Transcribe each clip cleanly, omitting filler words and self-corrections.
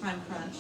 time crunch.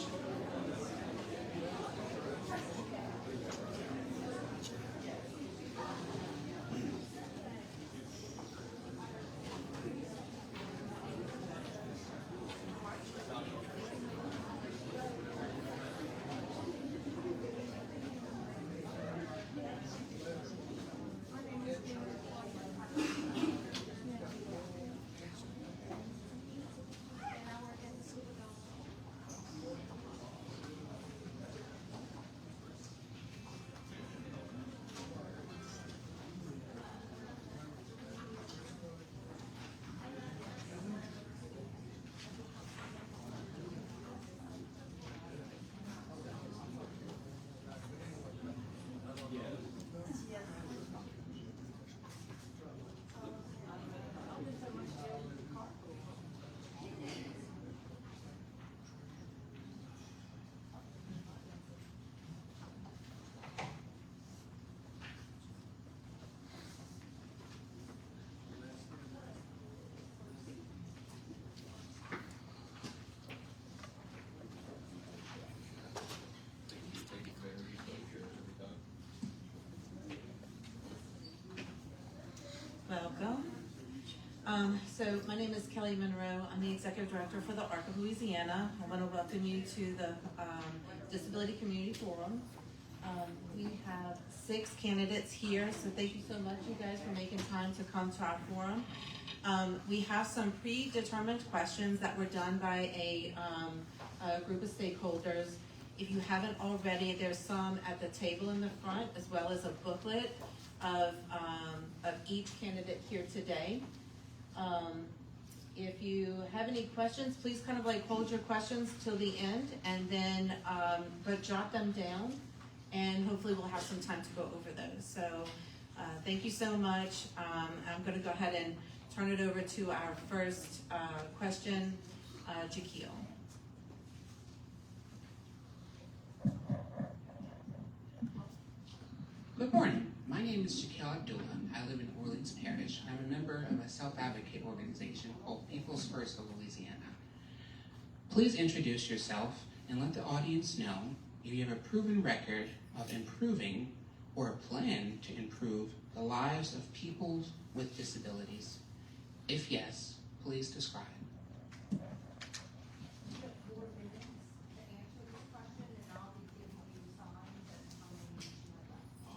Welcome. So my name is Kelly Monroe. I'm the Executive Director for the ARC of Louisiana. I want to welcome you to the Disability Community Forum. We have 6 candidates here, so thank you so much, you guys, for making time to come to our forum. We have some predetermined questions that were done by a group of stakeholders. If you haven't already, there's some at the table in the front, as well as a booklet of each candidate here today. If you have any questions, please kind of like hold your questions till the end, and then but jot them down, and hopefully we'll have some time to go over those. So thank you so much. I'm going to go ahead and turn it over to our first question, Jaquil. Good morning. My name is Jaquil Abdullah. I live in Orleans Parish. I'm a member of a self-advocate organization called People's First of Louisiana. Please introduce yourself and let the audience know if you have a proven record of improving or a plan to improve the lives of people with disabilities. If yes, please describe.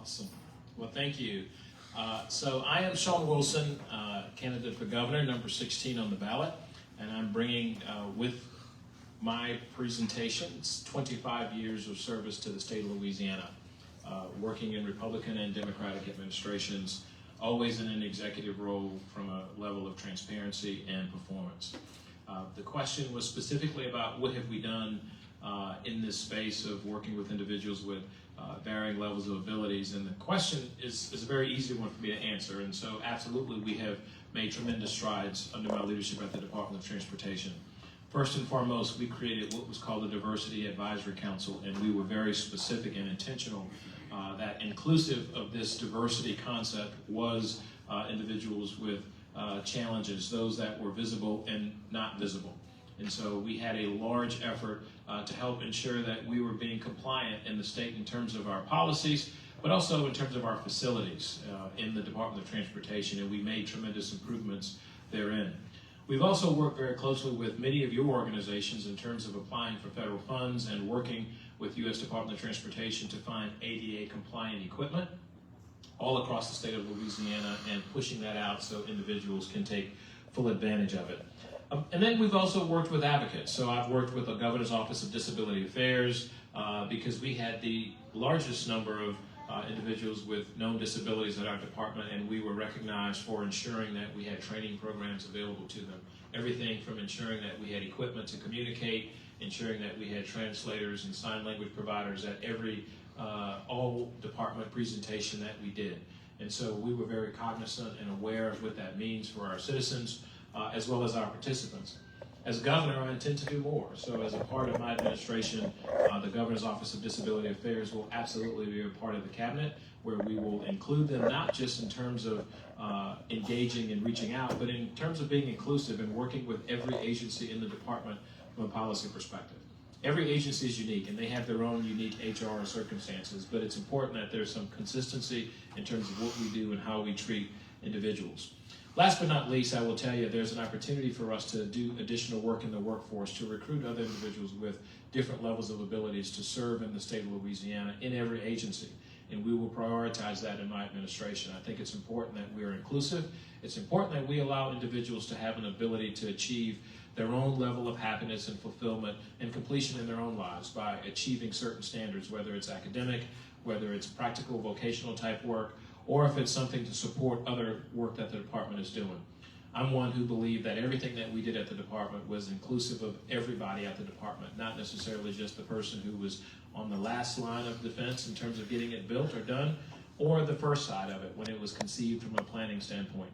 Awesome. Well, thank you. So I am Sean Wilson, candidate for governor, number 16 on the ballot, and I'm bringing with my presentations 25 years of service to the state of Louisiana, working in Republican and Democratic administrations, always in an executive role from a level of transparency and performance. The question was specifically about what have we done in this space of working with individuals with varying levels of abilities, and the question is a very easy one for me to answer. And so absolutely we have made tremendous strides under my leadership at the Department of Transportation. First and foremost, we created what was called the Diversity Advisory Council, and we were very specific and intentional that inclusive of this diversity concept was individuals with challenges, those that were visible and not visible. And so we had a large effort to help ensure that we were being compliant in the state in terms of our policies, but also in terms of our facilities in the Department of Transportation, and we made tremendous improvements therein. We've also worked very closely with many of your organizations in terms of applying for federal funds and working with U.S. Department of Transportation to find ADA compliant equipment all across the state of Louisiana and pushing that out so individuals can take full advantage of it. And then we've also worked with advocates. So I've worked with the Governor's Office of Disability Affairs because we had the largest number of individuals with known disabilities at our department, and we were recognized for ensuring that we had training programs available to them. Everything from ensuring that we had equipment to communicate, ensuring that we had translators and sign language providers at every all department presentation that we did. And so we were very cognizant and aware of what that means for our citizens as well as our participants. As governor, I intend to do more. So as a part of my administration, the Governor's Office of Disability Affairs will absolutely be a part of the cabinet, where we will include them not just in terms of engaging and reaching out, but in terms of being inclusive and working with every agency in the department from a policy perspective. every agency is unique and they have their own unique HR circumstances, but it's important that there's some consistency in terms of what we do and how we treat individuals. Last but not least, I will tell you there's an opportunity for us to do additional work in the workforce to recruit other individuals with different levels of abilities to serve in the state of Louisiana in every agency. And we will prioritize that in my administration. I think it's important that we are inclusive. It's important that we allow individuals to have an ability to achieve their own level of happiness and fulfillment and completion in their own lives by achieving certain standards, whether it's academic, whether it's practical vocational type work, or if it's something to support other work that the department is doing. I'm one who believed that everything that we did at the department was inclusive of everybody at the department, not necessarily just the person who was on the last line of defense in terms of getting it built or done, or the first side of it when it was conceived from a planning standpoint.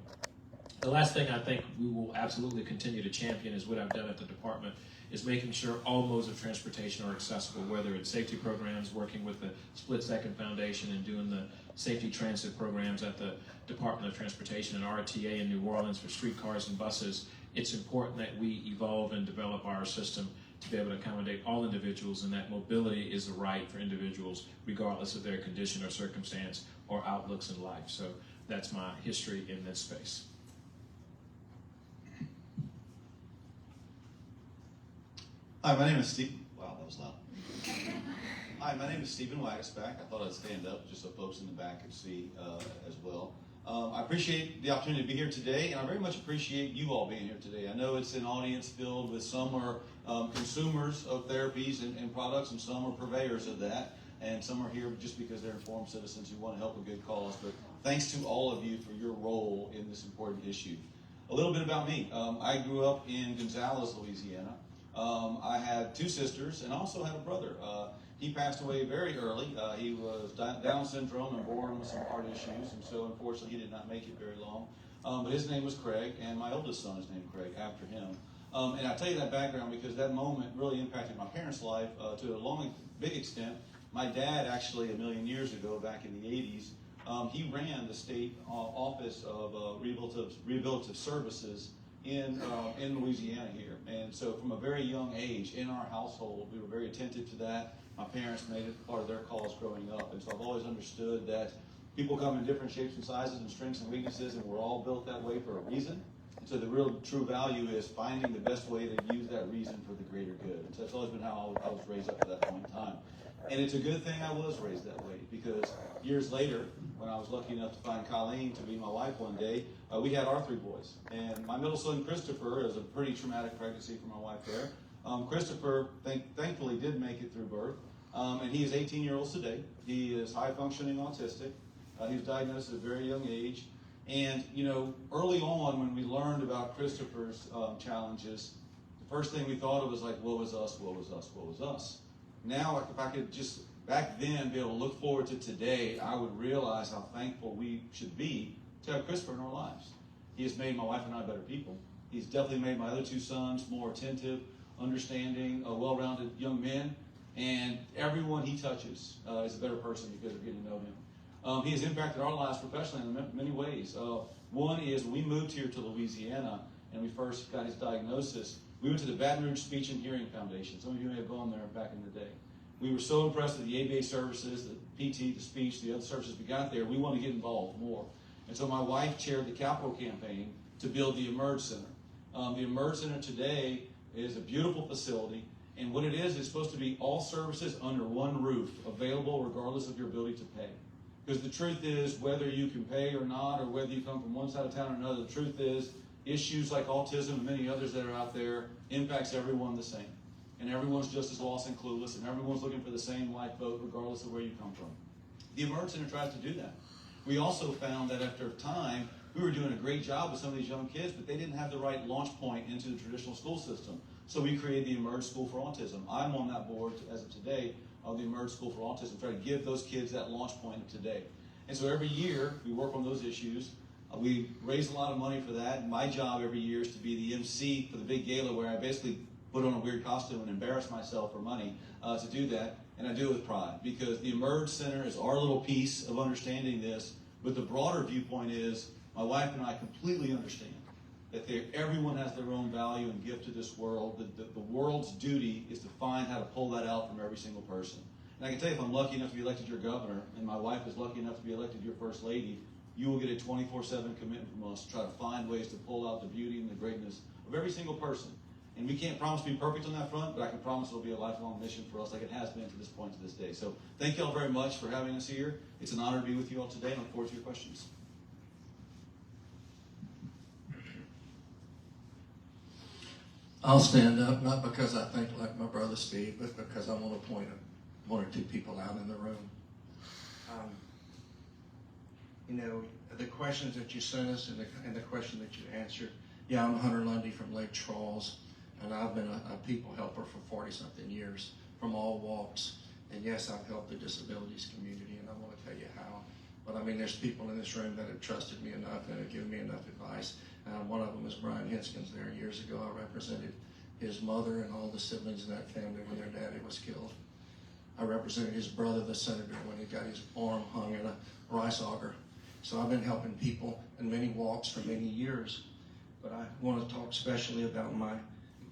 The last thing I think we will absolutely continue to champion is what I've done at the department, is making sure all modes of transportation are accessible, whether it's safety programs, working with the Split Second Foundation and doing the safety transit programs at the Department of Transportation and RTA in New Orleans for streetcars and buses. It's important that we evolve and develop our system to be able to accommodate all individuals, and that mobility is a right for individuals regardless of their condition or circumstance or outlooks in life. So that's my history in this space. Hi, my name is Steve. Wow, that was loud. Hi, my name is Stephen Wagisback. I thought I'd stand up just so folks in the back could see as well. I appreciate the opportunity to be here today, and I very much appreciate you all being here today. I know it's an audience filled with some are consumers of therapies and products, and some are purveyors of that, and some are here just because they're informed citizens who want to help a good cause. But thanks to all of you for your role in this important issue. A little bit about me. I grew up in Gonzales, Louisiana. I had two sisters and also had a brother. He passed away very early. He was Down syndrome and born with some heart issues, and so unfortunately he did not make it very long. But his name was Craig, and my oldest son is named Craig after him. And I tell you that background because that moment really impacted my parents' life to a big extent. My dad actually, a million years ago, back in the 80s, he ran the state office of rehabilitative services in Louisiana here. And so from a very young age in our household, we were very attentive to that. My parents made it part of their cause growing up. And so I've always understood that people come in different shapes and sizes and strengths and weaknesses, and we're all built that way for a reason. And so the real true value is finding the best way to use that reason for the greater good. And so that's always been how I was raised up to that point in time. And it's a good thing I was raised that way, because years later, when I was lucky enough to find Colleen to be my wife one day, we had our three boys. And my middle son, Christopher, is a pretty traumatic pregnancy for my wife there. Christopher, thankfully, did make it through birth. And he is 18 years old today. He is high-functioning autistic. He was diagnosed at a very young age. And, you know, early on when we learned about Christopher's challenges, the first thing we thought of was like, woe is us, woe is us, woe is us. Now, if I could just back then be able to look forward to today, I would realize how thankful we should be to have Christopher in our lives. He has made my wife and I better people. He's definitely made my other two sons more attentive, understanding, well-rounded young men. And everyone he touches is a better person because of getting to know him. He has impacted our lives professionally in many ways. One is when we moved here to Louisiana and we first got his diagnosis, we went to the Baton Rouge Speech and Hearing Foundation. Some of you may have gone there back in the day. We were so impressed with the ABA services, the PT, the speech, the other services we got there. We wanted to get involved more. And so my wife chaired the capital campaign to build the Emerge Center. The Emerge Center today is a beautiful facility. And what it is, it's supposed to be all services under one roof, available regardless of your ability to pay. Because the truth is, whether you can pay or not, or whether you come from one side of town or another, the truth is, issues like autism and many others that are out there impacts everyone the same. And everyone's just as lost and clueless, and everyone's looking for the same lifeboat regardless of where you come from. The Emerge Center tries to do that. We also found that after time, we were doing a great job with some of these young kids, but they didn't have the right launch point into the traditional school system. So we created the Emerge School for Autism. I'm on that board as of today of the Emerge School for Autism, try to give those kids that launch point of today. And so every year we work on those issues. We raise a lot of money for that. My job every year is to be the MC for the big gala where I basically put on a weird costume and embarrass myself for money to do that. And I do it with pride because the Emerge Center is our little piece of understanding this. But the broader viewpoint is my wife and I completely understand that everyone has their own value and gift to this world. The world's duty is to find how to pull that out from every single person. And I can tell you, if I'm lucky enough to be elected your governor, and my wife is lucky enough to be elected your first lady, you will get a 24/7 commitment from us to try to find ways to pull out the beauty and the greatness of every single person. And we can't promise to be perfect on that front, but I can promise it'll be a lifelong mission for us like it has been to this point, to this day. So thank you all very much for having us here. It's an honor to be with you all today, and I look forward to your questions. I'll stand up, not because I think like my brother Steve, but because I want to point one or two people out in the room. The questions that you sent us and the question that you answered. Yeah, I'm Hunter Lundy from Lake Charles, and I've been a people helper for 40-something years from all walks. And yes, I've helped the disabilities community, and I want to tell you how. But I mean, there's people in this room that have trusted me enough and have given me enough advice. One of them is Brian Hinskins. There years ago, I represented his mother and all the siblings in that family when their daddy was killed. I represented his brother, the senator, when he got his arm hung in a rice auger. So I've been helping people in many walks for many years. But I want to talk especially about my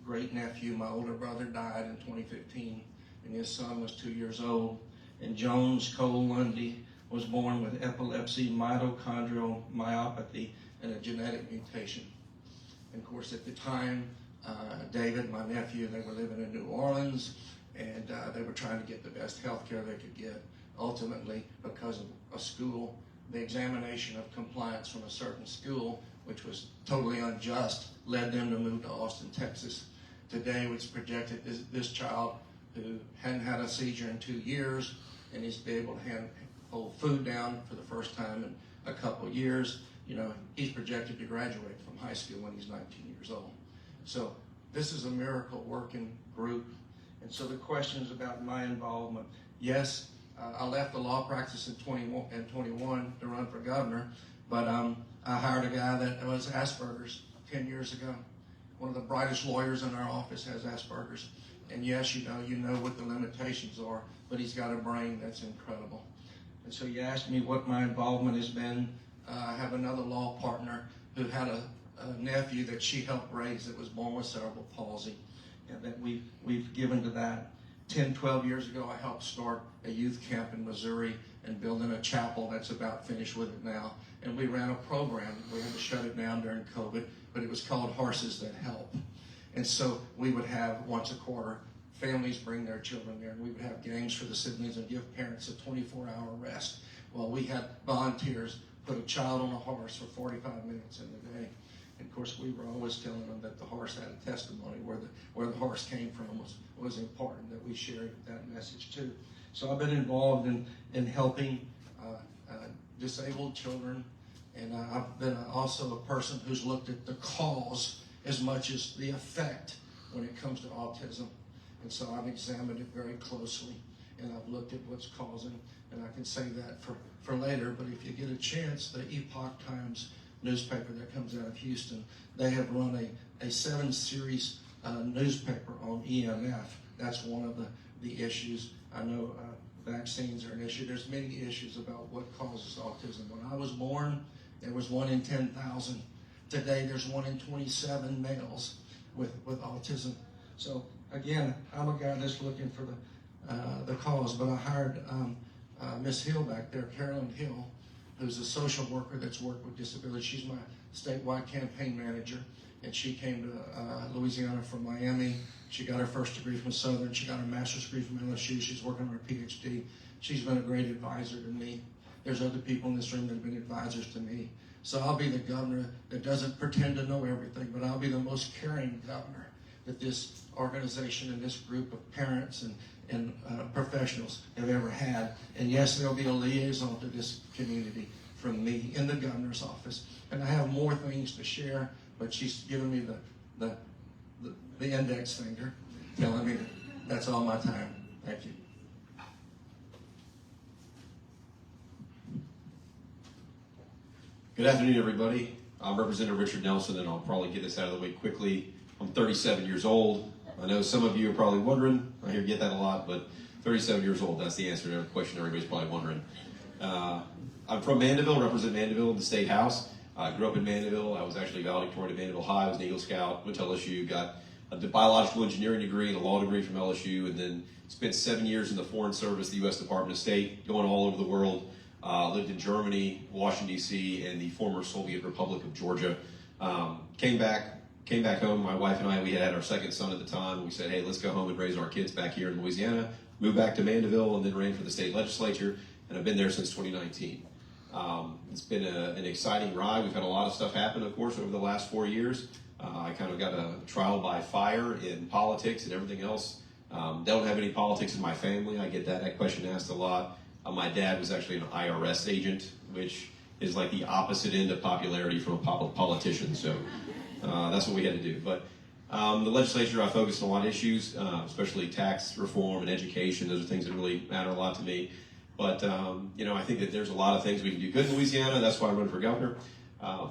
great nephew. My older brother died in 2015, and his son was 2 years old. And Jones Cole Lundy was born with epilepsy, mitochondrial myopathy, and a genetic mutation. And of course, at the time, David, my nephew, they were living in New Orleans, and they were trying to get the best health care they could get. Ultimately, because of a school, the examination of compliance from a certain school, which was totally unjust, led them to move to Austin, Texas. Today, it's projected this child who hadn't had a seizure in 2 years and is able to hold food down for the first time in a couple of years. He's projected to graduate from high school when he's 19 years old. So this is a miracle working group. And so the questions about my involvement, yes, I left the law practice in 21 to run for governor, but I hired a guy that was Asperger's 10 years ago. One of the brightest lawyers in our office has Asperger's. And yes, you know what the limitations are, but he's got a brain that's incredible. And so you asked me what my involvement has been. I have another law partner who had a nephew that she helped raise that was born with cerebral palsy, and that we've given to that. 10, 12 years ago, I helped start a youth camp in Missouri and building a chapel that's about finished with it now. And we ran a program. We had to shut it down during COVID, but it was called Horses That Help. And so we would have once a quarter, families bring their children there, and we would have games for the siblings and give parents a 24-hour rest while we had volunteers put a child on a horse for 45 minutes in the day. And of course, we were always telling them that the horse had a testimony, where the horse came from was important, that we shared that message too. So I've been involved in helping disabled children, and I've been also a person who's looked at the cause as much as the effect when it comes to autism. And so I've examined it very closely, and I've looked at what's causing, and I can say that for later. But if you get a chance, the Epoch Times newspaper that comes out of Houston, they have run a 7-series newspaper on EMF. That's one of the issues. I know vaccines are an issue. There's many issues about what causes autism. When I was born, there was 1 in 10,000. Today, there's 1 in 27 males with autism. So again, I'm a guy that's looking for the cause, but I hired Miss Hill back there, Carolyn Hill, who's a social worker that's worked with disabilities. She's my statewide campaign manager, and she came to Louisiana from Miami. She got her first degree from Southern. She got her master's degree from LSU. She's working on her PhD. She's been a great advisor to me. There's other people in this room that have been advisors to me. So I'll be the governor that doesn't pretend to know everything, but I'll be the most caring governor that this organization and this group of parents and professionals have ever had. And yes, there'll be a liaison to this community from me in the governor's office. And I have more things to share, but she's given me the index finger, telling me that's all my time. Thank you. Good afternoon, everybody. I'm Representative Richard Nelson, and I'll probably get this out of the way quickly. I'm 37 years old. I know some of you are probably wondering. I hear get that a lot, but 37 years old, that's the answer to every question everybody's probably wondering. I'm from Mandeville, represent Mandeville in the State House. I grew up in Mandeville. I was actually valedictorian at Mandeville High. I was an Eagle Scout, went to LSU, got a biological engineering degree and a law degree from LSU, and then spent 7 years in the Foreign Service, the U.S. Department of State, going all over the world. Lived in Germany, Washington, D.C., and the former Soviet Republic of Georgia. Came back home. My wife and I, we had our second son at the time. We said, hey, let's go home and raise our kids back here in Louisiana. Moved back to Mandeville and then ran for the state legislature, and I've been there since 2019. It's been an exciting ride. We've had a lot of stuff happen, of course, over the last 4 years. I kind of got a trial by fire in politics and everything else. Don't have any politics in my family. I get that question asked a lot. My dad was actually an IRS agent, which is like the opposite end of popularity from a politician. So that's what we had to do. But the legislature, I focused on a lot of issues, especially tax reform and education. Those are things that really matter a lot to me. But, I think that there's a lot of things we can do good in Louisiana. That's why I run for governor.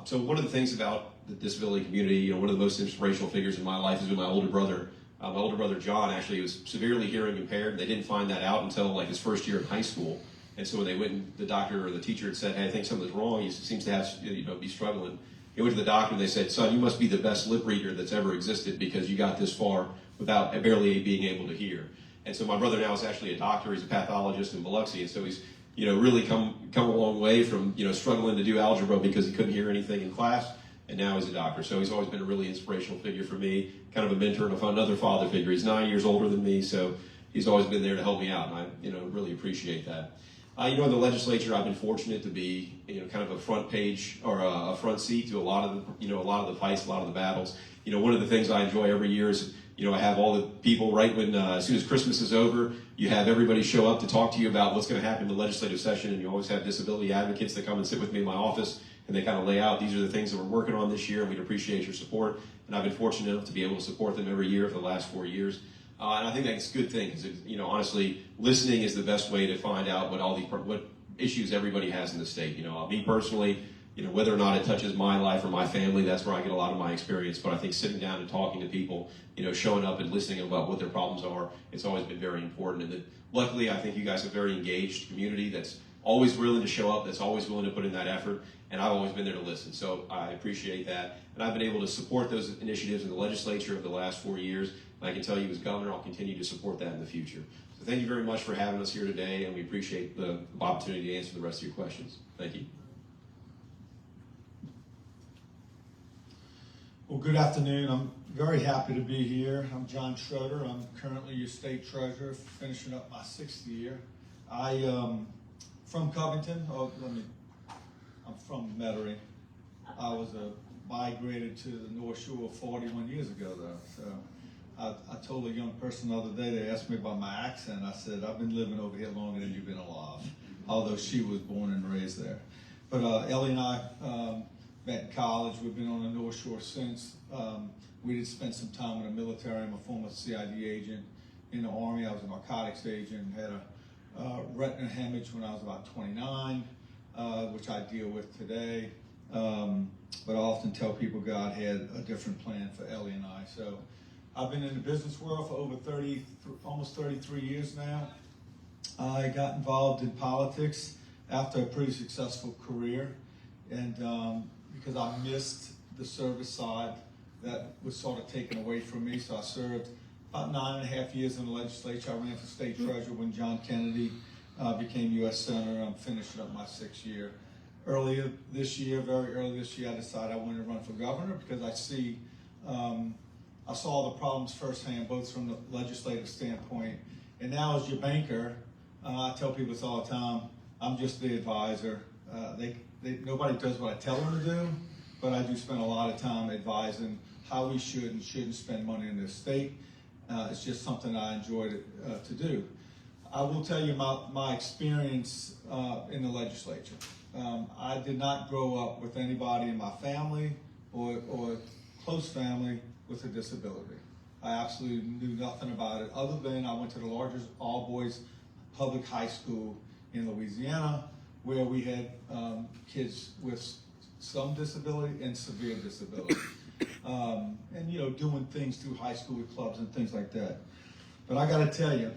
So one of the things about the disability community, one of the most inspirational figures in my life has been my older brother. My older brother, John, actually was severely hearing impaired. They didn't find that out until like his first year in high school. And so when they went, the doctor or the teacher had said, hey, I think something's wrong. He seems to have, be struggling. He went to the doctor and they said, son, you must be the best lip reader that's ever existed because you got this far without barely being able to hear. And so my brother now is actually a doctor. He's a pathologist in Biloxi. And so he's, really come a long way from, struggling to do algebra because he couldn't hear anything in class. And now he's a doctor. So he's always been a really inspirational figure for me, kind of a mentor and another father figure. He's 9 years older than me, so he's always been there to help me out. And I, really appreciate that. In the legislature, I've been fortunate to be, kind of a front page or a front seat to a lot of the fights, a lot of the battles. One of the things I enjoy every year is, I have all the people right when, as soon as Christmas is over, you have everybody show up to talk to you about what's going to happen in the legislative session, and you always have disability advocates that come and sit with me in my office, and they kind of lay out, these are the things that we're working on this year, and we'd appreciate your support. And I've been fortunate enough to be able to support them every year for the last 4 years. And I think that's a good thing, because, honestly, listening is the best way to find out what issues everybody has in the state. Me personally, whether or not it touches my life or my family, that's where I get a lot of my experience. But I think sitting down and talking to people, showing up and listening about what their problems are, it's always been very important. And luckily, I think you guys have a very engaged community that's always willing to show up, that's always willing to put in that effort. And I've always been there to listen. So I appreciate that. And I've been able to support those initiatives in the legislature over the last 4 years. And I can tell you as governor, I'll continue to support that in the future. So thank you very much for having us here today. And we appreciate the opportunity to answer the rest of your questions. Thank you. Well, good afternoon. I'm very happy to be here. I'm John Schroeder. I'm currently your state treasurer, finishing up my 6th year. From Covington. I'm from Metairie. I was migrated to the North Shore 41 years ago, though. So I told a young person the other day, they asked me about my accent. I said, I've been living over here longer than you've been alive, although she was born and raised there. But Ellie and I met in college. We've been on the North Shore since. We did spend some time in the military. I'm a former CID agent in the Army. I was a narcotics agent, had a retina hemorrhage when I was about 29, which I deal with today. But I often tell people God had a different plan for Ellie and I. So I've been in the business world for over almost 33 years now. I got involved in politics after a pretty successful career, and because I missed the service side, that was sort of taken away from me. So I served about 9.5 years in the legislature. I ran for state treasurer when John Kennedy became U.S. Senator. I'm finishing up my 6th year. Very early this year, I decided I wanted to run for governor because I saw the problems firsthand, both from the legislative standpoint. And now as your banker, I tell people this all the time, I'm just the advisor. Nobody does what I tell them to do, but I do spend a lot of time advising how we should and shouldn't spend money in this state. It's just something I enjoy to do. I will tell you my experience in the legislature. I did not grow up with anybody in my family or close family with a disability. I absolutely knew nothing about it other than I went to the largest all-boys public high school in Louisiana, where we had kids with some disability and severe disability. And doing things through high school with clubs and things like that. But I gotta tell you,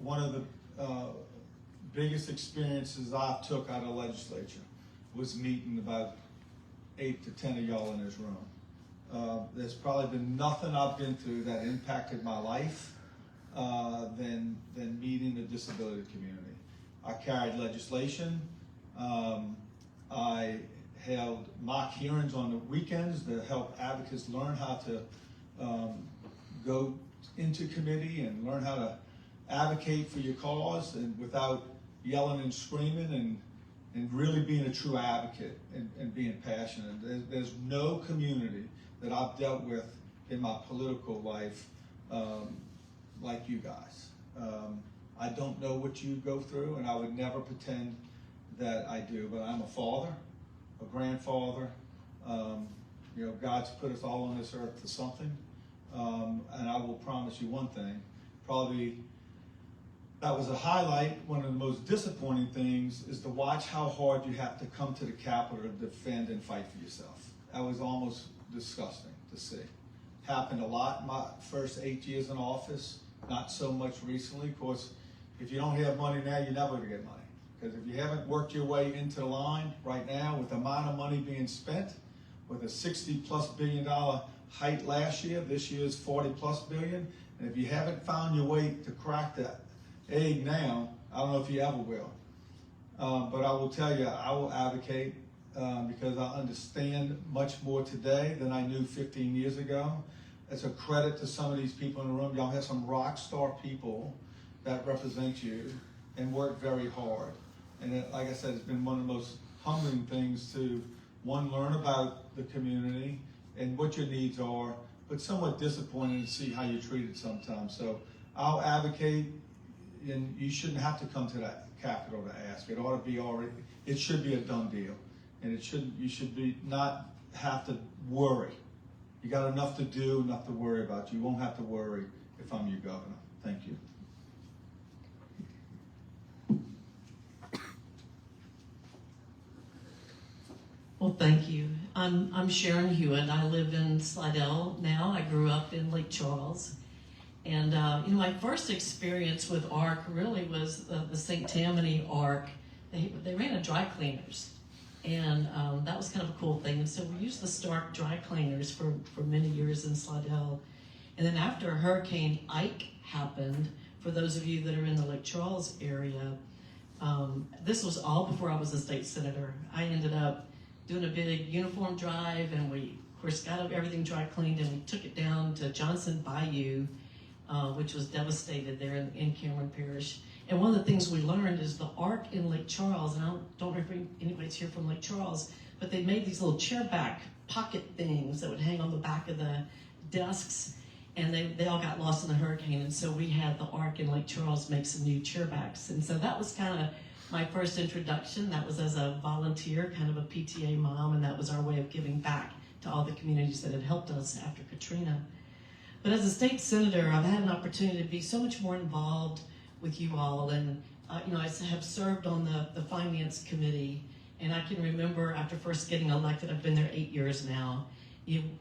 one of the biggest experiences I took out of the legislature was meeting about 8 to 10 of y'all in this room. There's probably been nothing I've been through that impacted my life than meeting the disability community. I carried legislation. I held mock hearings on the weekends to help advocates learn how to go into committee and learn how to advocate for your cause and without yelling and screaming and really being a true advocate and being passionate. There's no community that I've dealt with in my political life like you guys. I don't know what you go through, and I would never pretend that I do, but I'm a father, a grandfather. You know, God's put us all on this earth for something. And I will promise you one thing, probably that was a highlight. One of the most disappointing things is to watch how hard you have to come to the Capitol to defend and fight for yourself. That was almost disgusting to see. Happened a lot in my first 8 years in office, not so much recently. Of course, if you don't have money now, you're never gonna get money. Because if you haven't worked your way into the line right now with the amount of money being spent, with a $60+ billion height last year, this year's $40+ billion, and if you haven't found your way to crack that egg now, I don't know if you ever will. But I will tell you, I will advocate because I understand much more today than I knew 15 years ago. It's a credit to some of these people in the room. Y'all have some rock star people that represent you and work very hard. And like I said, it's been one of the most humbling things to, one, learn about the community and what your needs are, but somewhat disappointing to see how you're treated sometimes. So I'll advocate, and you shouldn't have to come to that Capitol to ask. It ought to be already, it should be a done deal. And it shouldn't, you should be not have to worry. You got enough to do, enough to worry about. You won't have to worry if I'm your governor. Thank you. Well, thank you. I'm Sharon Hewitt. I live in Slidell now. I grew up in Lake Charles. And, you know, my first experience with ARC really was the St. Tammany ARC. They ran a dry cleaners. And that was kind of a cool thing. And so we used the Stark dry cleaners for many years in Slidell. And then after Hurricane Ike happened, for those of you that are in the Lake Charles area, this was all before I was a state senator. I ended up doing a big uniform drive, and we, of course, got everything dry cleaned, and we took it down to Johnson Bayou, which was devastated there in Cameron Parish. And one of the things we learned is the ARC in Lake Charles, and I don't know if anybody's here from Lake Charles, but they made these little chair back pocket things that would hang on the back of the desks, and they all got lost in the hurricane. And so we had the ARC in Lake Charles make some new chair backs. And so that was kind of my first introduction. That was as a volunteer, kind of a PTA mom, and that was our way of giving back to all the communities that had helped us after Katrina. But as a state senator, I've had an opportunity to be so much more involved with you all, and you know, I have served on the finance committee, and I can remember after first getting elected, I've been there 8 years now.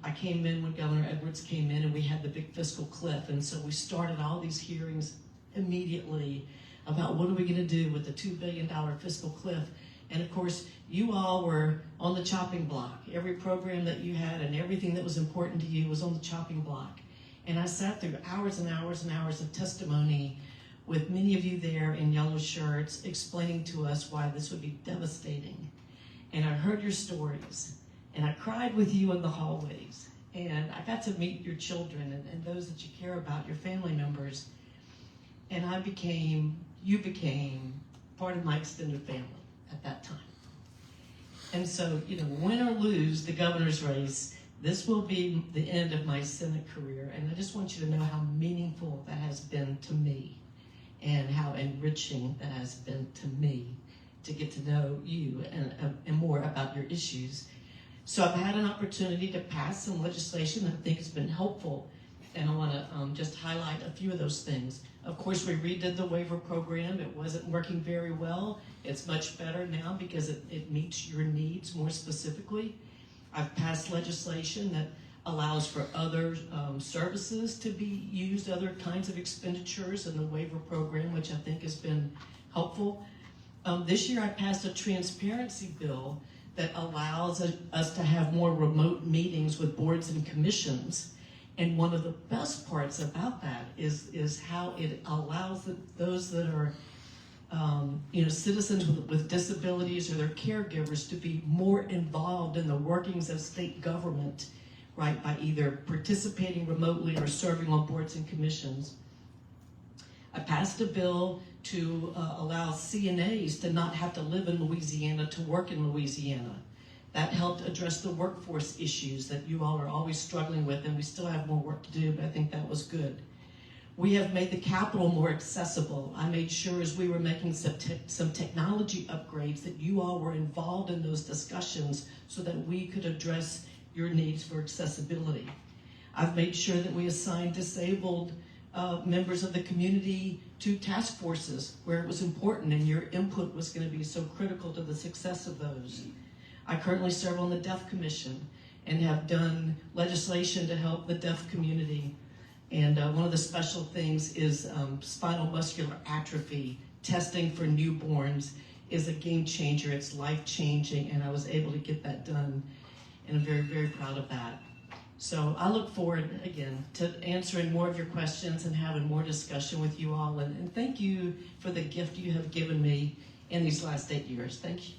I came in when Governor Edwards came in, and we had the big fiscal cliff, and so we started all these hearings immediately about what are we going to do with the $2 billion fiscal cliff. And of course, you all were on the chopping block. Every program that you had and everything that was important to you was on the chopping block. And I sat through hours and hours and hours of testimony with many of you there in yellow shirts explaining to us why this would be devastating. And I heard your stories, and I cried with you in the hallways. And I got to meet your children and those that you care about, your family members. And you became part of my extended family at that time. And so, you know, win or lose the governor's race, this will be the end of my Senate career. And I just want you to know how meaningful that has been to me and how enriching that has been to me to get to know you and more about your issues. So I've had an opportunity to pass some legislation that I think has been helpful. And I want to just highlight a few of those things. Of course, we redid the waiver program. It wasn't working very well. It's much better now because it meets your needs more specifically. I've passed legislation that allows for other services to be used, other kinds of expenditures in the waiver program, which I think has been helpful. This year I passed a transparency bill that allows us to have more remote meetings with boards and commissions. And one of the best parts about that is how it allows those that are citizens with disabilities or their caregivers to be more involved in the workings of state government, right, by either participating remotely or serving on boards and commissions. I passed a bill to allow CNAs to not have to live in Louisiana to work in Louisiana. That helped address the workforce issues that you all are always struggling with, and we still have more work to do, but I think that was good. We have made the Capitol more accessible. I made sure as we were making some technology upgrades that you all were involved in those discussions so that we could address your needs for accessibility. I've made sure that we assign disabled members of the community to task forces where it was important and your input was going to be so critical to the success of those. I currently serve on the Deaf Commission and have done legislation to help the deaf community. And one of the special things is spinal muscular atrophy. Testing for newborns is a game changer. It's life-changing, and I was able to get that done, and I'm very, very proud of that. So I look forward, again, to answering more of your questions and having more discussion with you all. And thank you for the gift you have given me in these last 8 years. Thank you.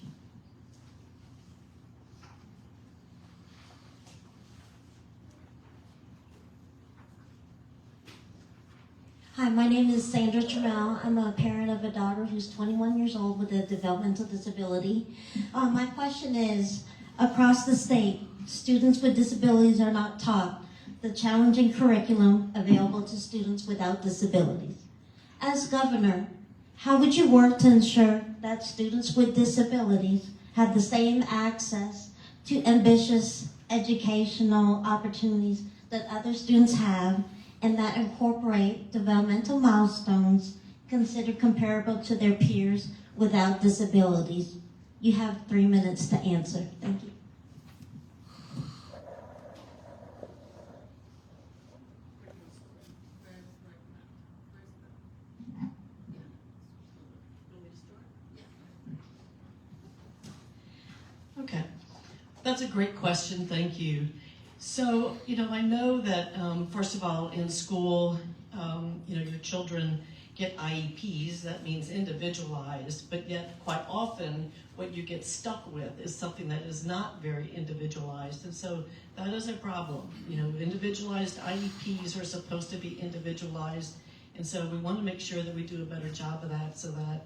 Hi, my name is Sandra Terrell. I'm a parent of a daughter who's 21 years old with a developmental disability. My question is, across the state, students with disabilities are not taught the challenging curriculum available to students without disabilities. As governor, how would you work to ensure that students with disabilities have the same access to ambitious educational opportunities that other students have, and that incorporate developmental milestones considered comparable to their peers without disabilities? You have 3 minutes to answer. Thank you. Okay, that's a great question. Thank you. So, I know that, first of all, in school, your children get IEPs, that means individualized, but yet quite often what you get stuck with is something that is not very individualized, and so that is a problem. Individualized IEPs are supposed to be individualized, and so we want to make sure that we do a better job of that so that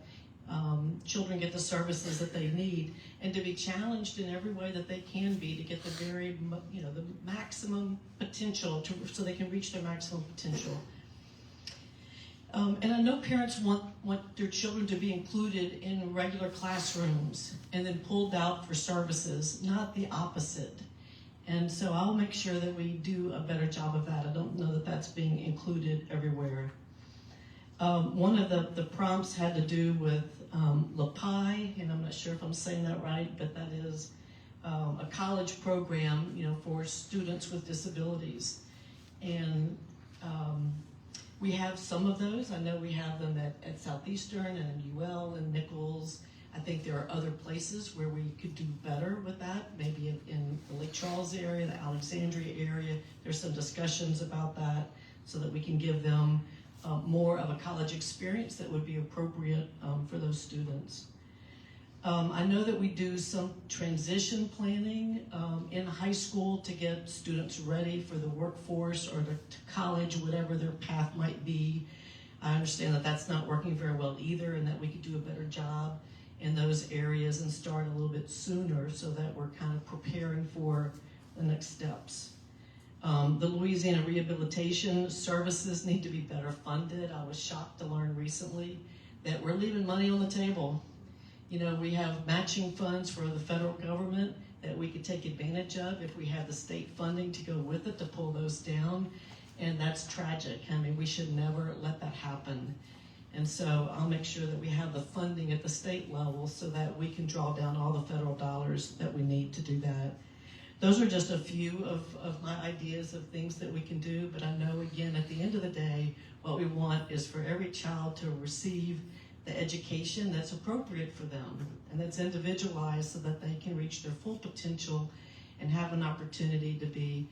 children get the services that they need, and to be challenged in every way that they can be to get the very, the maximum potential, so they can reach their maximum potential. And I know parents want their children to be included in regular classrooms and then pulled out for services, not the opposite. And so I'll make sure that we do a better job of that. I don't know that that's being included everywhere. One of the prompts had to do with LAPI, and I'm not sure if I'm saying that right, but that is a college program, for students with disabilities. And we have some of those. I know we have them at Southeastern and UL and Nichols. I think there are other places where we could do better with that, maybe in the Lake Charles area, the Alexandria area. There's some discussions about that so that we can give them more of a college experience that would be appropriate for those students. I know that we do some transition planning in high school to get students ready for the workforce or to college, whatever their path might be. I understand that that's not working very well either, and that we could do a better job in those areas and start a little bit sooner so that we're kind of preparing for the next steps. The Louisiana Rehabilitation Services need to be better funded. I was shocked to learn recently that we're leaving money on the table. We have matching funds for the federal government that we could take advantage of if we have the state funding to go with it to pull those down, and that's tragic. We should never let that happen. And so I'll make sure that we have the funding at the state level so that we can draw down all the federal dollars that we need to do that. Those are just a few of my ideas of things that we can do, but I know, again, at the end of the day, what we want is for every child to receive the education that's appropriate for them and that's individualized so that they can reach their full potential and have an opportunity to be,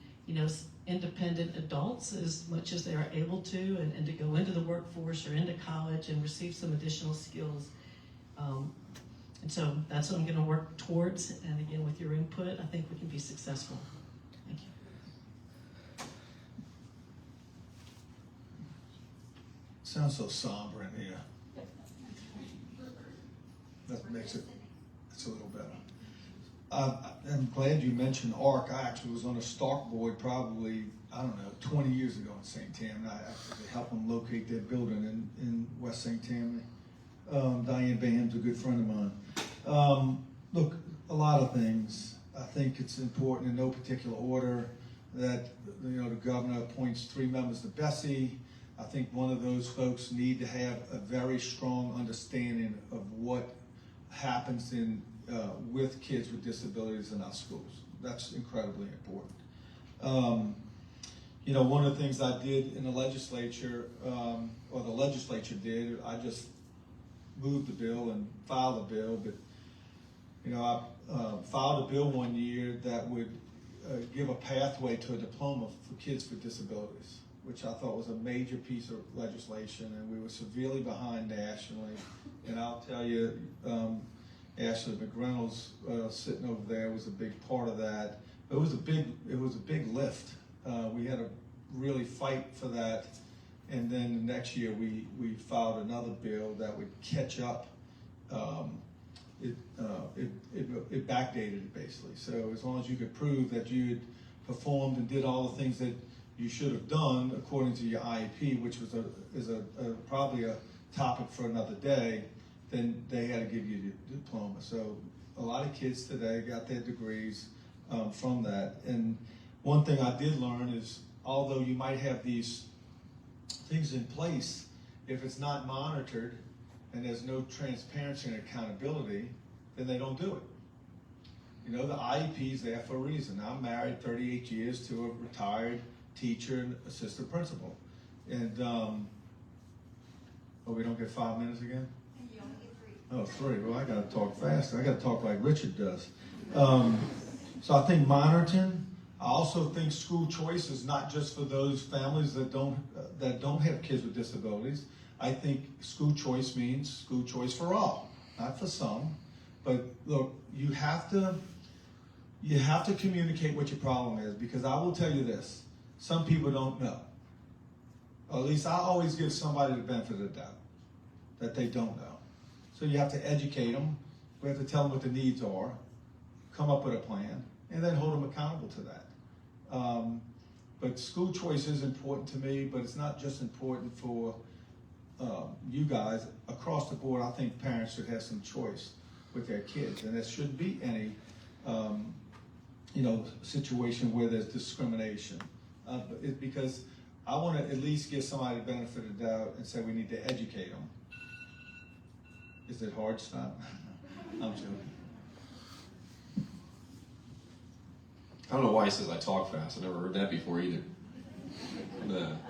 independent adults as much as they are able to, and to go into the workforce or into college and receive some additional skills. And so that's what I'm going to work towards. And again, with your input, I think we can be successful. Thank you. Sounds so somber in here. That makes it's a little better. I'm glad you mentioned ARC. I actually was on a Stark board probably, 20 years ago in St. Tammany. I actually helped them locate their building in West St. Tammany. Diane Baham's a good friend of mine. Look, a lot of things. I think it's important in no particular order that the governor appoints 3 members to Bessie. I think one of those folks need to have a very strong understanding of what happens with kids with disabilities in our schools. That's incredibly important. One of the things I did in the legislature, or the legislature did, I just moved the bill and filed the bill, but I filed a bill one year that would give a pathway to a diploma for kids with disabilities, which I thought was a major piece of legislation, and we were severely behind nationally. And I'll tell you, Ashley McReynolds sitting over there was a big part of that. But it was a big lift. We had to really fight for that. And then the next year we filed another bill that would catch up. It backdated it basically. So as long as you could prove that you had performed and did all the things that you should have done according to your IEP, which was probably a topic for another day, then they had to give you the diploma. So a lot of kids today got their degrees from that. And one thing I did learn is, although you might have these things in place, if it's not monitored and there's no transparency and accountability, then they don't do it. The IEP is there for a reason. I'm married 38 years to a retired teacher and assistant principal. And, we don't get 5 minutes again? You only get 3. Oh, 3. Well, I got to talk faster. I got to talk like Richard does. So I think monitoring. I also think school choice is not just for those families that don't have kids with disabilities. I think school choice means school choice for all, not for some. But look, you have to communicate what your problem is, because I will tell you this: some people don't know. Or at least I always give somebody the benefit of the doubt that they don't know. So you have to educate them. We have to tell them what the needs are, come up with a plan, and then hold them accountable to that. But school choice is important to me, but it's not just important for you guys. Across the board, I think parents should have some choice with their kids, and there shouldn't be any situation where there's discrimination. Because I want to at least give somebody the benefit of the doubt and say we need to educate them. Is it hard? Stop. I'm joking. I don't know why he says I talk fast. I never heard that before either.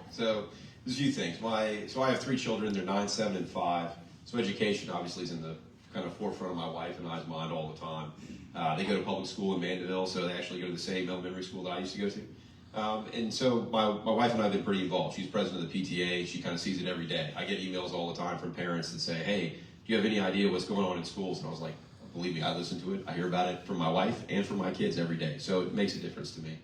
So there's a few things. So I have 3 children. They're 9, 7, and 5. So education obviously is in the kind of forefront of my wife and I's mind all the time. They go to public school in Mandeville, so they actually go to the same elementary school that I used to go to. And so my wife and I have been pretty involved. She's president of the PTA. She kind of sees it every day. I get emails all the time from parents that say, hey, do you have any idea what's going on in schools? And I was like, believe me, I listen to it. I hear about it from my wife and from my kids every day. So it makes a difference to me.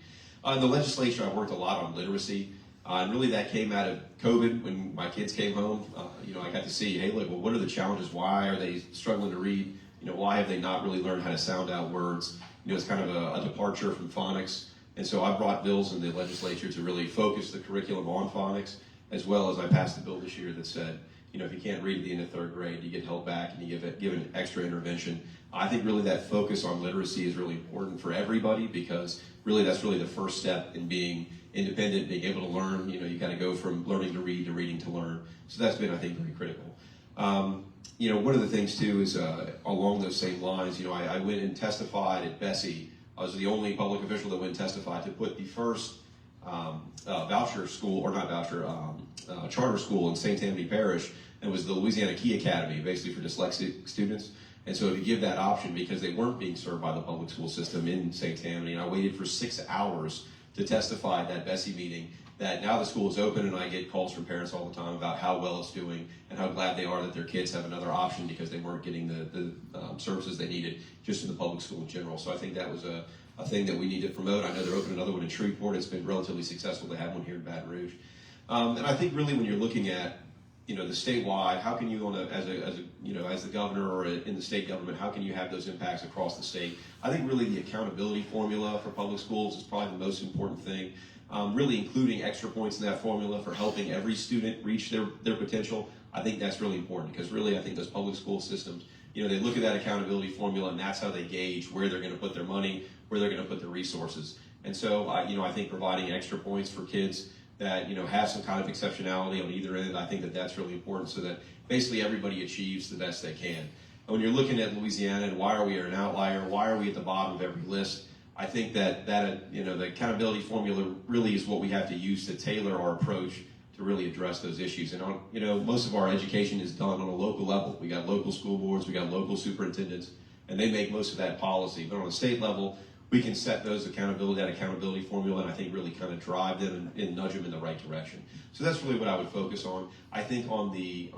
In the legislature, I've worked a lot on literacy. And really that came out of COVID when my kids came home. I got to see, hey, look, well, what are the challenges? Why are they struggling to read? Why have they not really learned how to sound out words? It's kind of a departure from phonics. And so I brought bills in the legislature to really focus the curriculum on phonics, as well as I passed a bill this year that said, if you can't read at the end of 3rd grade, you get held back and you give an extra intervention. I think really that focus on literacy is really important for everybody, because really that's really the first step in being independent, being able to learn. You got to go from learning to read to reading to learn. So that's been, I think, very critical. One of the things too is along those same lines, I went and testified at Bessie. I was the only public official that went and testified to put the first voucher school, or not voucher, charter school in St. Tammany Parish, and was the Louisiana Key Academy, basically for dyslexic students. And so to give that option, because they weren't being served by the public school system in St. Tammany, and I waited for 6 hours to testify at that Bessie meeting, that now the school is open and I get calls from parents all the time about how well it's doing and how glad they are that their kids have another option because they weren't getting the services they needed just in the public school in general. So I think that was a thing that we need to promote. I know they're opening another one in Shreveport. It's been relatively successful to have one here in Baton Rouge. And I think really when you're looking at, the statewide, how can you, as the governor or in the state government, how can you have those impacts across the state? I think really the accountability formula for public schools is probably the most important thing. Really including extra points in that formula for helping every student reach their potential. I think that's really important because really I think those public school systems, they look at that accountability formula and that's how they gauge where they're going to put their money, where they're going to put their resources. And so, I think providing extra points for kids that, have some kind of exceptionality on either end, I think that's really important so that basically everybody achieves the best they can. And when you're looking at Louisiana and why are we an outlier, why are we at the bottom of every list, I think that the accountability formula really is what we have to use to tailor our approach to really address those issues. And most of our education is done on a local level. We got local school boards, we got local superintendents, and they make most of that policy. But on a state level, we can set that accountability formula, and I think really kind of drive them and nudge them in the right direction. So that's really what I would focus on. I think on the,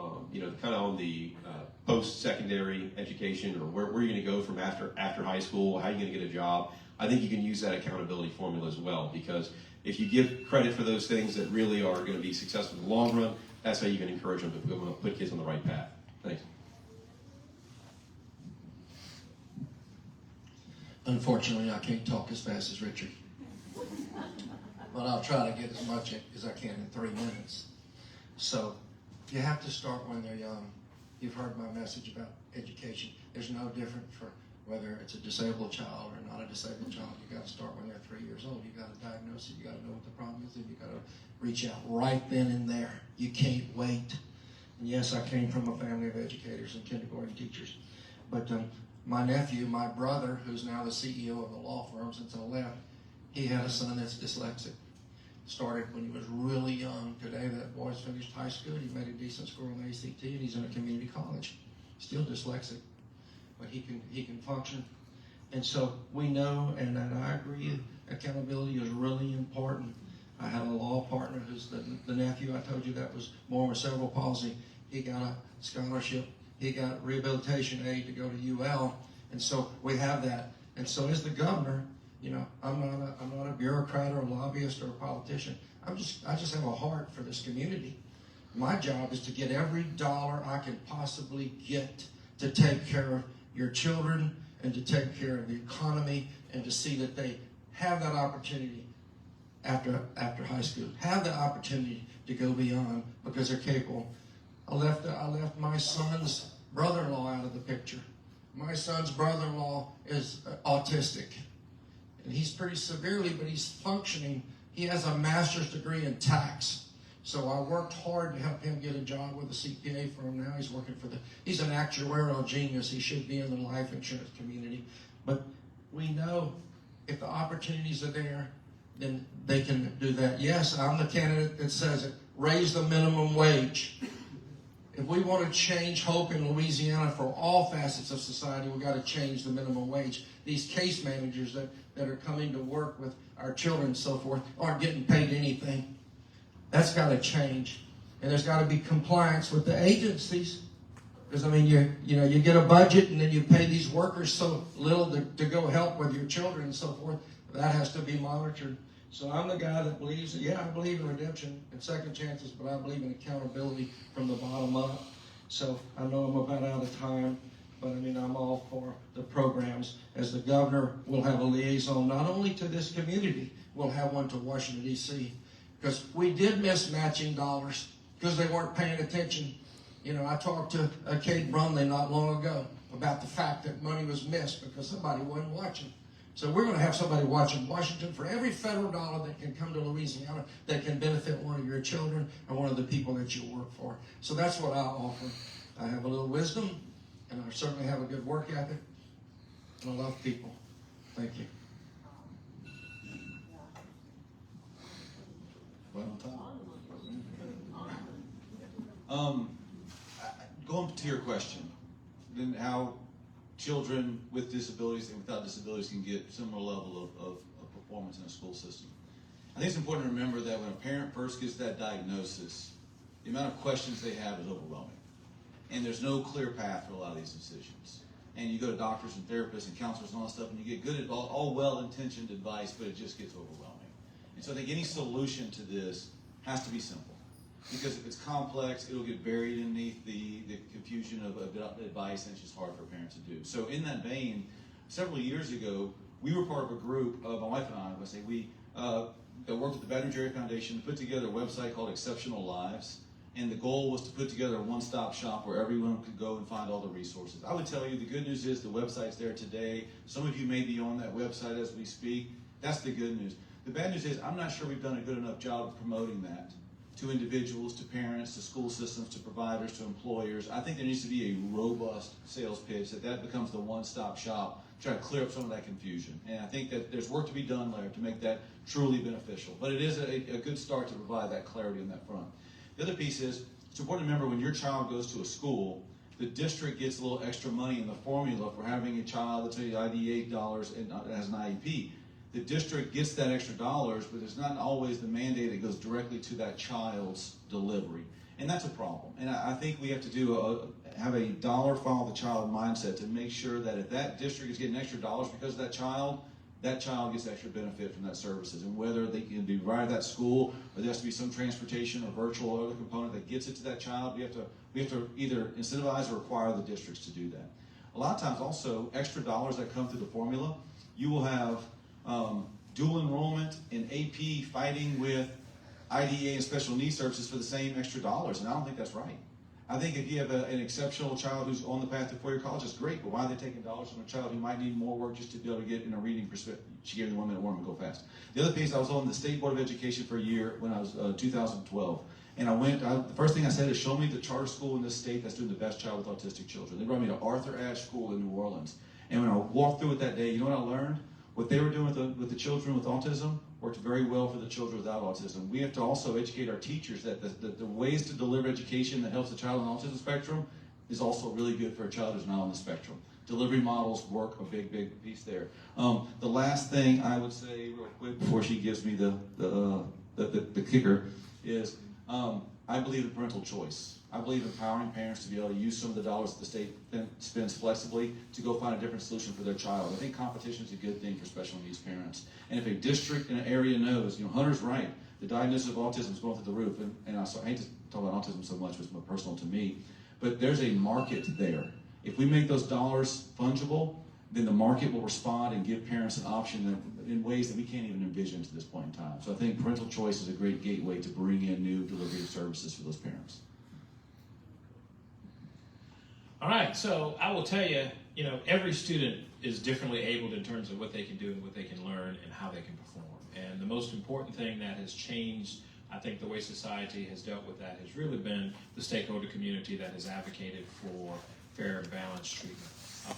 post-secondary education, or where you're going to go from after high school, how you're going to get a job. I think you can use that accountability formula as well, because if you give credit for those things that really are going to be successful in the long run, that's how you can encourage them to put kids on the right path. Thanks. Unfortunately, I can't talk as fast as Richard, but I'll try to get as much as I can in 3 minutes. So you have to start when they're young. You've heard my message about education. There's no different for whether it's a disabled child or not a disabled child. You got to start when they're 3 years old. You got to diagnose it. You got to know what the problem is, and you got to reach out right then and there. You can't wait. And yes, I came from a family of educators and kindergarten teachers, but my nephew, my brother, who's now the CEO of the law firm since I left, he had a son that's dyslexic. Started when he was really young. Today, that boy's finished high school. He made a decent score on the ACT, and he's in a community college. Still dyslexic, but he can function. And so we know, and I agree, accountability is really important. I have a law partner who's the nephew I told you that was born with cerebral palsy. He got a scholarship. He got rehabilitation aid to go to UL, and so we have that. And so as the governor, I'm not a bureaucrat or a lobbyist or a politician. I just have a heart for this community. My job is to get every dollar I can possibly get to take care of your children and to take care of the economy and to see that they have that opportunity after high school, have the opportunity to go beyond because they're capable. I left my son's brother-in-law out of the picture. My son's brother-in-law is autistic. And he's pretty severely, but he's functioning. He has a master's degree in tax. So I worked hard to help him get a job with a CPA firm. Now he's working he's an actuarial genius. He should be in the life insurance community. But we know if the opportunities are there, then they can do that. Yes, I'm the candidate that says it. Raise the minimum wage. If we want to change hope in Louisiana for all facets of society, we've got to change the minimum wage. These case managers that are coming to work with our children and so forth aren't getting paid anything. That's got to change. And there's got to be compliance with the agencies. Because, you get a budget and then you pay these workers so little to go help with your children and so forth. That has to be monitored. So I'm the guy that believes, I believe in redemption and second chances, but I believe in accountability from the bottom up. So I know I'm about out of time, but I'm all for the programs. As the governor, we'll have a liaison not only to this community, we'll have one to Washington, D.C. Because we did miss matching dollars because they weren't paying attention. I talked to Kate Brumley not long ago about the fact that money was missed because somebody wasn't watching. So we're going to have somebody watching Washington for every federal dollar that can come to Louisiana that can benefit one of your children or one of the people that you work for. So that's what I offer. I have a little wisdom, and I certainly have a good work ethic, and I love people. Thank you. right on time. Going to your question, then how children with disabilities and without disabilities can get similar level of performance in a school system. I think it's important to remember that when a parent first gets that diagnosis, the amount of questions they have is overwhelming. And there's no clear path for a lot of these decisions. And you go to doctors and therapists and counselors and all that stuff, and you get good, all well-intentioned advice, but it just gets overwhelming. And so I think any solution to this has to be simple. Because if it's complex, it'll get buried underneath the confusion of advice, and it's just hard for parents to do. So in that vein, several years ago, we were part of a group, my wife and I, that worked at the Baton Rouge Area Foundation to put together a website called Exceptional Lives. And the goal was to put together a one-stop shop where everyone could go and find all the resources. I would tell you the good news is the website's there today. Some of you may be on that website as we speak. That's the good news. The bad news is I'm not sure we've done a good enough job of promoting that to individuals, to parents, to school systems, to providers, to employers. I think there needs to be a robust sales pitch that becomes the one-stop shop to try to clear up some of that confusion. And I think that there's work to be done there to make that truly beneficial. But it is a good start to provide that clarity on that front. The other piece is, it's important to remember when your child goes to a school, the district gets a little extra money in the formula for having a child that's $88 and has an IEP. The district gets that extra dollars, but it's not always the mandate that goes directly to that child's delivery. And that's a problem. And I think we have to have a dollar follow the child mindset to make sure that if that district is getting extra dollars because of that child gets extra benefit from that services. And whether they can be right at that school, or there has to be some transportation or virtual or other component that gets it to that child, we have to either incentivize or require the districts to do that. A lot of times also, extra dollars that come through the formula, you will have dual enrollment in AP fighting with IDEA and special needs services for the same extra dollars, and I don't think that's right. I think if you have an exceptional child who's on the path to four-year college, it's great, but why are they taking dollars from a child who might need more work just to be able to get in a reading perspective? She gave me 1 minute warning, go fast. The other piece, I was on the State Board of Education for a year when I was 2012, and the first thing I said is, show me the charter school in this state that's doing the best job with autistic children. They brought me to Arthur Ashe School in New Orleans, and when I walked through it that day, you know what I learned? What they were doing with the children with autism worked very well for the children without autism. We have to also educate our teachers that the ways to deliver education that helps a child on the autism spectrum is also really good for a child who's not on the spectrum. Delivery models work a big piece there. The last thing I would say real quick before she gives me the kicker is I believe in parental choice. I believe empowering parents to be able to use some of the dollars that the state spends flexibly to go find a different solution for their child. I think competition is a good thing for special needs parents. And if a district in an area knows, Hunter's right, the diagnosis of autism is going through the roof, and I hate to talk about autism so much, it's more personal to me, but there's a market there. If we make those dollars fungible, then the market will respond and give parents an option in ways that we can't even envision to this point in time. So I think parental choice is a great gateway to bring in new delivery of services for those parents. All right, so I will tell you, every student is differently abled in terms of what they can do and what they can learn and how they can perform. And the most important thing that has changed, I think, the way society has dealt with that has really been the stakeholder community that has advocated for fair and balanced treatment.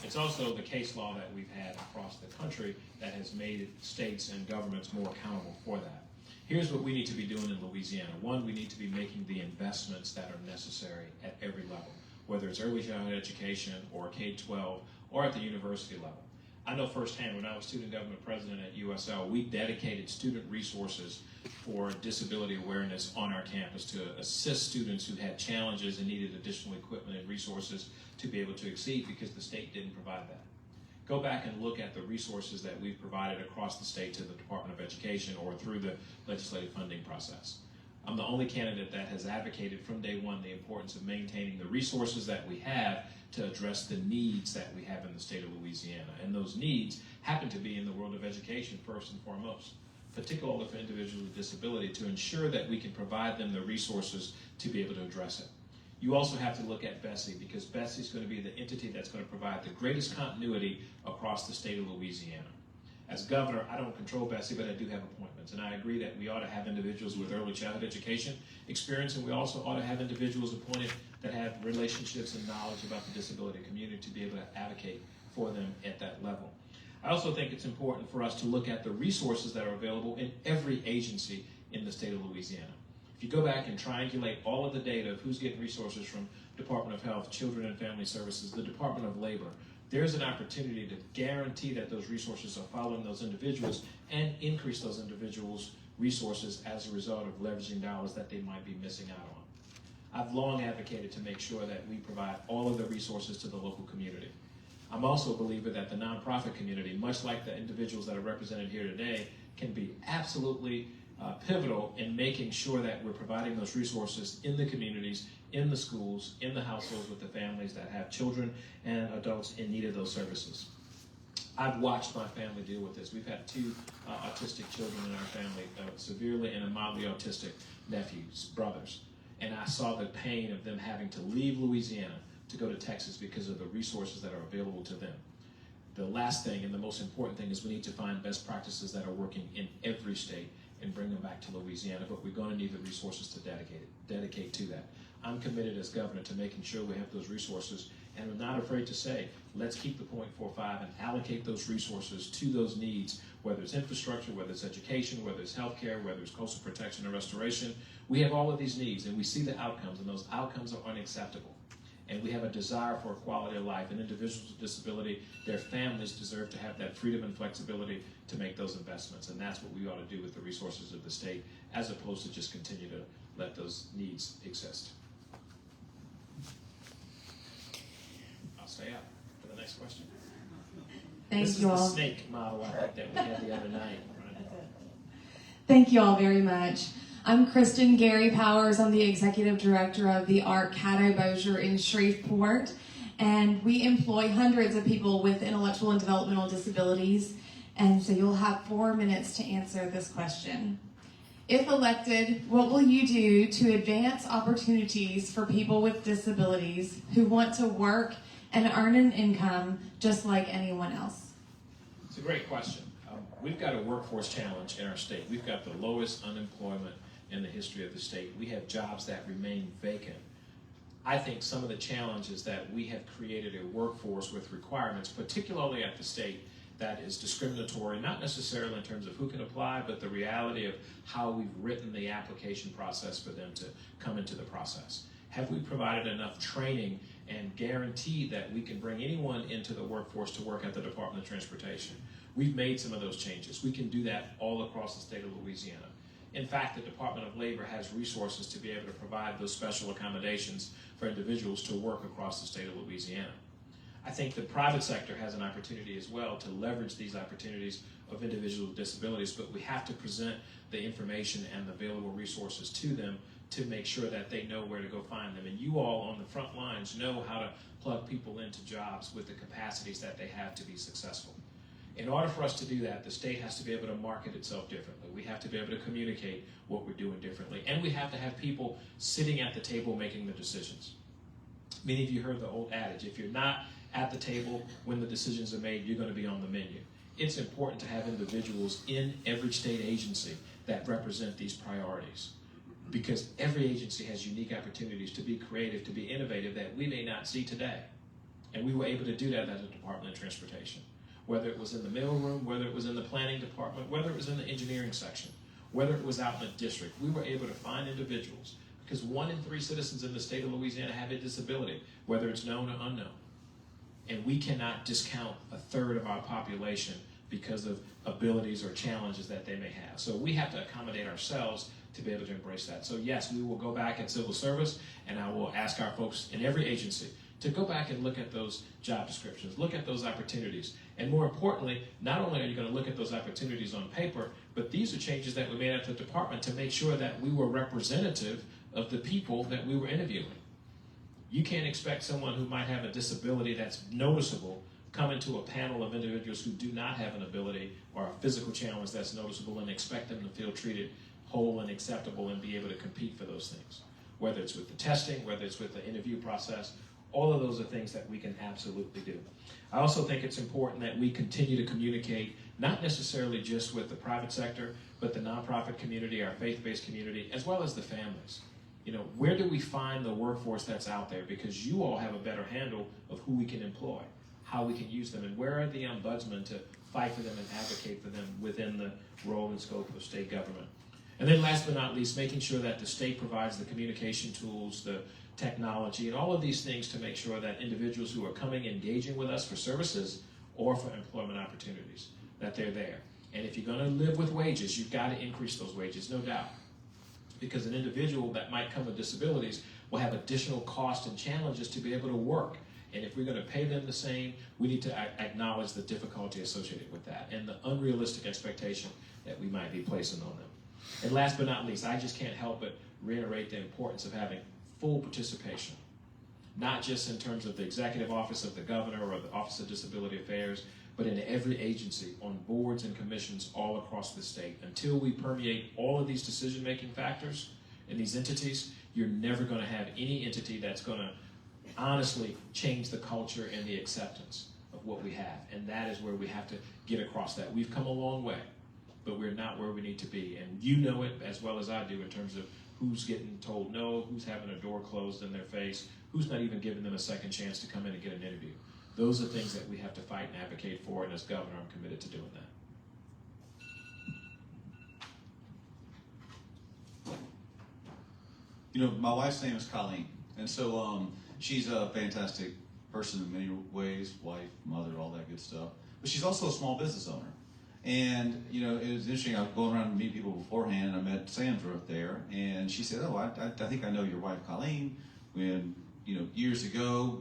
It's also the case law that we've had across the country that has made states and governments more accountable for that. Here's what we need to be doing in Louisiana. One, we need to be making the investments that are necessary at every level, whether it's early childhood education or K-12 or at the university level. I know firsthand when I was student government president at USL, we dedicated student resources for disability awareness on our campus to assist students who had challenges and needed additional equipment and resources to be able to exceed because the state didn't provide that. Go back and look at the resources that we've provided across the state to the Department of Education or through the legislative funding process. I'm the only candidate that has advocated from day one the importance of maintaining the resources that we have to address the needs that we have in the state of Louisiana. And those needs happen to be in the world of education first and foremost, particularly for individuals with disability, to ensure that we can provide them the resources to be able to address it. You also have to look at Bessie, because Bessie is going to be the entity that's going to provide the greatest continuity across the state of Louisiana. As governor, I don't control Bessie, but I do have appointments. And I agree that we ought to have individuals with early childhood education experience, and we also ought to have individuals appointed that have relationships and knowledge about the disability community to be able to advocate for them at that level. I also think it's important for us to look at the resources that are available in every agency in the state of Louisiana. If you go back and triangulate all of the data of who's getting resources from Department of Health, Children and Family Services, the Department of Labor, there's an opportunity to guarantee that those resources are following those individuals and increase those individuals' resources as a result of leveraging dollars that they might be missing out on. I've long advocated to make sure that we provide all of the resources to the local community. I'm also a believer that the nonprofit community, much like the individuals that are represented here today, can be absolutely pivotal in making sure that we're providing those resources in the communities, in the schools, in the households with the families that have children and adults in need of those services. I've watched my family deal with this. We've had two autistic children in our family, severely and a mildly autistic nephews, brothers. And I saw the pain of them having to leave Louisiana to go to Texas because of the resources that are available to them. The last thing and the most important thing is we need to find best practices that are working in every state and bring them back to Louisiana, but we're going to need the resources to dedicate to that. I'm committed as governor to making sure we have those resources, and I'm not afraid to say, let's keep the 0.45 and allocate those resources to those needs, whether it's infrastructure, whether it's education, whether it's healthcare, whether it's coastal protection and restoration. We have all of these needs, and we see the outcomes, and those outcomes are unacceptable. And we have a desire for a quality of life, and individuals with disability, their families deserve to have that freedom and flexibility to make those investments, and that's what we ought to do with the resources of the state, as opposed to just continue to let those needs exist. I'll stay up for the next question. Thank you all. This is the snake model I think that we had the other night. Right? Thank you all very much. I'm Kristen Gary Powers. I'm the Executive Director of the Art Caddo Bossier in Shreveport, and we employ hundreds of people with intellectual and developmental disabilities, and so you'll have 4 minutes to answer this question. If elected, what will you do to advance opportunities for people with disabilities who want to work and earn an income just like anyone else? It's a great question. We've got a workforce challenge in our state. We've got the lowest unemployment in the history of the state. We have jobs that remain vacant. I think some of the challenges that we have created a workforce with requirements, particularly at the state, that is discriminatory, not necessarily in terms of who can apply, but the reality of how we've written the application process for them to come into the process. Have we provided enough training and guaranteed that we can bring anyone into the workforce to work at the Department of Transportation? We've made some of those changes. We can do that all across the state of Louisiana. In fact, the Department of Labor has resources to be able to provide those special accommodations for individuals to work across the state of Louisiana. I think the private sector has an opportunity as well to leverage these opportunities of individuals with disabilities, but we have to present the information and the available resources to them to make sure that they know where to go find them. And you all on the front lines know how to plug people into jobs with the capacities that they have to be successful. In order for us to do that, the state has to be able to market itself differently. We have to be able to communicate what we're doing differently. And we have to have people sitting at the table making the decisions. Many of you heard the old adage, if you're not at the table when the decisions are made, you're going to be on the menu. It's important to have individuals in every state agency that represent these priorities, because every agency has unique opportunities to be creative, to be innovative that we may not see today. And we were able to do that at the Department of Transportation. Whether it was in the mailroom, whether it was in the planning department, whether it was in the engineering section, whether it was out in the district, we were able to find individuals, because 1 in 3 citizens in the state of Louisiana have a disability, whether it's known or unknown. And we cannot discount a third of our population because of abilities or challenges that they may have. So we have to accommodate ourselves to be able to embrace that. So yes, we will go back at civil service, and I will ask our folks in every agency to go back and look at those job descriptions, look at those opportunities. And more importantly, not only are you going to look at those opportunities on paper, but these are changes that we made at the department to make sure that we were representative of the people that we were interviewing. You can't expect someone who might have a disability that's noticeable come into a panel of individuals who do not have an ability or a physical challenge that's noticeable and expect them to feel treated whole and acceptable and be able to compete for those things. Whether it's with the testing, whether it's with the interview process, all of those are things that we can absolutely do. I also think it's important that we continue to communicate, not necessarily just with the private sector, but the nonprofit community, our faith-based community, as well as the families. You know, where do we find the workforce that's out there? Because you all have a better handle of who we can employ, how we can use them, and where are the ombudsmen to fight for them and advocate for them within the role and scope of state government. And then last but not least, making sure that the state provides the communication tools, the technology, and all of these things to make sure that individuals who are coming, engaging with us for services or for employment opportunities, that they're there. And if you're going to live with wages, you've got to increase those wages, no doubt. Because an individual that might come with disabilities will have additional costs and challenges to be able to work. And if we're going to pay them the same, we need to acknowledge the difficulty associated with that and the unrealistic expectation that we might be placing on them. And last but not least, I just can't help but reiterate the importance of having full participation, not just in terms of the executive office of the governor or the Office of Disability Affairs, but in every agency, on boards and commissions all across the state. Until we permeate all of these decision-making factors in these entities, you're never going to have any entity that's going to honestly change the culture and the acceptance of what we have. And that is where we have to get across that. We've come a long way, but we're not where we need to be. And you know it as well as I do in terms of who's getting told no, who's having a door closed in their face, who's not even giving them a second chance to come in and get an interview. Those are things that we have to fight and advocate for, and as governor, I'm committed to doing that. You know, my wife's name is Colleen, and so she's a fantastic person in many ways, wife, mother, all that good stuff. But she's also a small business owner. And, you know, it was interesting. I was going around to meet people beforehand, and I met Sandra there, and she said, oh, I think I know your wife, Colleen. When, you know,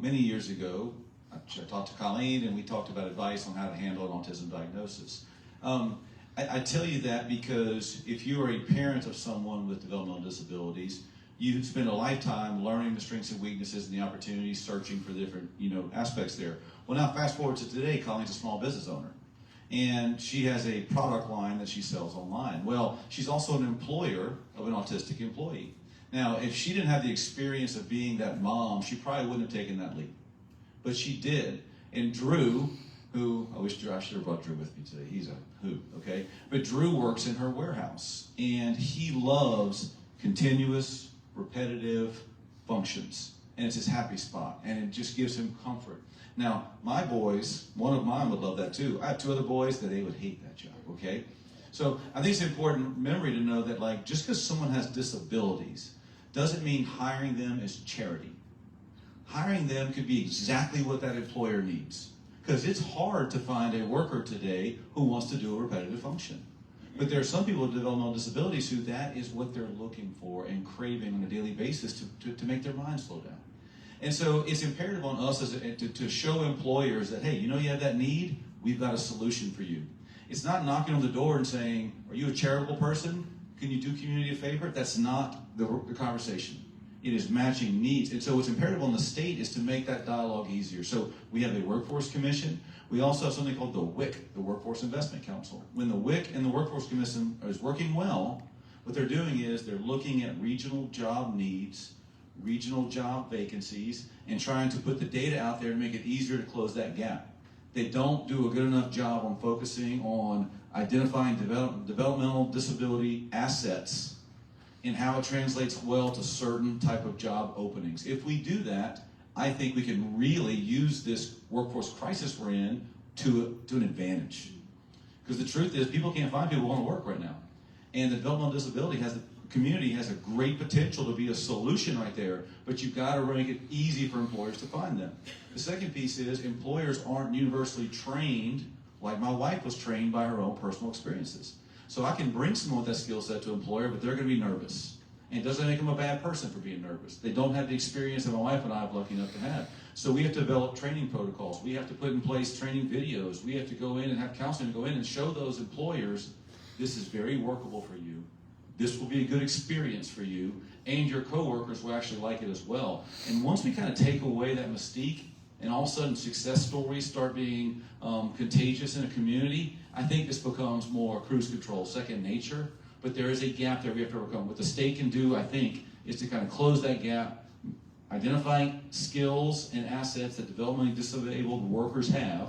many years ago, I talked to Colleen, and we talked about advice on how to handle an autism diagnosis. I tell you that because if you are a parent of someone with developmental disabilities, you spend a lifetime learning the strengths and weaknesses and the opportunities, searching for different, you know, aspects there. Well, now fast forward to today, Colleen's a small business owner. And she has a product line that she sells online. Well, she's also an employer of an autistic employee. Now, if she didn't have the experience of being that mom, she probably wouldn't have taken that leap. But she did. And Drew, who, I should have brought Drew with me today. He's a hoot, okay? But Drew works in her warehouse. And he loves continuous, repetitive functions. And it's his happy spot. And it just gives him comfort. Now, my boys, one of mine would love that too. I have two other boys that they would hate that job, okay? So I think it's important memory to know that, like, just because someone has disabilities doesn't mean hiring them is charity. Hiring them could be exactly what that employer needs. Because it's hard to find a worker today who wants to do a repetitive function. But there are some people with developmental disabilities who that is what they're looking for and craving on a daily basis to make their mind slow down. And so it's imperative on us to show employers that, hey, you know you have that need, we've got a solution for you. It's not knocking on the door and saying, are you a charitable person? Can you do community a favor? That's not the conversation. It is matching needs. And so what's imperative on the state is to make that dialogue easier. So we have a workforce commission. We also have something called the WIC, the Workforce Investment Council. When the WIC and the workforce commission is working well, what they're doing is they're looking at regional job needs, regional job vacancies, and trying to put the data out there to make it easier to close that gap. They don't do a good enough job on focusing on identifying developmental disability assets and how it translates well to certain type of job openings. If we do that, I think we can really use this workforce crisis we're in to an advantage. Because the truth is, people can't find people who want to work right now. And the developmental disability community has a great potential to be a solution right there, but you've got to make it easy for employers to find them. The second piece is employers aren't universally trained like my wife was trained by her own personal experiences. So I can bring someone with that skill set to an employer, but they're going to be nervous. And it doesn't make them a bad person for being nervous. They don't have the experience that my wife and I are lucky enough to have. So we have to develop training protocols. We have to put in place training videos. We have to go in and have counseling to go in and show those employers, this is very workable for you. This will be a good experience for you, and your coworkers will actually like it as well. And once we kind of take away that mystique, and all of a sudden success stories start being contagious in a community, I think this becomes more cruise control, second nature. But there is a gap there we have to overcome. What the state can do, I think, is to kind of close that gap, identifying skills and assets that developmentally disabled workers have,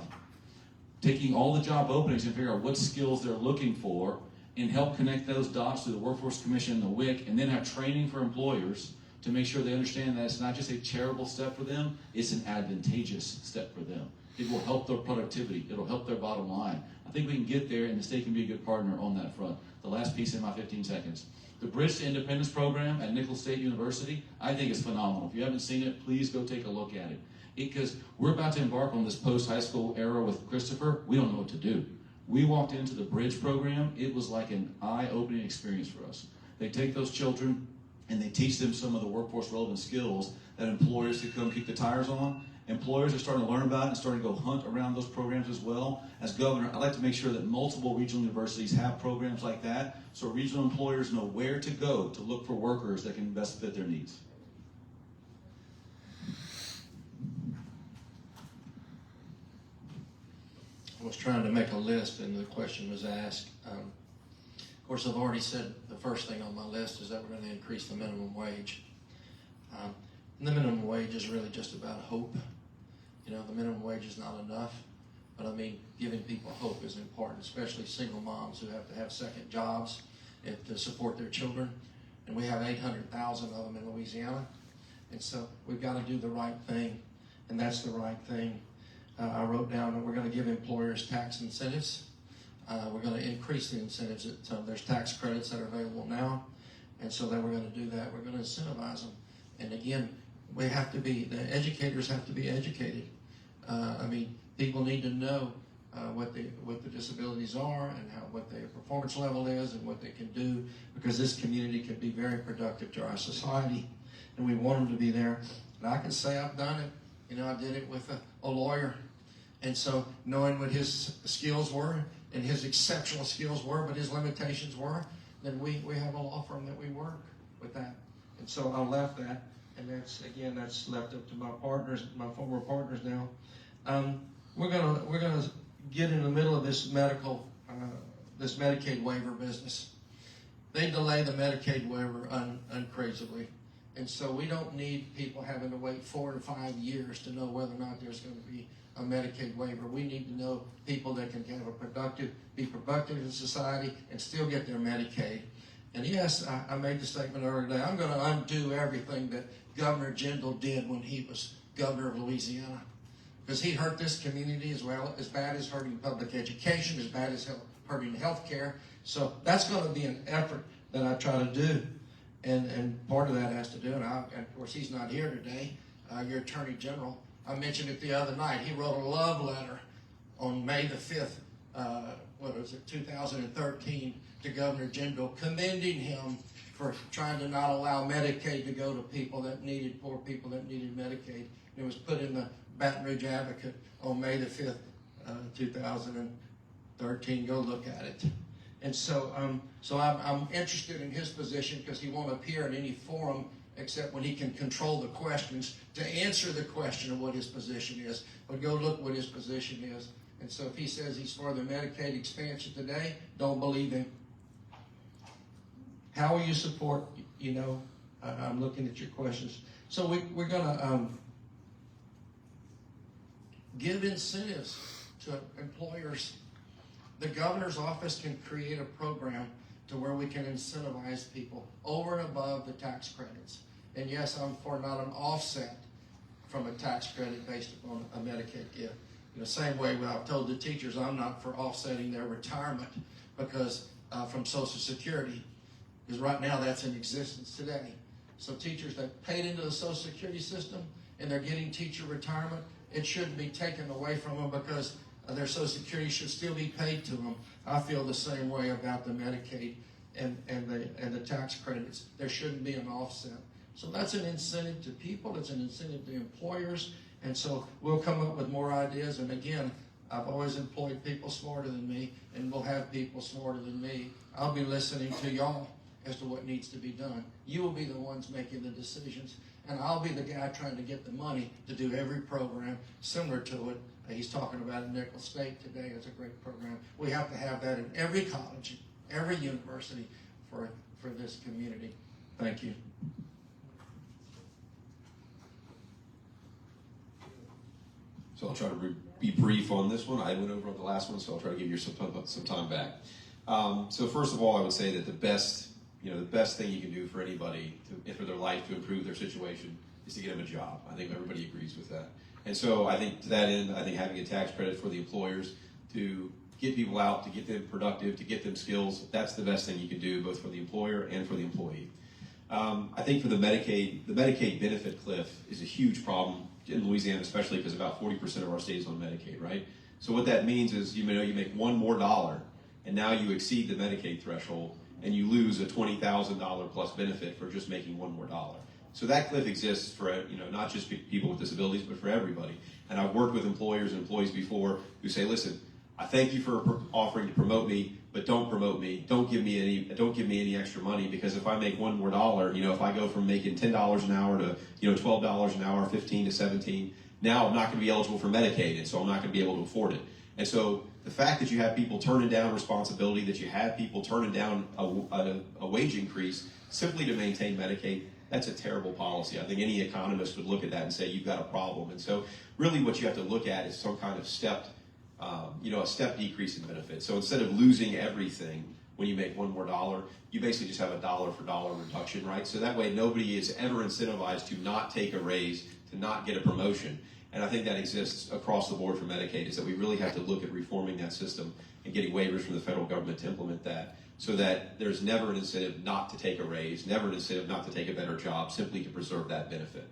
taking all the job openings and figure out what skills they're looking for, and help connect those dots to the Workforce Commission and the WIC, and then have training for employers to make sure they understand that it's not just a charitable step for them, it's an advantageous step for them. It will help their productivity. It'll help their bottom line. I think we can get there, and the state can be a good partner on that front. The last piece in my 15 seconds. The Bridge to Independence program at Nicholls State University, I think is phenomenal. If you haven't seen it, please go take a look at it. Because we're about to embark on this post-high school era with Christopher. We don't know what to do. We walked into the Bridge program. It was like an eye-opening experience for us. They take those children and they teach them some of the workforce relevant skills that employers could come kick the tires on. Employers are starting to learn about it and starting to go hunt around those programs as well. As governor, I'd like to make sure that multiple regional universities have programs like that so regional employers know where to go to look for workers that can best fit their needs. I was trying to make a list and the question was asked. Of course, I've already said the first thing on my list is that we're going to increase the minimum wage. And the minimum wage is really just about hope. You know, the minimum wage is not enough, but I mean, giving people hope is important, especially single moms who have to have second jobs to support their children. And we have 800,000 of them in Louisiana. And so we've got to do the right thing, and that's the right thing. I wrote down that we're going to give employers tax incentives. We're going to increase the incentives. There's tax credits that are available now, and so then we're going to do that. We're going to incentivize them. And again, the educators have to be educated. I mean, people need to know what the disabilities are and what their performance level is and what they can do, because this community can be very productive to our society, and we want them to be there. And I can say I've done it. You know, I did it with a lawyer. And so knowing what his skills were and his exceptional skills were, but his limitations were, then we have a law firm that we work with that. And so I left that, and that's left up to my partners, my former partners now. We're gonna get in the middle of this this Medicaid waiver business. They delay the Medicaid waiver uncrazily. And so we don't need people having to wait 4 to 5 years to know whether or not there's going to be a Medicaid waiver. We need to know people that can be productive in society and still get their Medicaid. And yes, I made the statement earlier today, I'm going to undo everything that Governor Jindal did when he was governor of Louisiana. Because he hurt this community as well, as bad as hurting public education, as bad as hurting health care. So that's going to be an effort that I try to do. And part of that has to do, and of course he's not here today, your Attorney General. I mentioned it the other night. He wrote a love letter on May the 5th, 2013, to Governor Jindal, commending him for trying to not allow Medicaid to go to poor people that needed Medicaid. It was put in the Baton Rouge Advocate on May the 5th, 2013. Go look at it. And so, I'm interested in his position because he won't appear in any forum except when he can control the questions to answer the question of what his position is. But go look what his position is. And so if he says he's for the Medicaid expansion today, don't believe him. How will you support, I'm looking at your questions. So we're going to give incentives to employers. The governor's office can create a program to where we can incentivize people over and above the tax credits. And yes, I'm for not an offset from a tax credit based upon a Medicaid gift. In the same way I've told the teachers I'm not for offsetting their retirement because from Social Security, because right now that's in existence today. So teachers that paid into the Social Security system and they're getting teacher retirement, it shouldn't be taken away from them because their Social Security should still be paid to them. I feel the same way about the Medicaid and the tax credits. There shouldn't be an offset. So that's an incentive to people. It's an incentive to employers. And so we'll come up with more ideas. And again, I've always employed people smarter than me, and we'll have people smarter than me. I'll be listening to y'all as to what needs to be done. You will be the ones making the decisions, and I'll be the guy trying to get the money to do every program similar to it. He's talking about in Nicholls State today. It's a great program. We have to have that in every college, every university for this community. Thank you. So I'll try to be brief on this one. I went over on the last one, so I'll try to give you some time back. So first of all, I would say that the best thing you can do for anybody for their life to improve their situation is to get them a job. I think everybody agrees with that. And so I think to that end, I think having a tax credit for the employers to get people out, to get them productive, to get them skills, that's the best thing you can do, both for the employer and for the employee. I think for the Medicaid benefit cliff is a huge problem in Louisiana, especially because about 40% of our state is on Medicaid, right? So what that means is, you make one more dollar, and now you exceed the Medicaid threshold, and you lose a $20,000 plus benefit for just making one more dollar. So that cliff exists for, not just people with disabilities, but for everybody. And I've worked with employers and employees before who say, listen, I thank you for offering to promote me, but don't promote me. Don't give me any extra money, because if I make one more dollar, if I go from making $10 an hour to, $12 an hour, 15 to 17, now I'm not going to be eligible for Medicaid, and so I'm not going to be able to afford it. And so the fact that you have people turning down responsibility, that you have people turning down a wage increase simply to maintain Medicaid, that's a terrible policy. I think any economist would look at that and say you've got a problem. And so really what you have to look at is some kind of stepped, a step decrease in benefits. So instead of losing everything when you make one more dollar, you basically just have a dollar for dollar reduction, right? So that way nobody is ever incentivized to not take a raise, to not get a promotion. And I think that exists across the board for Medicaid, is that we really have to look at reforming that system and getting waivers from the federal government to implement that, so that there's never an incentive not to take a raise, never an incentive not to take a better job, simply to preserve that benefit.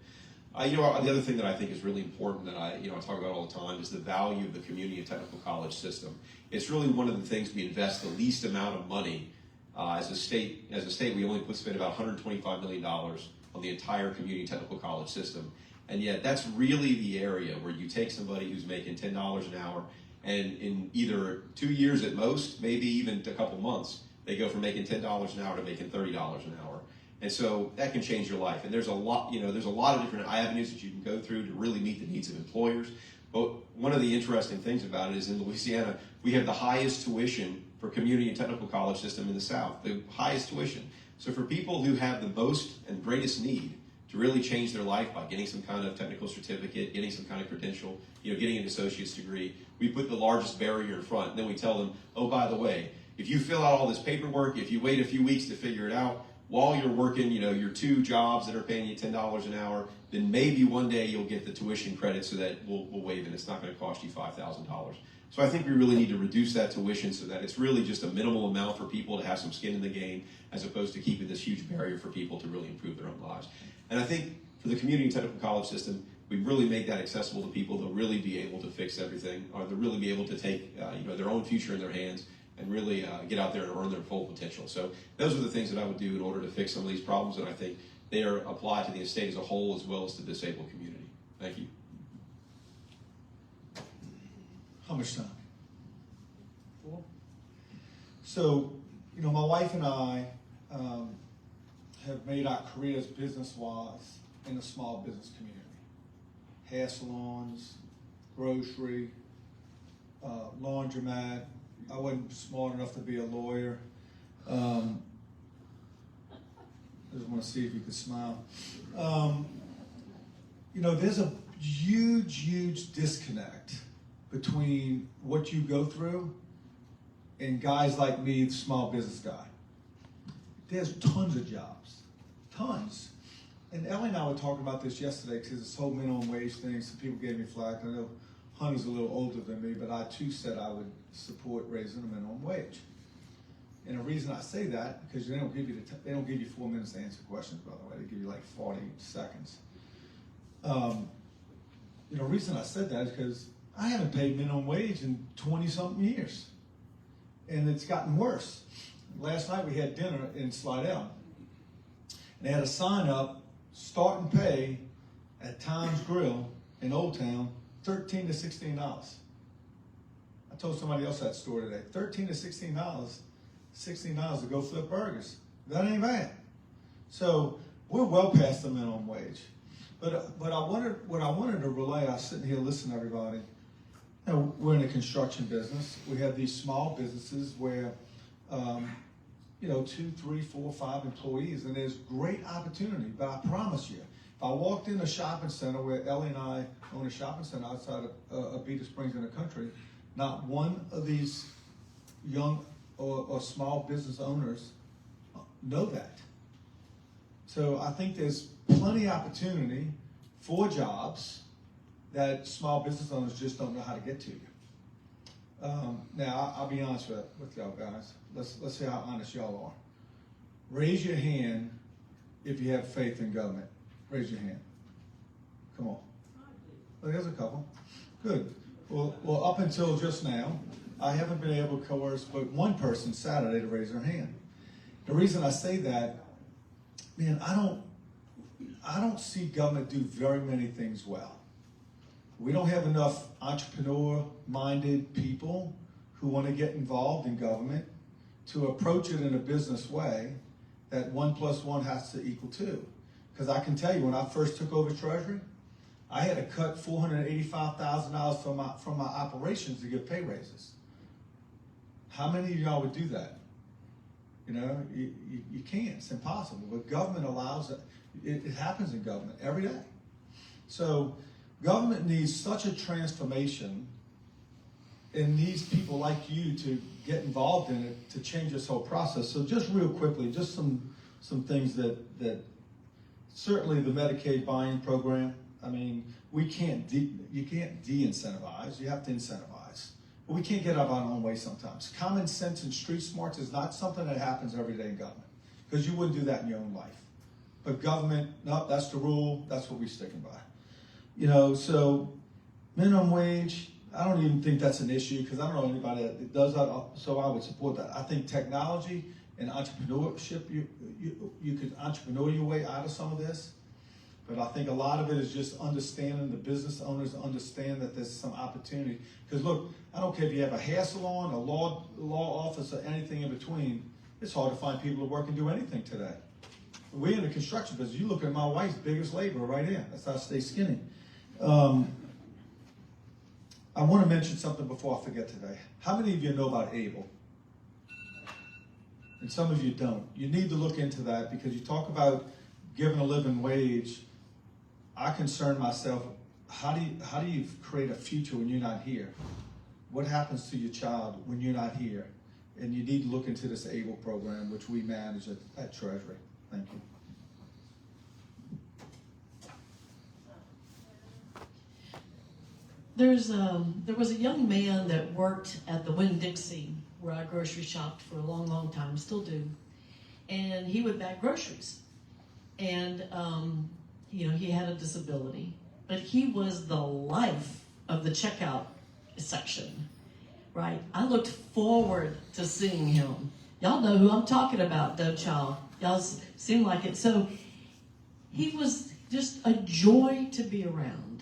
The other thing that I think is really important that I talk about all the time is the value of the community and technical college system. It's really one of the things we invest the least amount of money as a state. As a state, we only spend about $125 million on the entire community technical college system. And yet that's really the area where you take somebody who's making $10 an hour, and in either 2 years at most, maybe even a couple months, they go from making $10 an hour to making $30 an hour. And so that can change your life. And there's a lot of different avenues that you can go through to really meet the needs of employers. But one of the interesting things about it is in Louisiana, we have the highest tuition for community and technical college system in the South, the highest tuition. So for people who have the most and greatest need to really change their life by getting some kind of technical certificate, getting some kind of credential, getting an associate's degree, we put the largest barrier in front. And then we tell them, oh, by the way, if you fill out all this paperwork, if you wait a few weeks to figure it out, while you're working, your 2 jobs that are paying you $10 an hour, then maybe one day you'll get the tuition credit so that we'll waive it. It's not going to cost you $5,000. So I think we really need to reduce that tuition so that it's really just a minimal amount for people to have some skin in the game, as opposed to keeping this huge barrier for people to really improve their own lives. And I think for the community and technical college system, we really make that accessible to people. They'll really be able to fix everything, or they'll really be able to take their own future in their hands and really get out there and earn their full potential. So those are the things that I would do in order to fix some of these problems, and I think they are applied to the state as a whole as well as to the disabled community. Thank you. How much time? 4? So, my wife and I have made our careers business-wise in the small business community. Hair salons, grocery, laundromat. I wasn't smart enough to be a lawyer. I just want to see if you could smile. There's a huge disconnect between what you go through and guys like me, the small business guy. There's tons of jobs, tons. And Ellie and I were talking about this yesterday, because this whole minimum wage thing, some people gave me flack. I know Hunter's a little older than me, but I too said I would support raising the minimum wage. And the reason I say that, because they don't give you 4 minutes to answer questions, by the way. They give you like 40 seconds. The reason I said that is because I haven't paid minimum wage in 20-something years. And it's gotten worse. Last night we had dinner in Slidell. And they had a sign up, start and pay at Times Grill in Old Town, $13 to $16. I told somebody else that story today. $13 to $16 to go flip burgers. That ain't bad. So we're well past the minimum wage. But what I wanted to relay, I was sitting here listening to everybody. We're in the construction business. We have these small businesses where 2, 3, 4, 5 employees, and there's great opportunity. But I promise you, if I walked in a shopping center where Ellie and I own a shopping center outside of Beta Springs in the country, not one of these young or small business owners know that. So I think there's plenty of opportunity for jobs that small business owners just don't know how to get to. Now, I'll be honest with y'all guys. Let's see how honest y'all are. Raise your hand if you have faith in government. Raise your hand. Come on. Well, there's a couple. Good. Well, up until just now, I haven't been able to coerce but one person Saturday to raise their hand. The reason I say that, man, I don't see government do very many things well. We don't have enough entrepreneur-minded people who want to get involved in government to approach it in a business way that 1 + 1 has to equal 2. Because I can tell you, when I first took over Treasury, I had to cut $485,000 from my operations to get pay raises. How many of y'all would do that? You know, you can't. It's impossible. But government allows it. It happens in government every day. So government needs such a transformation and needs people like you to get involved in it to change this whole process. So just real quickly, just some things that certainly the Medicaid buy-in program. I mean, you can't de-incentivize. You have to incentivize. But we can't get out of our own way sometimes. Common sense and street smarts is not something that happens every day in government, because you wouldn't do that in your own life. But government, no, that's the rule. That's what we're sticking by. You know, so minimum wage, I don't even think that's an issue, because I don't know anybody that does that, so I would support that. I think technology and entrepreneurship, you could entrepreneur your way out of some of this. But I think a lot of it is just understanding, the business owners understand that there's some opportunity. Because look, I don't care if you have a hair salon, a law office, or anything in between. It's hard to find people to work and do anything today. We're in the construction business. You look at my wife's biggest laborer right here. That's how I stay skinny. I want to mention something before I forget today. How many of you know about ABLE? And some of you don't. You need to look into that, because you talk about giving a living wage. I concern myself, how do you create a future when you're not here? What happens to your child when you're not here? And you need to look into this ABLE program, which we manage at Treasury. Thank you. There was a young man that worked at the Winn-Dixie, where I grocery shopped for a long, long time, still do. And he would bag groceries. And, you know, he had a disability, but he was the life of the checkout section, right? I looked forward to seeing him. Y'all know who I'm talking about, don't y'all? Y'all seem like it. So he was just a joy to be around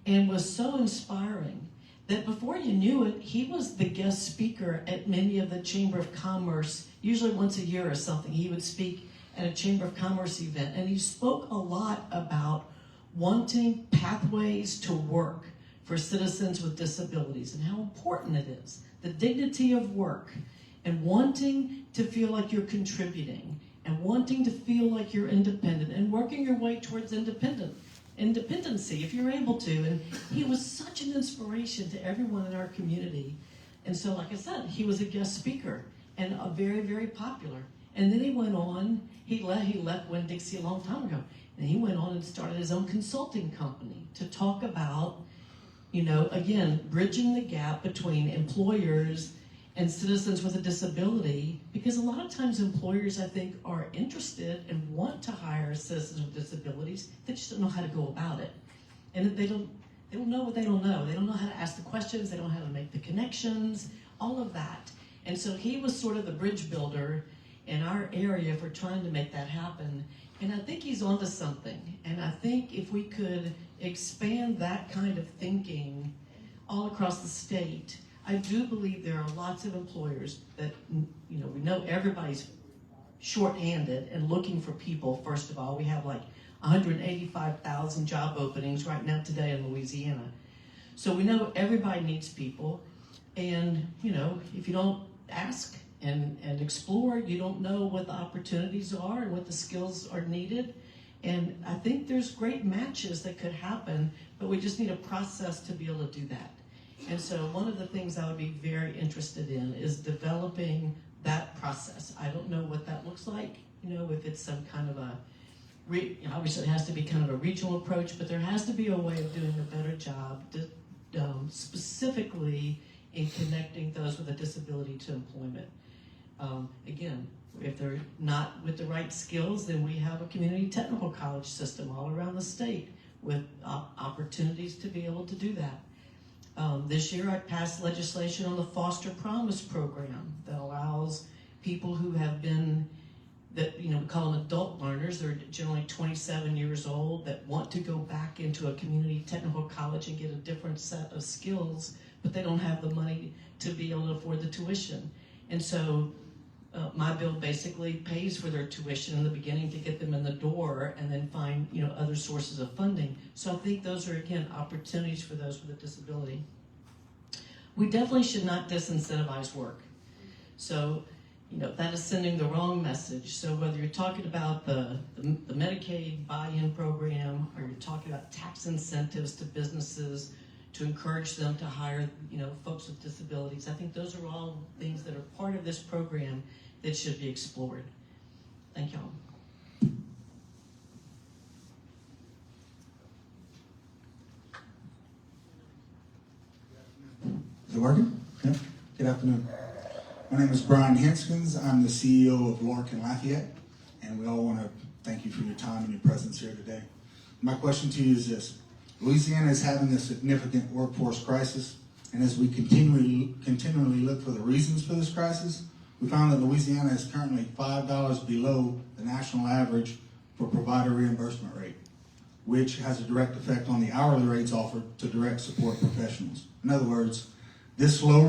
and was so inspiring that before you knew it, he was the guest speaker at many of the Chamber of Commerce, usually once a year or something. He would speak at a Chamber of Commerce event, and he spoke a lot about wanting pathways to work for citizens with disabilities and how important it is, the dignity of work, and wanting to feel like you're contributing, and wanting to feel like you're independent, and working your way towards independency if you're able to. And he was such an inspiration to everyone in our community. And so, like I said, he was a guest speaker and a very, very popular. And then he went on, he left Winn-Dixie a long time ago, and he went on and started his own consulting company to talk about, you know, again, bridging the gap between employers and citizens with a disability, because a lot of times employers, I think, are interested and want to hire citizens with disabilities. They just don't know how to go about it. And they don't know what they don't know. They don't know how to ask the questions. They don't know how to make the connections, all of that. And so he was sort of the bridge builder in our area for trying to make that happen. And I think he's onto something. And I think if we could expand that kind of thinking all across the state, I do believe there are lots of employers that, you know, we know everybody's shorthanded and looking for people. First of all, we have like 185,000 job openings right now today in Louisiana. So we know everybody needs people. And, you know, if you don't ask and explore, you don't know what the opportunities are and what the skills are needed. And I think there's great matches that could happen, but we just need a process to be able to do that. And so one of the things I would be very interested in is developing that process. I don't know what that looks like, you know, if it's some kind of a obviously it has to be kind of a regional approach, but there has to be a way of doing a better job specifically in connecting those with a disability to employment. Again, if they're not with the right skills, then we have a community technical college system all around the state with opportunities to be able to do that. This year I passed legislation on the Foster Promise program that allows people who have been, that, you know, we call them adult learners, they're generally 27 years old, that want to go back into a community technical college and get a different set of skills, but they don't have the money to be able to afford the tuition. And so my bill basically pays for their tuition in the beginning to get them in the door and then find, you know, other sources of funding. So I think those are, again, opportunities for those with a disability. We definitely should not disincentivize work. So, you know, that is sending the wrong message. So whether you're talking about the Medicaid buy-in program, or you're talking about tax incentives to businesses to encourage them to hire, you know, folks with disabilities, I think those are all things that are part of this program that should be explored. Thank y'all. Is it working? Yeah. Good afternoon. My name is Brian Henskins. I'm the CEO of Lorcan Lafayette, and we all want to thank you for your time and your presence here today. My question to you is this. Louisiana is having a significant workforce crisis, and as we continually look for the reasons for this crisis, we found that Louisiana is currently $5 below the national average for provider reimbursement rate, which has a direct effect on the hourly rates offered to direct support professionals. In other words, this low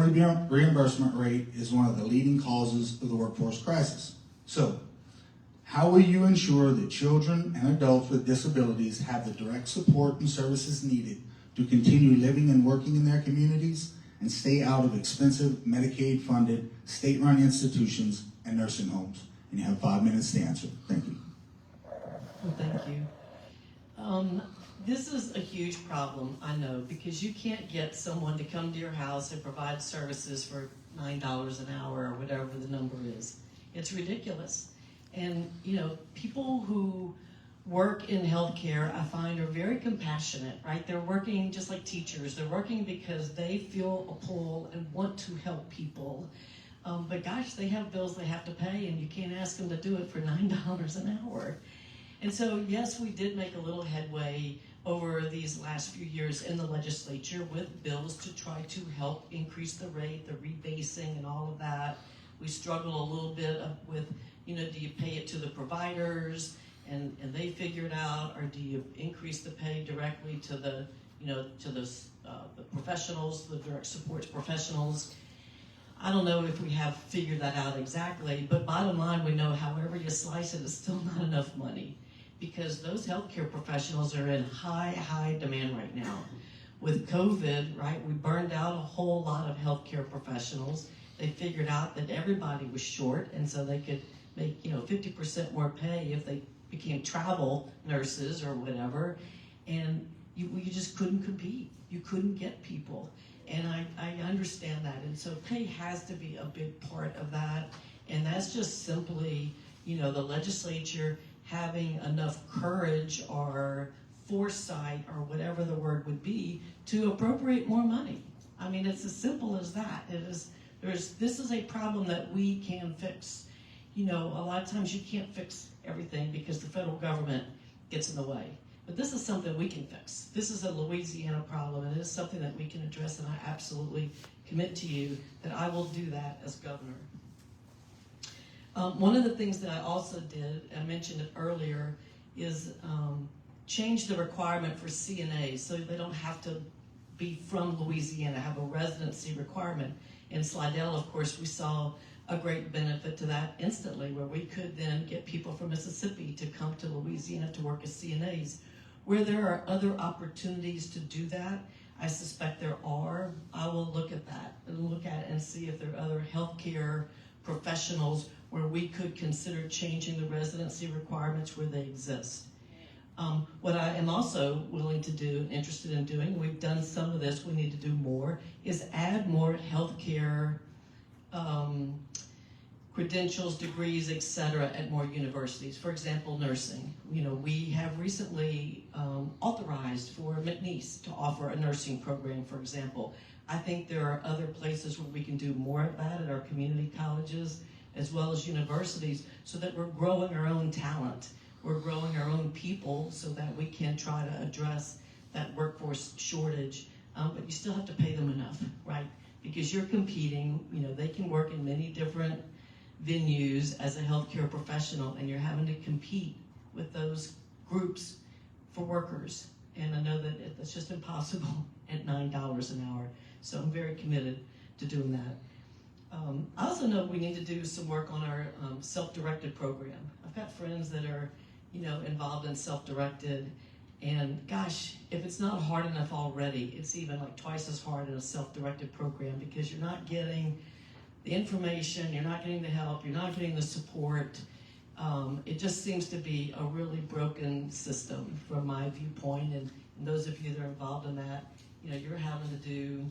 reimbursement rate is one of the leading causes of the workforce crisis. So, how will you ensure that children and adults with disabilities have the direct support and services needed to continue living and working in their communities and stay out of expensive Medicaid-funded, state-run institutions and nursing homes? And you have 5 minutes to answer. Thank you. Well, thank you. This is a huge problem, I know, because you can't get someone to come to your house and provide services for $9 an hour or whatever the number is. It's ridiculous. And, you know, people who work in healthcare, I find, are very compassionate, right? They're working just like teachers. They're working because they feel a pull and want to help people. But gosh, they have bills they have to pay, and you can't ask them to do it for $9 an hour. And so, yes, we did make a little headway over these last few years in the legislature with bills to try to help increase the rate, the rebasing and all of that. We struggled a little bit with, you know, do you pay it to the providers and they figure it out, or do you increase the pay directly to the, you know, to the professionals, the direct support professionals? I don't know if we have figured that out exactly, but bottom line, we know however you slice it, it's still not enough money, because those healthcare professionals are in high demand right now. With COVID, right, we burned out a whole lot of healthcare professionals. They figured out that everybody was short, and so they could make, you know, 50% more pay if they became travel nurses or whatever, and you just couldn't compete. You couldn't get people, and I understand that, and so pay has to be a big part of that, and that's just simply, you know, the legislature having enough courage or foresight or whatever the word would be to appropriate more money. I mean, it's as simple as that. This is a problem that we can fix. You know, a lot of times you can't fix everything because the federal government gets in the way. But this is something we can fix. This is a Louisiana problem, and it is something that we can address, and I absolutely commit to you that I will do that as governor. One of the things that I also did, I mentioned it earlier, is change the requirement for CNAs so they don't have to be from Louisiana, have a residency requirement. In Slidell, of course, we saw a great benefit to that instantly, where we could then get people from Mississippi to come to Louisiana to work as CNAs. Where there are other opportunities to do that, I suspect there are. I will look at that and look at it and see if there are other healthcare professionals where we could consider changing the residency requirements where they exist. What I am also willing to do, interested in doing, we've done some of this, we need to do more, is add more healthcare credentials, degrees, etc. at more universities. For example, nursing. You know, we have recently authorized for McNeese to offer a nursing program, for example. I think there are other places where we can do more of that at our community colleges as well as universities, so that we're growing our own talent. We're growing our own people so that we can try to address that workforce shortage. But you still have to pay them enough, right? Because you're competing, you know, they can work in many different venues as a healthcare professional, and you're having to compete with those groups for workers. And I know that it's just impossible at $9 an hour. So I'm very committed to doing that. I also know we need to do some work on our self-directed program. I've got friends that are, you know, involved in self-directed, and gosh, if it's not hard enough already, it's even like twice as hard in a self-directed program, because you're not getting the information, you're not getting the help, you're not getting the support. It just seems to be a really broken system from my viewpoint, and those of you that are involved in that, you know, you're having to do,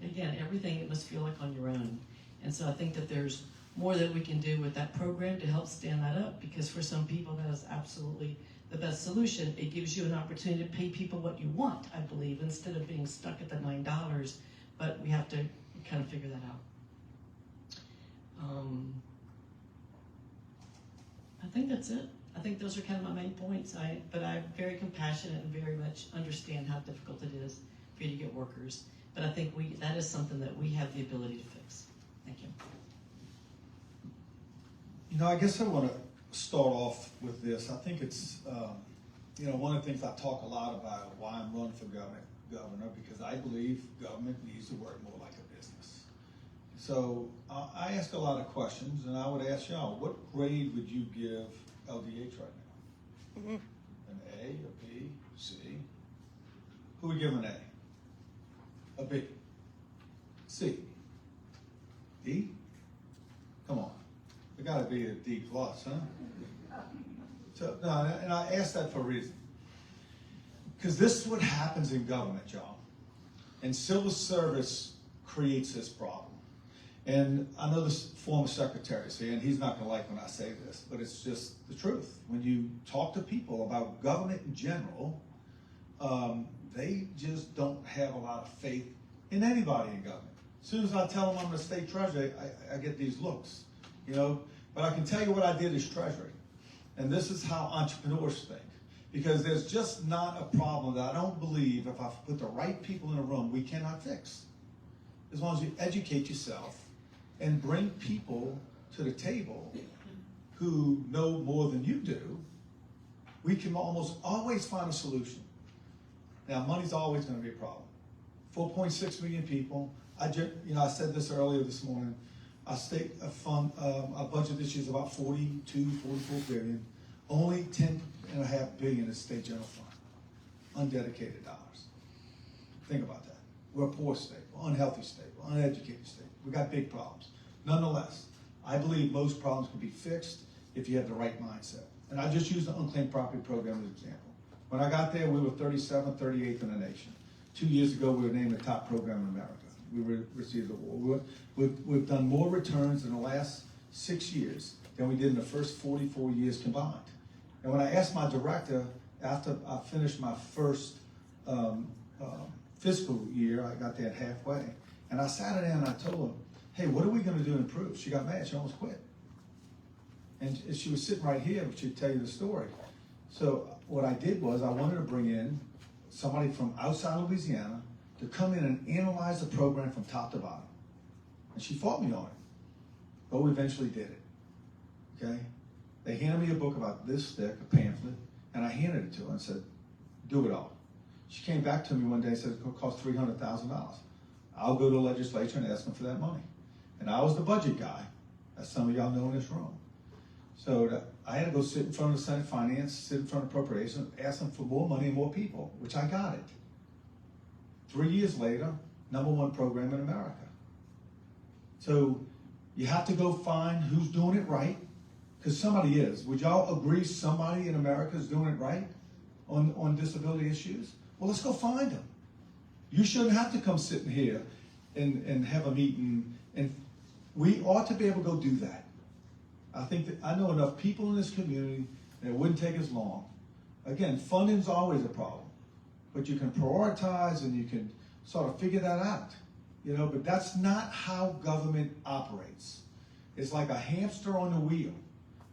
again, everything it must feel like on your own. And so I think that there's more that we can do with that program to help stand that up, because for some people that is absolutely the best solution. It gives you an opportunity to pay people what you want, I believe, instead of being stuck at the $9, but we have to kind of figure that out. I think that's it. I think those are kind of my main points. But I'm very compassionate and very much understand how difficult it is for you to get workers. But I think that is something that we have the ability to fix. Thank you. You know, I guess I want to start off with this. I think it's, you know, one of the things I talk a lot about why I'm running for governor, because I believe government needs to work more like a business. So I ask a lot of questions, and I would ask y'all, what grade would you give LDH right now? Mm-hmm. An A, a B, C? Who would give an A? A B? C? D? Come on. It got to be a D plus, huh? So, no, and I ask that for a reason. Because this is what happens in government, y'all. And civil service creates this problem. And I know this former secretary is here, and he's not going to like when I say this, but it's just the truth. When you talk to people about government in general, they just don't have a lot of faith in anybody in government. As soon as I tell them I'm the state treasurer, I get these looks, you know. But I can tell you what I did as treasurer. And this is how entrepreneurs think. Because there's just not a problem that I don't believe if I put the right people in a room, we cannot fix. As long as you educate yourself and bring people to the table who know more than you do, we can almost always find a solution. Now, money's always going to be a problem. 4.6 million people. I said this earlier this morning. Our state fund, our budget this year is about 44 billion. Only 10.5 billion is state general fund, undedicated dollars. Think about that. We're a poor state, we're an unhealthy state, we're an uneducated state. We got big problems. Nonetheless, I believe most problems can be fixed if you have the right mindset. And I just use the unclaimed property program as an example. When I got there, we were 37th, 38th in the nation. 2 years ago, we were named the top program in America. We received the award. We've done more returns in the last 6 years than we did in the first 44 years combined. And when I asked my director, after I finished my first fiscal year, I got there halfway, and I sat her down and I told her, hey, what are we going to do to improve? She got mad. She almost quit. And she was sitting right here, but she'd tell you the story. So what I did was I wanted to bring in somebody from outside Louisiana to come in and analyze the program from top to bottom. And she fought me on it. But we eventually did it. Okay? They handed me a book about this thick, a pamphlet, and I handed it to her and said, do it all. She came back to me one day and said, it's going to cost $300,000. I'll go to the legislature and ask them for that money. And I was the budget guy, as some of y'all know in this room. So I had to go sit in front of the Senate Finance, sit in front of Appropriations, ask them for more money and more people, which I got it. 3 years later, #1 program in America. So you have to go find who's doing it right, because somebody is. Would y'all agree somebody in America is doing it right on disability issues? Well, let's go find them. You shouldn't have to come sitting here and have a meeting, and we ought to be able to go do that. I think that I know enough people in this community that it wouldn't take as long. Again, funding's always a problem, but you can prioritize and you can sort of figure that out, you know, but that's not how government operates. It's like a hamster on a wheel.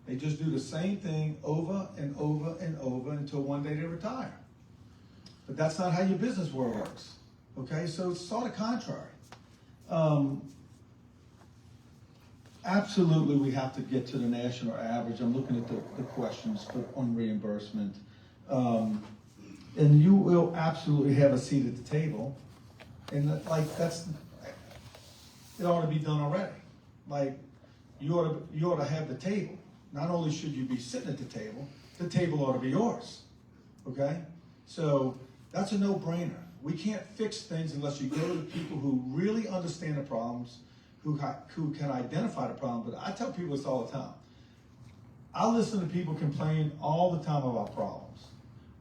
They just do the same thing over and over and over until one day they retire. But that's not how your business world works, okay? So it's sort of contrary. Absolutely, we have to get to the national average. I'm looking at the questions on reimbursement. And you will absolutely have a seat at the table. And it ought to be done already. Like, you ought to have the table. Not only should you be sitting at the table ought to be yours, okay? So that's a no-brainer. We can't fix things unless you go to the people who really understand the problems, who can identify the problem. But I tell people this all the time. I listen to people complain all the time about problems.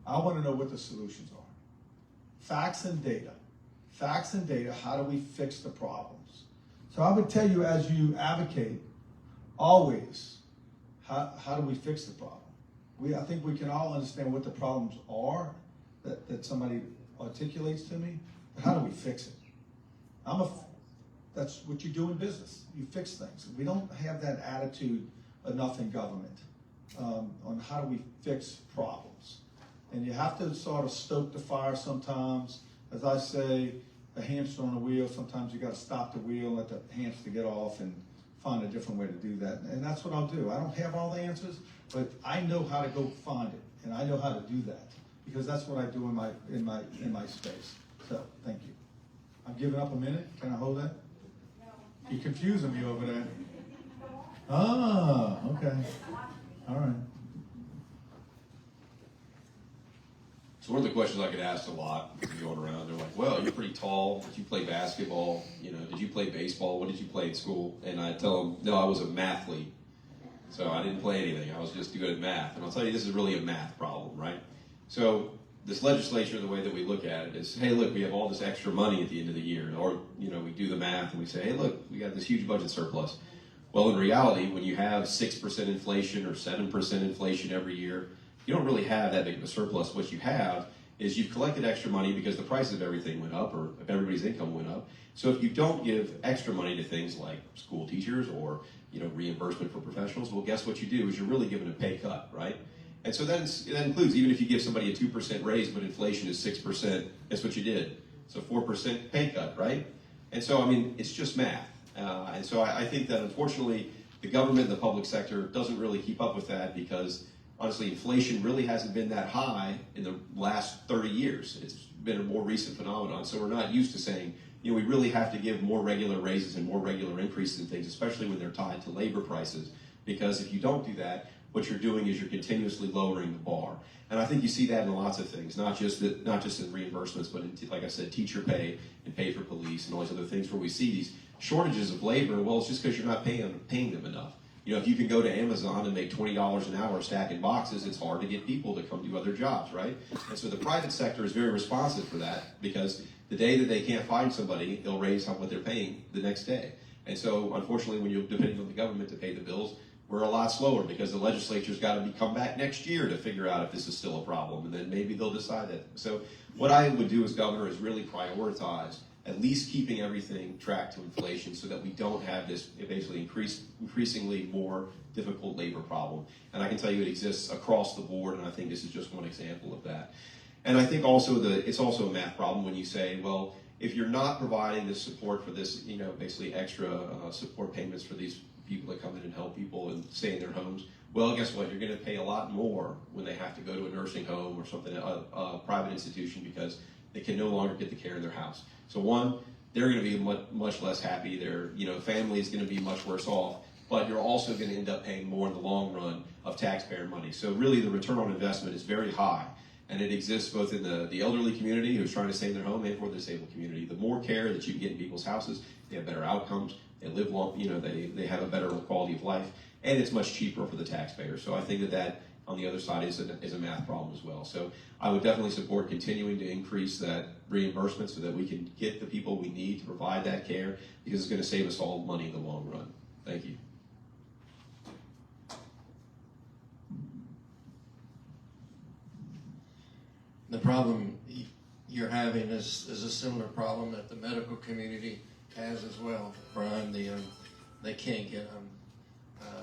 I want to know what the solutions are. Facts and data. Facts and data, how do we fix the problems? So I would tell you, as you advocate, always, how do we fix the problem? I think we can all understand what the problems are that somebody articulates to me, but how do we fix it? That's what you do in business. You fix things. We don't have that attitude enough in government on how do we fix problems. And you have to sort of stoke the fire sometimes. As I say, the hamster on the wheel, sometimes you got to stop the wheel, let the hamster get off and find a different way to do that. And that's what I'll do. I don't have all the answers, but I know how to go find it, and I know how to do that because that's what I do in my space. So thank you. I'm giving up a minute. Can I hold that? You're confusing me over there. Ah, okay. All right. So one of the questions I get asked a lot going around, they're like, well, you're pretty tall. Did you play basketball? You know, did you play baseball? What did you play at school? And I tell them, no, I was a mathlete. So I didn't play anything. I was just good at math. And I'll tell you, this is really a math problem, right? So this legislature, the way that we look at it is, hey, look, we have all this extra money at the end of the year. Or, you know, we do the math and we say, hey, look, we got this huge budget surplus. Well, in reality, when you have 6% inflation or 7% inflation every year, you don't really have that big of a surplus. What you have is you've collected extra money because the price of everything went up or if everybody's income went up. So if you don't give extra money to things like school teachers or, you know, reimbursement for professionals, well, guess what you do is you're really giving a pay cut, right? And so that includes, even if you give somebody a 2% raise, but inflation is 6%, that's what you did. So 4% pay cut, right? And so, I mean, it's just math. And so I think that unfortunately, the government and the public sector doesn't really keep up with that because honestly, inflation really hasn't been that high in the last 30 years. It's been a more recent phenomenon. So we're not used to saying, you know, we really have to give more regular raises and more regular increases in things, especially when they're tied to labor prices. Because if you don't do that, what you're doing is you're continuously lowering the bar. And I think you see that in lots of things, not just in reimbursements, but in, like I said, teacher pay and pay for police and all these other things where we see these shortages of labor. Well, it's just because you're not paying them enough. You know, if you can go to Amazon and make $20 an hour stacking boxes, it's hard to get people to come do other jobs, right? And so the private sector is very responsive for that because the day that they can't find somebody, they'll raise what they're paying the next day. And so, unfortunately, when you're depending on the government to pay the bills, we're a lot slower because the legislature's got to come back next year to figure out if this is still a problem, and then maybe they'll decide that. So what I would do as governor is really prioritize at least keeping everything tracked to inflation so that we don't have this basically increasingly more difficult labor problem. And I can tell you it exists across the board, and I think this is just one example of that. And I think also it's also a math problem when you say, well, if you're not providing this support for this, you know, basically extra support payments for these people that come in and help people and stay in their homes, well, guess what? You're going to pay a lot more when they have to go to a nursing home or something, a private institution, because they can no longer get the care in their house. So one, they're going to be much less happy. Their family is going to be much worse off. But you're also going to end up paying more in the long run of taxpayer money. So really, the return on investment is very high, and it exists both in the elderly community who's trying to save their home and for the disabled community. The more care that you can get in people's houses, they have better outcomes. They live long. You know, they have a better quality of life, and it's much cheaper for the taxpayer. So I think that on the other side is a math problem as well. So I would definitely support continuing to increase that reimbursement so that we can get the people we need to provide that care, because it's going to save us all money in the long run. Thank you. the problem you're having is a similar problem that the medical community has as well, Brian. They can't get them.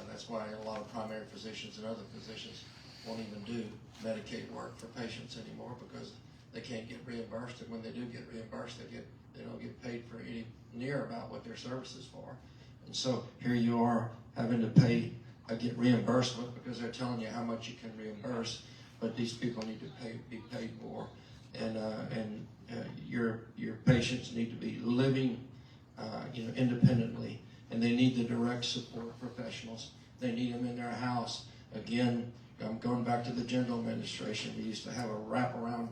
That's why a lot of primary physicians and other physicians won't even do Medicaid work for patients anymore, because they can't get reimbursed, and when they do get reimbursed, they don't get paid for any near about what their services for. And so here you are having to get reimbursement because they're telling you how much you can reimburse, but these people need to be paid more, and your patients need to be living independently, and they need the direct support professionals. They need them in their house. Again, I'm going back to the general administration. We used to have a wraparound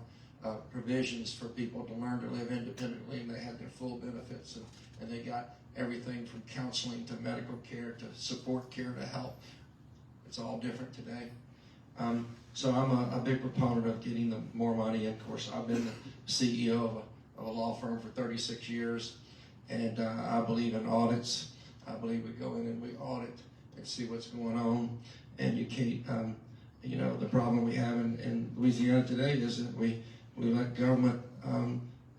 provisions for people to learn to live independently, and they had their full benefits, and they got everything from counseling to medical care to support care to help. It's all different today. So I'm a big proponent of getting them more money. And of course, I've been the CEO of a law firm for 36 years, and I believe in audits. I believe we go in and we audit and see what's going on. And you can't, the problem we have in Louisiana today is that we let government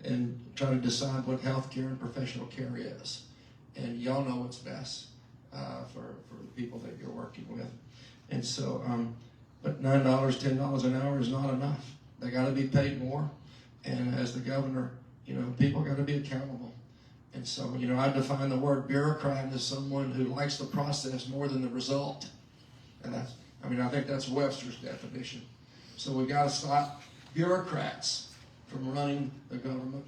and try to decide what health care and professional care is. And y'all know what's best for the people that you're working with. And so, but $9, $10 an hour is not enough. They got to be paid more. And as the governor, people got to be accountable. And so, I define the word bureaucrat as someone who likes the process more than the result. And I think that's Webster's definition. So we got to stop bureaucrats from running the government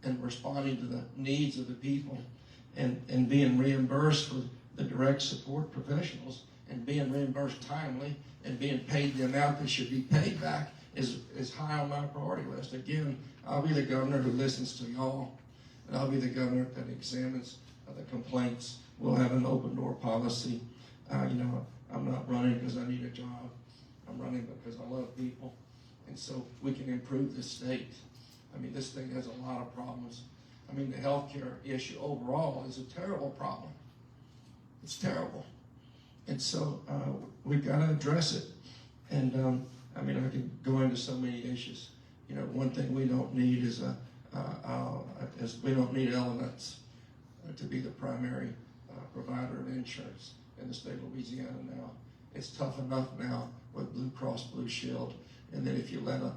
and responding to the needs of the people, and being reimbursed for the direct support professionals, and being reimbursed timely, and being paid the amount that should be paid back is high on my priority list. Again, I'll be the governor who listens to y'all, and I'll be the governor that examines the complaints. We'll have an open door policy. I'm not running because I need a job. I'm running because I love people. And so we can improve this state. This thing has a lot of problems. The healthcare issue overall is a terrible problem. It's terrible. And so we've got to address it. And I can go into so many issues. One thing we don't need is we don't need elements to be the primary provider of insurance in the state of Louisiana now. It's tough enough now with Blue Cross Blue Shield, and then if you let a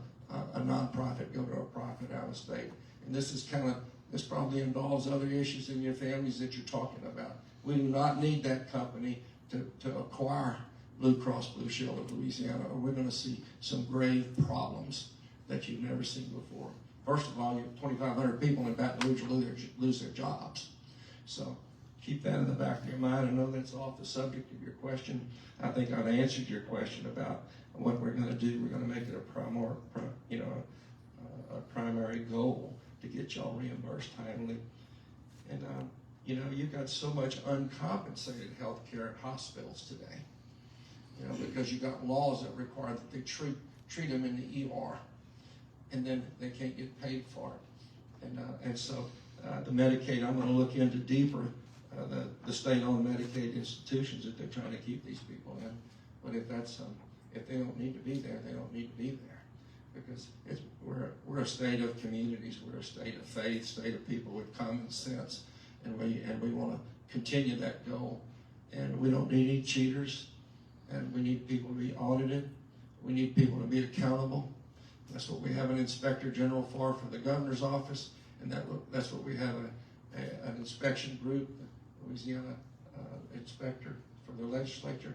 nonprofit go to a profit out of state, and this probably involves other issues in your families that you're talking about. We do not need that company to acquire Blue Cross Blue Shield of Louisiana, or we're going to see some grave problems that you've never seen before. First of all, you have 2,500 people in Baton Rouge lose their jobs. So keep that in the back of your mind. I know that's off the subject of your question. I think I've answered your question about what we're going to do. We're going to make it a primary goal to get y'all reimbursed timely. And you've got so much uncompensated health care at hospitals today. Because you've got laws that require that they treat them in the ER, and then they can't get paid for it. And so the Medicaid, I'm going to look into deeper the state-owned Medicaid institutions that they're trying to keep these people in. But if they don't need to be there, they don't need to be there, because we're a state of communities, we're a state of faith, state of people with common sense, and we want to continue that goal. And we don't need any cheaters, and we need people to be audited. We need people to be accountable. That's what we have an inspector general for the governor's office, and that's what we have an inspection group, the Louisiana inspector for the legislature.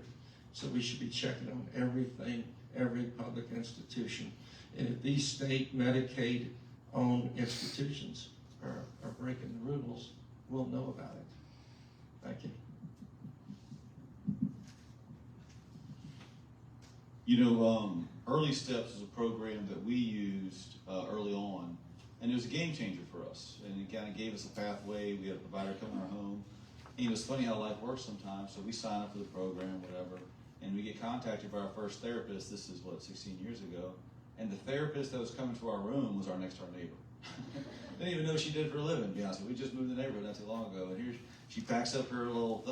So we should be checking on everything, every public institution. And if these state Medicaid-owned institutions are breaking the rules, we'll know about it. Thank you. Early Steps is a program that we used early on, and it was a game changer for us. And it kind of gave us a pathway. We had a provider come in our home. And it was funny how life works sometimes. So we sign up for the program, whatever, and we get contacted by our first therapist. This is 16 years ago. And the therapist that was coming to our room was our next door neighbor. Didn't even know she did it for a living, to be honest with you. We just moved to the neighborhood not too long ago, and here she packs up her little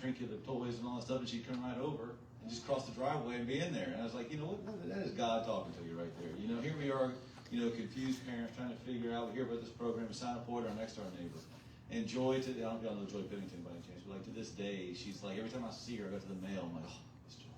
trinket of toys and all that stuff, and she'd come right over and just cross the driveway and be in there. And I was like, you know what, that is God talking to you right there. You know, here we are, you know, confused parents trying to figure out, we hear about this program, we sign up for it, our next door neighbor. And Joy, I don't know Joy Pennington by any chance, but like to this day, she's like, every time I see her, I go to the mail, I'm like, oh, it's Joy.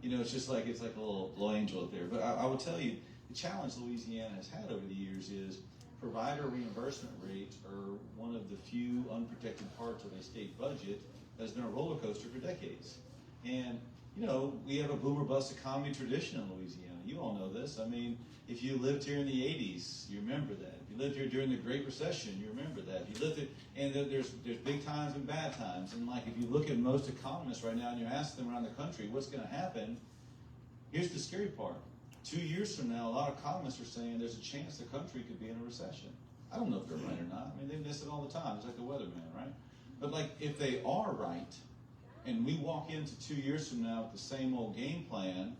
You know, it's just like, it's like a little angel up there. But I will tell you, the challenge Louisiana has had over the years is provider reimbursement rates are one of the few unprotected parts of a state budget that has been a roller coaster for decades. And, you know, we have a boomer bust economy tradition in Louisiana. You all know this. I mean, if you lived here in the 80s, you remember that. If you lived here during the Great Recession, you remember that. If you lived it, and there's big times and bad times. And like, if you look at most economists right now and you ask them around the country what's going to happen, here's the scary part. 2 years from now, a lot of economists are saying there's a chance the country could be in a recession. I don't know if they're right or not. I mean, they miss it all the time. It's like the weatherman, right? But like, if they are right, and we walk into 2 years from now with the same old game plan,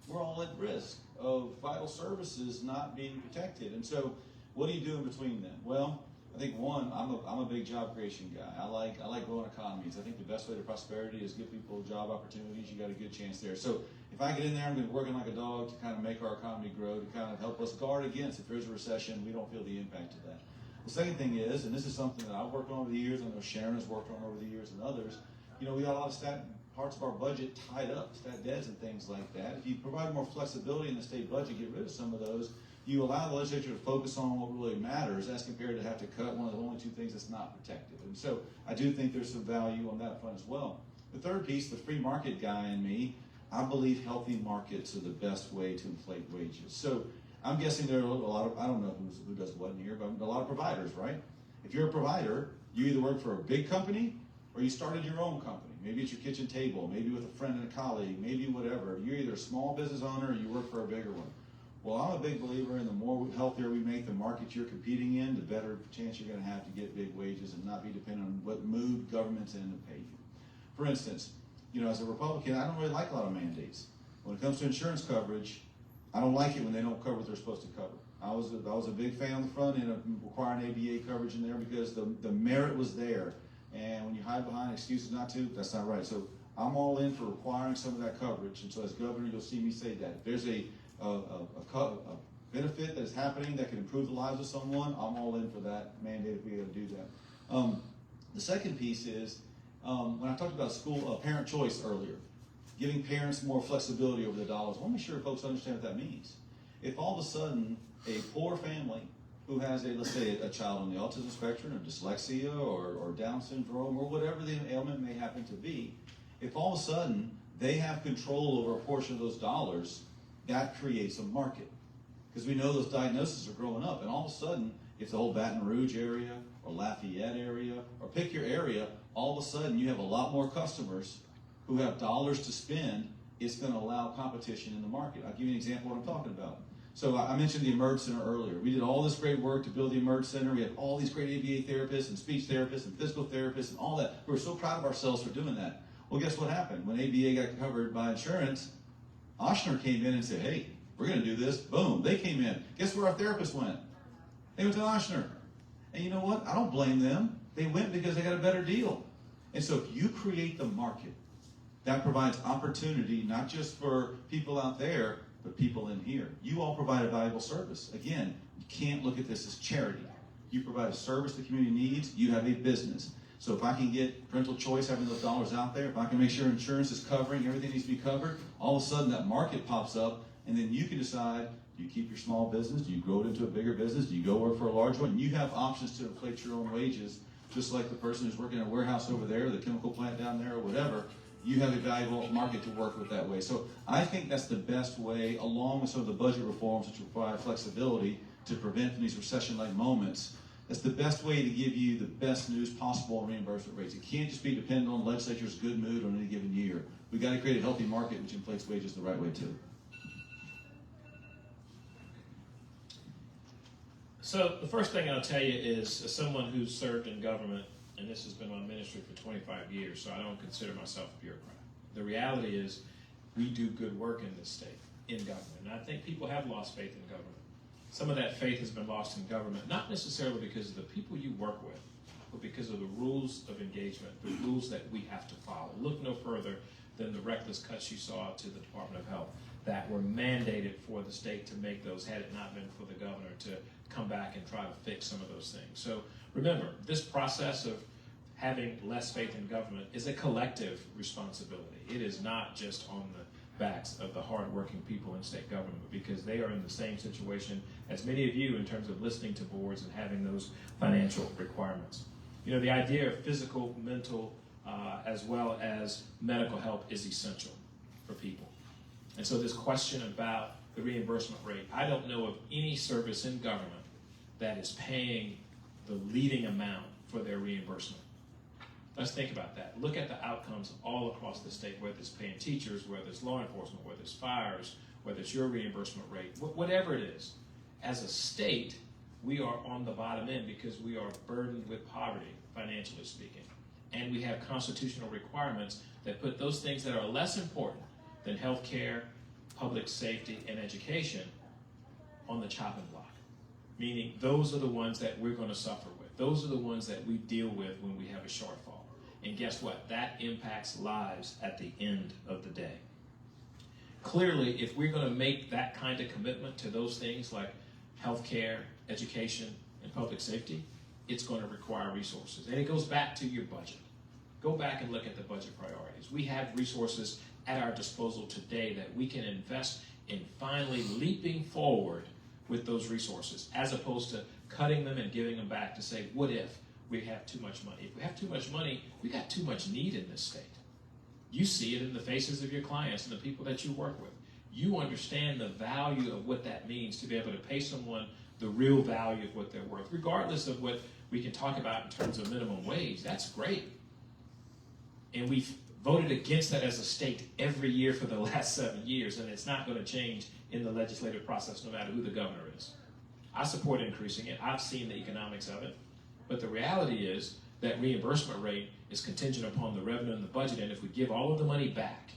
we're all at risk of vital services not being protected. And so, what do you do in between then? Well, I think one, I'm a big job creation guy. I like growing economies. I think the best way to prosperity is give people job opportunities. You got a good chance there. So if I get in there, I'm going to be working like a dog to kind of make our economy grow, to kind of help us guard against, if there's a recession, we don't feel the impact of that. The second thing is, and this is something that I've worked on over the years, I know Sharon has worked on over the years, and others, you know, we got a lot of parts of our budget tied up, stat debts and things like that. If you provide more flexibility in the state budget, get rid of some of those, you allow the legislature to focus on what really matters as compared to have to cut one of the only two things that's not protected. And so I do think there's some value on that front as well. The third piece, the free market guy in me, I believe healthy markets are the best way to inflate wages. So I'm guessing there are a lot of, I don't know who does what in here, but a lot of providers, right? If you're a provider, you either work for a big company or you started your own company. Maybe it's your kitchen table, maybe with a friend and a colleague, maybe whatever. You're either a small business owner or you work for a bigger one. Well, I'm a big believer in the more healthier we make the market you're competing in, the better chance you're going to have to get big wages and not be dependent on what mood government's in to pay you. For instance, you know, as a Republican, I don't really like a lot of mandates. When it comes to insurance coverage, I don't like it when they don't cover what they're supposed to cover. I was a big fan on the front end of requiring ABA coverage in there because the merit was there. And when you hide behind excuses not to, that's not right. So I'm all in for requiring some of that coverage. And so as governor, you'll see me say that. If there's a benefit that is happening that can improve the lives of someone, I'm all in for that mandate if we got to do that. The second piece is, when I talked about school parent choice earlier, giving parents more flexibility over the dollars, I want to make sure folks understand what that means. If all of a sudden a poor family who has let's say a child on the autism spectrum or dyslexia or Down syndrome or whatever the ailment may happen to be, if all of a sudden they have control over a portion of those dollars, that creates a market. Because we know those diagnoses are growing up, and all of a sudden, if the whole Baton Rouge area or Lafayette area, or pick your area, all of a sudden you have a lot more customers who have dollars to spend. It's going to allow competition in the market. I'll give you an example of what I'm talking about. So I mentioned the Emerge Center earlier. We did all this great work to build the Emerge Center. We had all these great ABA therapists and speech therapists and physical therapists and all that. We were so proud of ourselves for doing that. Well, guess what happened? When ABA got covered by insurance, Ochsner came in and said, hey, we're going to do this. Boom, they came in. Guess where our therapists went? They went to Ochsner. And you know what? I don't blame them. They went because they got a better deal. And so if you create the market, that provides opportunity not just for people out there, but people in here. You all provide a valuable service. Again, you can't look at this as charity. You provide a service the community needs. You have a business. So if I can get parental choice, having those dollars out there, if I can make sure insurance is covering, everything needs to be covered, all of a sudden that market pops up, and then you can decide, do you keep your small business? Do you grow it into a bigger business? Do you go work for a large one? You have options to inflate your own wages, just like the person who's working in a warehouse over there, the chemical plant down there, or whatever. You have a valuable market to work with that way. So I think that's the best way, along with some of the budget reforms which provide flexibility to prevent these recession-like moments. That's the best way to give you the best news possible on reimbursement rates. It can't just be dependent on the legislature's good mood on any given year. We've got to create a healthy market which inflates wages the right way too. So the first thing I'll tell you is, as someone who's served in government, and this has been my ministry for 25 years, so I don't consider myself a bureaucrat. The reality is we do good work in this state, in government. And I think people have lost faith in government. Some of that faith has been lost in government, not necessarily because of the people you work with, but because of the rules of engagement, the rules that we have to follow. Look no further than the reckless cuts you saw to the Department of Health that were mandated for the state to make those had it not been for the governor to come back and try to fix some of those things. So remember, this process of having less faith in government is a collective responsibility. It is not just on the backs of the hardworking people in state government, because they are in the same situation as many of you in terms of listening to boards and having those financial requirements. You know, the idea of physical, mental, as well as medical help is essential for people. And so this question about the reimbursement rate, I don't know of any service in government that is paying the leading amount for their reimbursement. Let's think about that. Look at the outcomes all across the state, whether it's paying teachers, whether it's law enforcement, whether it's fires, whether it's your reimbursement rate, whatever it is. As a state, we are on the bottom end because we are burdened with poverty, financially speaking. And we have constitutional requirements that put those things that are less important than health care, public safety, and education on the chopping block. Meaning those are the ones that we're going to suffer with. Those are the ones that we deal with when we have a shortfall. And guess what? That impacts lives at the end of the day. Clearly, if we're going to make that kind of commitment to those things like healthcare, education, and public safety, it's going to require resources. And it goes back to your budget. Go back and look at the budget priorities. We have resources at our disposal today that we can invest in finally leaping forward with those resources, as opposed to cutting them and giving them back to say, what if we have too much money? If we have too much money, we got too much need in this state. You see it in the faces of your clients and the people that you work with. You understand the value of what that means to be able to pay someone the real value of what they're worth, regardless of what we can talk about in terms of minimum wage. That's great. And we've voted against that as a state every year for the last 7 years, and it's not going to change in the legislative process no matter who the governor is. I support increasing it. I've seen the economics of it. But the reality is that reimbursement rate is contingent upon the revenue in the budget, and if we give all of the money back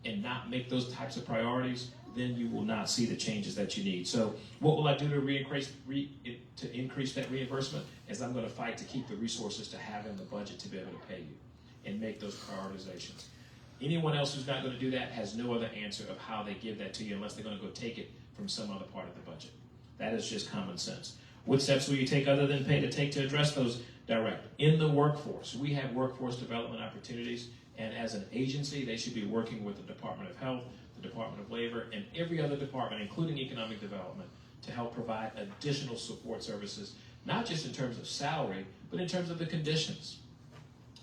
and not make those types of priorities, then you will not see the changes that you need. So what will I do to increase that reimbursement? Is I'm going to fight to keep the resources to have in the budget to be able to pay you and make those prioritizations. Anyone else who's not going to do that has no other answer of how they give that to you unless they're going to go take it from some other part of the budget. That is just common sense. What steps will you take other than pay to address those directly? In the workforce, we have workforce development opportunities, and as an agency, they should be working with the Department of Health, the Department of Labor, and every other department, including economic development, to help provide additional support services, not just in terms of salary, but in terms of the conditions,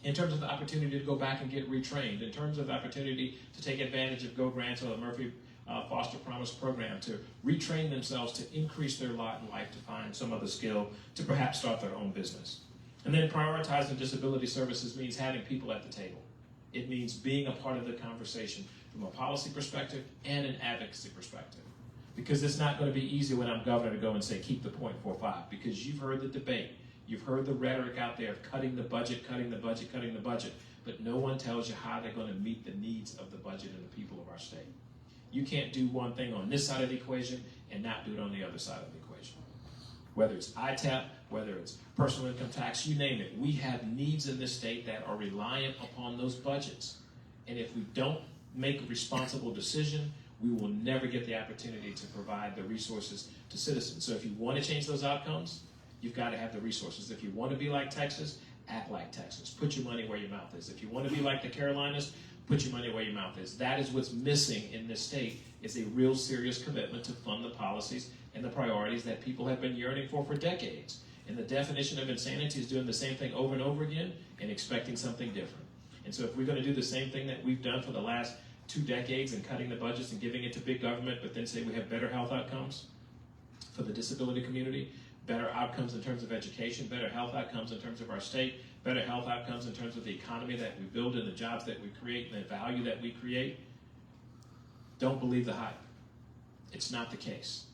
in terms of the opportunity to go back and get retrained, in terms of the opportunity to take advantage of Go Grants or the Murphy Foster Promise program, to retrain themselves to increase their lot in life, to find some other skill, to perhaps start their own business. And then prioritizing disability services means having people at the table. It means being a part of the conversation from a policy perspective and an advocacy perspective. Because it's not going to be easy when I'm governor to go and say, keep the 0.45, because you've heard the debate. You've heard the rhetoric out there of cutting the budget, cutting the budget, cutting the budget, but no one tells you how they're going to meet the needs of the budget and the people of our state. You can't do one thing on this side of the equation and not do it on the other side of the equation. Whether it's ITAP, whether it's personal income tax, you name it. We have needs in this state that are reliant upon those budgets. And if we don't make a responsible decision, we will never get the opportunity to provide the resources to citizens. So if you want to change those outcomes, you've got to have the resources. If you want to be like Texas, act like Texas. Put your money where your mouth is. If you want to be like the Carolinas, put your money where your mouth is. That is what's missing in this state, is a real serious commitment to fund the policies and the priorities that people have been yearning for decades. And the definition of insanity is doing the same thing over and over again and expecting something different. And so if we're going to do the same thing that we've done for the last 2 decades and cutting the budgets and giving it to big government, but then say we have better health outcomes for the disability community, better outcomes in terms of education, better health outcomes in terms of our state, better health outcomes in terms of the economy that we build and the jobs that we create and the value that we create, don't believe the hype. It's not the case.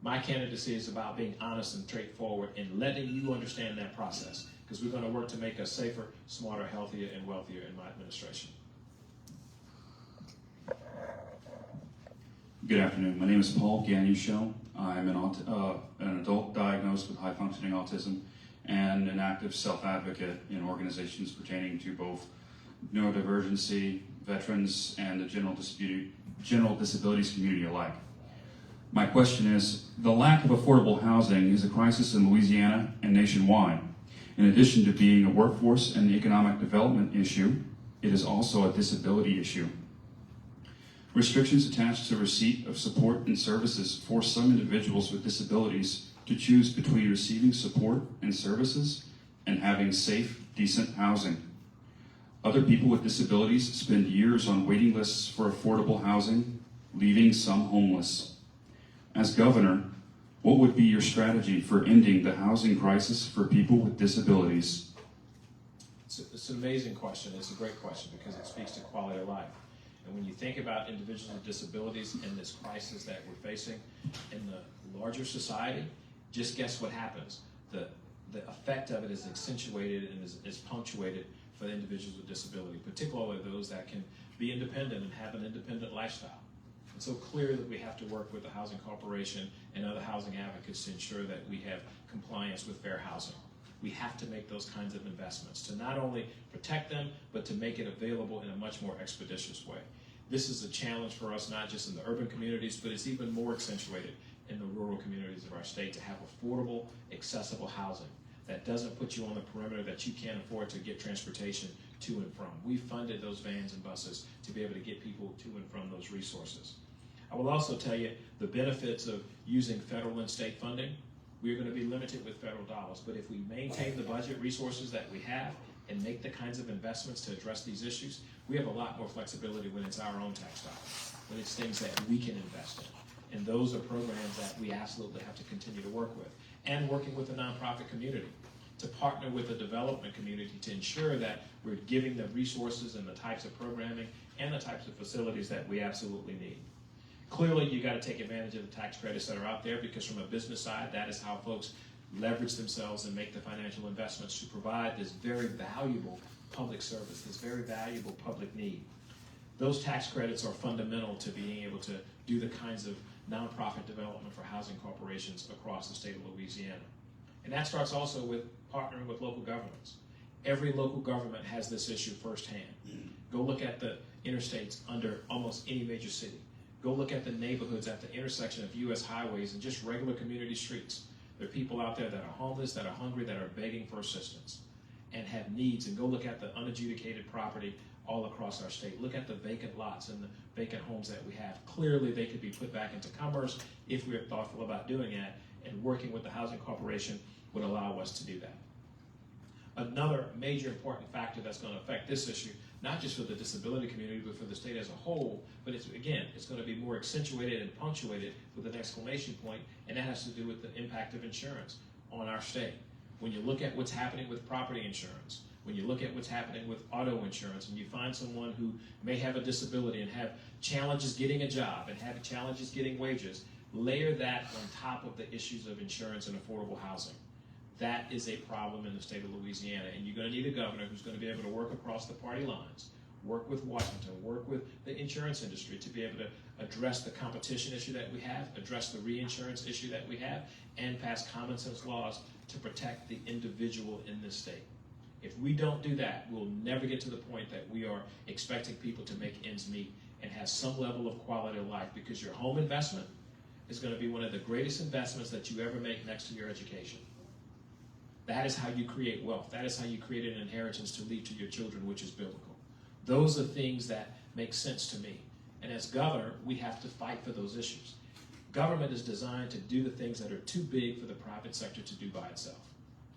My candidacy is about being honest and straightforward and letting you understand that process, because we're going to work to make us safer, smarter, healthier, and wealthier in my administration. Good afternoon. My name is Paul Ganushel. I'm an adult diagnosed with high-functioning autism and an active self-advocate in organizations pertaining to both neurodivergency, veterans, and the general disabilities community alike. My question is, the lack of affordable housing is a crisis in Louisiana and nationwide. In addition to being a workforce and economic development issue, it is also a disability issue. Restrictions attached to receipt of support and services force some individuals with disabilities to choose between receiving support and services and having safe, decent housing. Other people with disabilities spend years on waiting lists for affordable housing, leaving some homeless. As governor, what would be your strategy for ending the housing crisis for people with disabilities? It's an amazing question. It's a great question because it speaks to quality of life. And when you think about individuals with disabilities and this crisis that we're facing in the larger society, just guess what happens. The effect of it is accentuated and is punctuated for the individuals with disability, particularly those that can be independent and have an independent lifestyle. And so clear that we have to work with the Housing Corporation and other housing advocates to ensure that we have compliance with fair housing. We have to make those kinds of investments to not only protect them, but to make it available in a much more expeditious way. This is a challenge for us, not just in the urban communities, but it's even more accentuated in the rural communities of our state to have affordable, accessible housing that doesn't put you on the perimeter that you can't afford to get transportation to and from. We funded those vans and buses to be able to get people to and from those resources. I will also tell you the benefits of using federal and state funding. We're going to be limited with federal dollars, but if we maintain the budget resources that we have and make the kinds of investments to address these issues, we have a lot more flexibility when it's our own tax dollars, when it's things that we can invest in. And those are programs that we absolutely have to continue to work with. And working with the nonprofit community to partner with the development community to ensure that we're giving the resources and the types of programming and the types of facilities that we absolutely need. Clearly, you got to take advantage of the tax credits that are out there because from a business side, that is how folks leverage themselves and make the financial investments to provide this very valuable public service, this very valuable public need. Those tax credits are fundamental to being able to do the kinds of nonprofit development for housing corporations across the state of Louisiana. And that starts also with partnering with local governments. Every local government has this issue firsthand. Go look at the interstates under almost any major city. Go look at the neighborhoods at the intersection of U.S. highways and just regular community streets. There are people out there that are homeless, that are hungry, that are begging for assistance and have needs. And go look at the unadjudicated property all across our state. Look at the vacant lots and the vacant homes that we have. Clearly, they could be put back into commerce if we're thoughtful about doing that, and working with the Housing Corporation would allow us to do that. Another major important factor that's going to affect this issue, not just for the disability community, but for the state as a whole, but it's going to be more accentuated and punctuated with an exclamation point, and that has to do with the impact of insurance on our state. When you look at what's happening with property insurance, when you look at what's happening with auto insurance, and you find someone who may have a disability and have challenges getting a job and have challenges getting wages, layer that on top of the issues of insurance and affordable housing. That is a problem in the state of Louisiana, and you're going to need a governor who's going to be able to work across the party lines, work with Washington, work with the insurance industry to be able to address the competition issue that we have, address the reinsurance issue that we have, and pass common sense laws to protect the individual in this state. If we don't do that, we'll never get to the point that we are expecting people to make ends meet and have some level of quality of life, because your home investment is going to be one of the greatest investments that you ever make next to your education. That is how you create wealth. That is how you create an inheritance to leave to your children, which is biblical. Those are things that make sense to me. And as governor, we have to fight for those issues. Government is designed to do the things that are too big for the private sector to do by itself,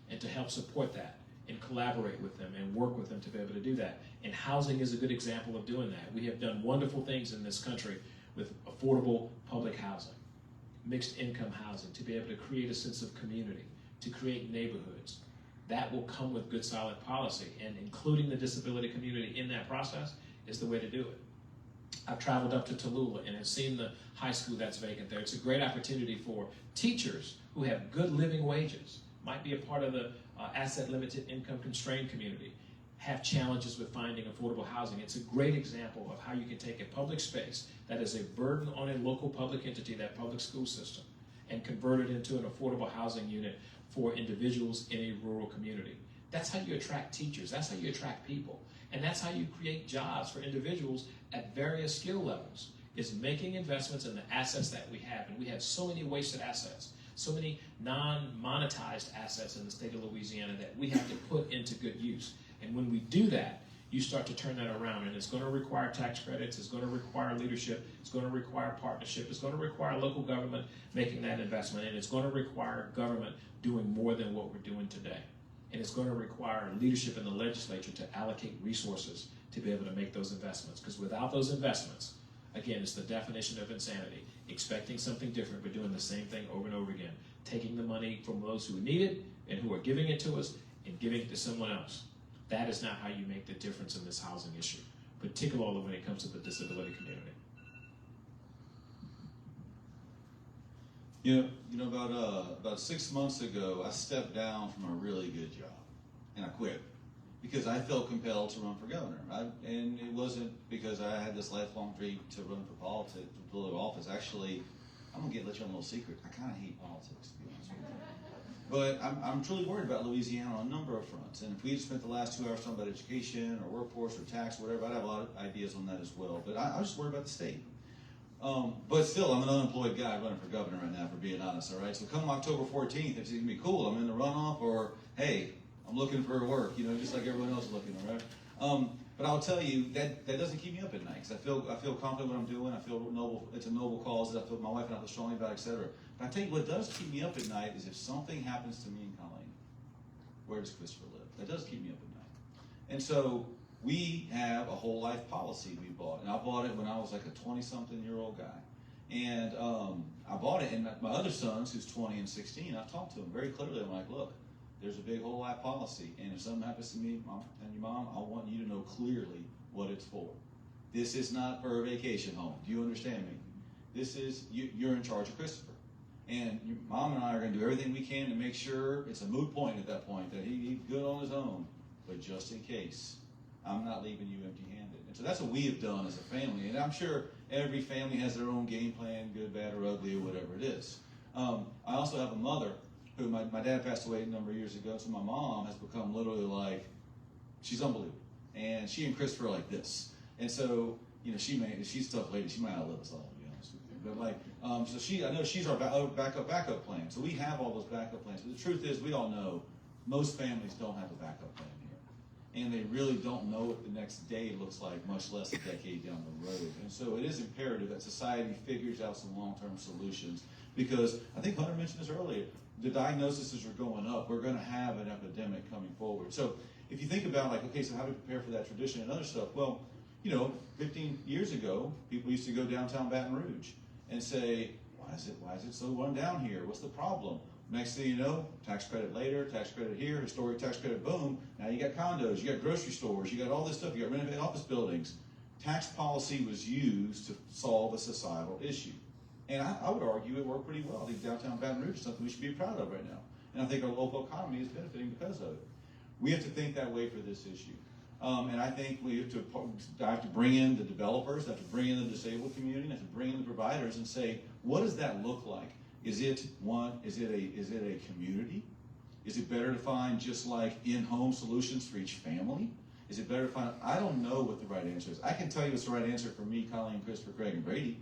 and to help support that and collaborate with them and work with them to be able to do that. And housing is a good example of doing that. We have done wonderful things in this country with affordable public housing, mixed income housing, to be able to create a sense of community, to create neighborhoods. That will come with good, solid policy, and including the disability community in that process is the way to do it. I've traveled up to Tallulah and have seen the high school that's vacant there. It's a great opportunity for teachers who have good living wages, might be a part of the asset limited income constrained community, have challenges with finding affordable housing. It's a great example of how you can take a public space that is a burden on a local public entity, that public school system, and convert it into an affordable housing unit for individuals in a rural community. That's how you attract teachers. That's how you attract people. And that's how you create jobs for individuals at various skill levels, is making investments in the assets that we have. And we have so many wasted assets, so many non-monetized assets in the state of Louisiana that we have to put into good use. And when we do that, you start to turn that around, and it's going to require tax credits, it's going to require leadership, it's going to require partnership, it's going to require local government making that investment, and it's going to require government doing more than what we're doing today. And it's going to require leadership in the legislature to allocate resources to be able to make those investments. Because without those investments, again, it's the definition of insanity. Expecting something different, but doing the same thing over and over again. Taking the money from those who need it and who are giving it to us and giving it to someone else. That is not how you make the difference in this housing issue, particularly when it comes to the disability community. You know, about 6 months ago, I stepped down from a really good job, and I quit because I felt compelled to run for governor. And it wasn't because I had this lifelong dream to run for politics, for political office. Actually, I'm gonna let you on a little secret. I kind of hate politics, to be honest with you. But I'm truly worried about Louisiana on a number of fronts. And if we had spent the last 2 hours talking about education or workforce or tax or whatever, I'd have a lot of ideas on that as well. But I'm just worried about the state. But still, I'm an unemployed guy running for governor right now, for being honest, all right? So come October 14th, it's going to be cool. I'm in the runoff, or, hey, I'm looking for work, you know, just like everyone else is looking, all right? But I'll tell you, that doesn't keep me up at night, because I feel confident what I'm doing. I feel noble. It's a noble cause that I feel my wife and I feel strongly about, etc. But I tell you what does keep me up at night is if something happens to me and Colleen, where does Christopher live? That does keep me up at night. And so we have a whole life policy we bought, and I bought it when I was like a 20-something-year-old guy. And I bought it, and my other sons, who's 20 and 16, I've talked to them very clearly. I'm like, look, there's a big whole life policy, and if something happens to me, Mom, and your mom, I want you to know clearly what it's for. This is not for a vacation home. Do you understand me? This is, you're in charge of Christopher. And your mom and I are going to do everything we can to make sure it's a moot point at that point, that he's good on his own. But just in case, I'm not leaving you empty-handed. And so that's what we have done as a family. And I'm sure every family has their own game plan, good, bad, or ugly, or whatever it is. I also have a mother who, my dad passed away a number of years ago, so my mom has become literally like, she's unbelievable. And she and Christopher are like this. And so, you know, she's a tough lady. She might outlive us all, to be honest with you. But like, so I know she's our backup plan. So we have all those backup plans. But the truth is, we all know most families don't have a backup plan here. And they really don't know what the next day looks like, much less a decade down the road. And so it is imperative that society figures out some long-term solutions, because I think Hunter mentioned this earlier, the diagnoses are going up. We're going to have an epidemic coming forward. So if you think about, like, okay, so how do we prepare for that tradition and other stuff? Well, you know, 15 years ago, people used to go downtown Baton Rouge and say, why is it so run down here? What's the problem? Next thing you know, tax credit later, tax credit here, historic tax credit, boom. Now you got condos, you got grocery stores, you got all this stuff, you got renovated office buildings. Tax policy was used to solve a societal issue. And I would argue it worked pretty well. I think downtown Baton Rouge is something we should be proud of right now. And I think our local economy is benefiting because of it. We have to think that way for this issue. And I think we have to bring in the developers, have to bring in the disabled community, have to bring in the providers and say, what does that look like? Is it a community? Is it better to find just like in-home solutions for each family? Is it better to find, I don't know what the right answer is. I can tell you what's the right answer for me, Colleen, Christopher, Craig, and Brady,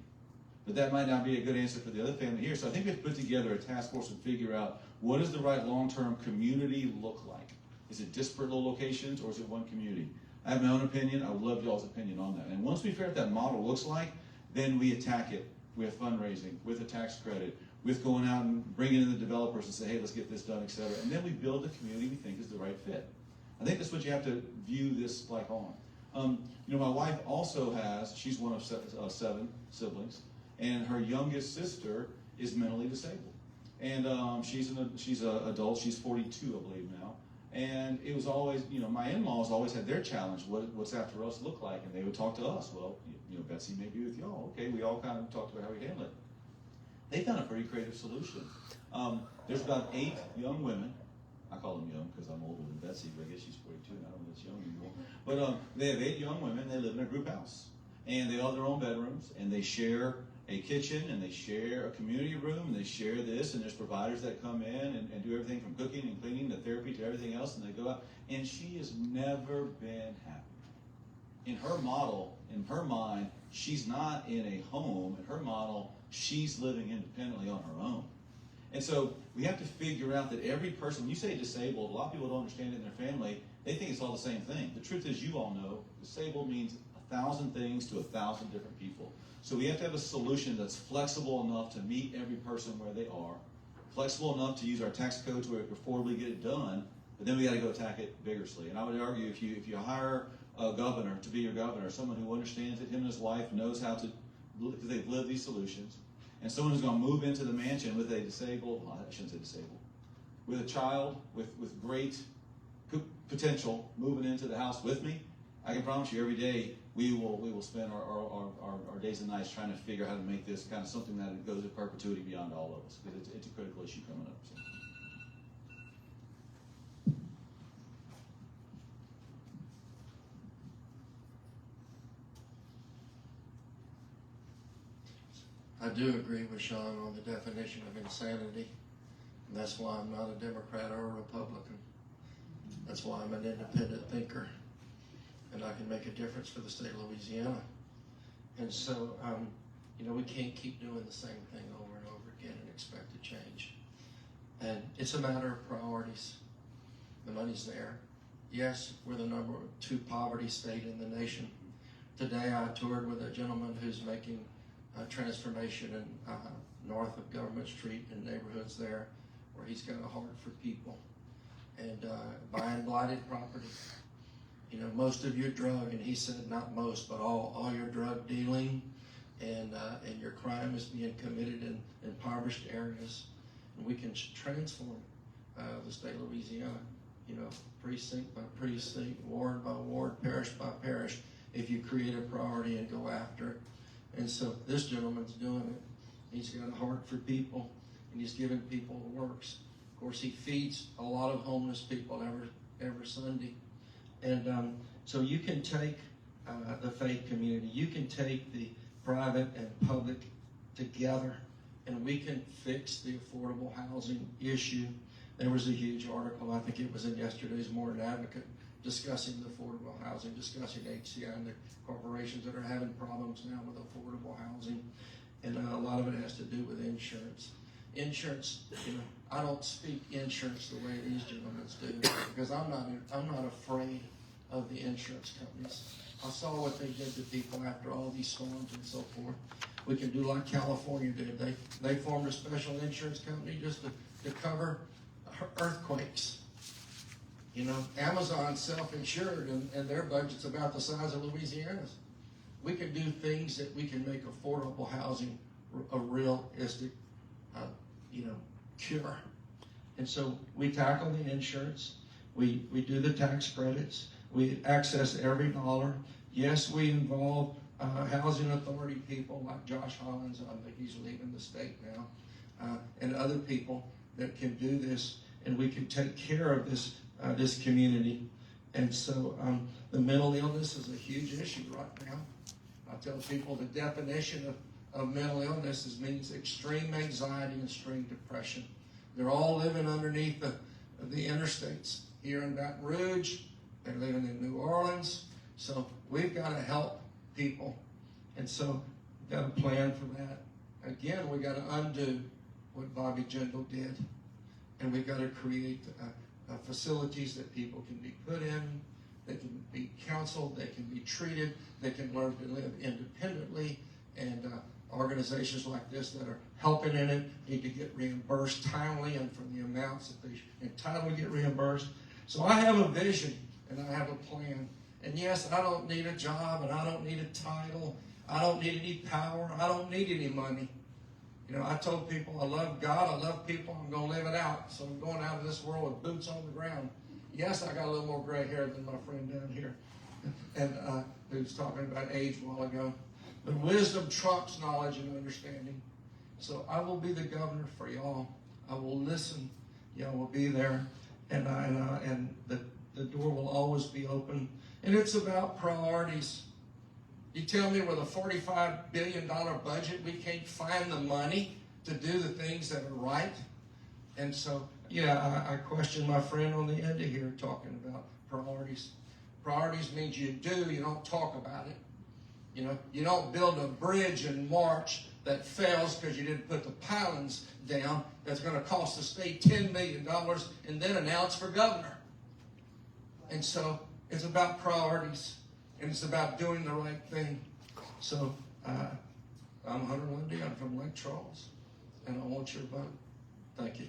but that might not be a good answer for the other family here. So I think we have to put together a task force and figure out what does the right long-term community look like? Is it disparate little locations, or is it one community? I have my own opinion. I would love y'all's opinion on that. And once we figure out what that model looks like, then we attack it with fundraising, with a tax credit, with going out and bringing in the developers and say, hey, let's get this done, et cetera. And then we build a community we think is the right fit. I think that's what you have to view this like on. You know, my wife also she's one of 7 siblings, and her youngest sister is mentally disabled. And she's an adult. She's 42, I believe now. And it was always, you know, my in-laws always had their challenge. What's after us look like? And they would talk to us. Well, you know, Betsy may be with y'all. Okay, we all kind of talked about how we handle it. They found a pretty creative solution. There's about 8 young women. I call them young because I'm older than Betsy, but I guess she's 42 and I don't know if it's young anymore. But they have 8 young women. They live in a group house. And they all have their own bedrooms, and they share a kitchen, and they share a community room, and they share this, and there's providers that come in and do everything from cooking and cleaning to therapy to everything. everything else, and they go out. And she has never been happy. In her model, in her mind, she's not in a home. In her model, she's living independently on her own. And so we have to figure out that every person, when you say disabled, a lot of people don't understand it in their family. They think it's all the same thing. The truth is, you all know, disabled means 1,000 things to 1,000 different people. So we have to have a solution that's flexible enough to meet every person where they are, flexible enough to use our tax code to affordably get it done, but then we got to go attack it vigorously. And I would argue if you hire a governor to be your governor, someone who understands it, him and his wife knows how to, because they've lived these solutions, and someone who's going to move into the mansion with a disabled, well, I shouldn't say disabled, with a child with great potential moving into the house with me, I can promise you every day we will spend our days and nights trying to figure out how to make this kind of something that goes in perpetuity beyond all of us, because it's a critical issue coming up. So. I do agree with Sean on the definition of insanity, and that's why I'm not a Democrat or a Republican. That's why I'm an independent thinker, and I can make a difference for the state of Louisiana. And so, we can't keep doing the same thing over and over again and expect to change. And it's a matter of priorities. The money's there. Yes, we're the number 2 poverty state in the nation. Today I toured with a gentleman who's making a transformation in north of Government Street and neighborhoods there, where he's got a heart for people and buying blighted property. Most of your drug, and he said not most, but all your drug dealing and your crime is being committed in impoverished areas. And we can transform the state of Louisiana, precinct by precinct, ward by ward, parish by parish, if you create a priority and go after it. And so this gentleman's doing it. He's got a heart for people, and he's giving people works. Of course, he feeds a lot of homeless people every Sunday. And so you can take the faith community, you can take the private and public together, and we can fix the affordable housing issue. There was a huge article, I think it was in yesterday's Morning Advocate, discussing the affordable housing, discussing HCI and the corporations that are having problems now with affordable housing. And a lot of it has to do with insurance. Insurance, I don't speak insurance the way these gentlemen do, because I'm not afraid of the insurance companies. I saw what they did to people after all these storms and so forth. We can do like California did. They formed a special insurance company just to cover earthquakes. Amazon's self-insured, and their budget's about the size of Louisiana's. We can do things that we can make affordable housing a realistic, cure. And so we tackle the insurance. We do the tax credits. We access every dollar. Yes, we involve housing authority people like Josh Hollins. I think he's leaving the state now, and other people that can do this, and we can take care of this community. And so the mental illness is a huge issue right now. I tell people the definition of mental illness means extreme anxiety and extreme depression. They're all living underneath the interstates here in Baton Rouge. They're living in New Orleans. So we've got to help people. And so we've got a plan for that. Again, we've got to undo what Bobby Jindal did. And we've got to create facilities that people can be put in, they can be counseled, they can be treated, they can learn to live independently, and organizations like this that are helping in it need to get reimbursed timely and for the amounts that they're entitled to get reimbursed. So I have a vision and I have a plan. And yes, I don't need a job and I don't need a title. I don't need any power. I don't need any money. I told people I love God, I love people, I'm going to live it out. So I'm going out of this world with boots on the ground. Yes, I got a little more gray hair than my friend down here, and who was talking about age a while ago. But wisdom trumps knowledge and understanding. So I will be the governor for y'all. I will listen. Y'all will be there, and the door will always be open. And it's about priorities. You tell me with a $45 billion budget, we can't find the money to do the things that are right. And so Yeah, I question my friend on the end of here talking about priorities. Priorities means you do, you don't talk about it. You know, you don't build a bridge in March that fails because you didn't put the pilings down that's going to cost the state $10 million and then announce for governor. And so it's about priorities and it's about doing the right thing. So I'm Hunter Lundy, I'm from Lake Charles, and I want your vote. Thank you.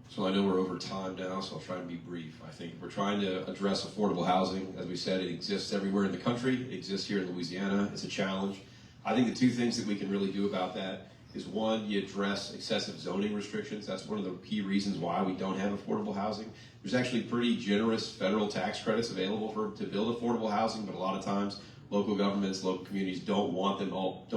So I know we're over time now, so I'll try to be brief. I think we're trying to address affordable housing. As we said, it exists everywhere in the country. It exists here in Louisiana. It's a challenge. I think the two things that we can really do about that is, one, you address excessive zoning restrictions. That's one of the key reasons why we don't have affordable housing. There's actually pretty generous federal tax credits available to build affordable housing, but a lot of times local governments, local communities don't want them built. They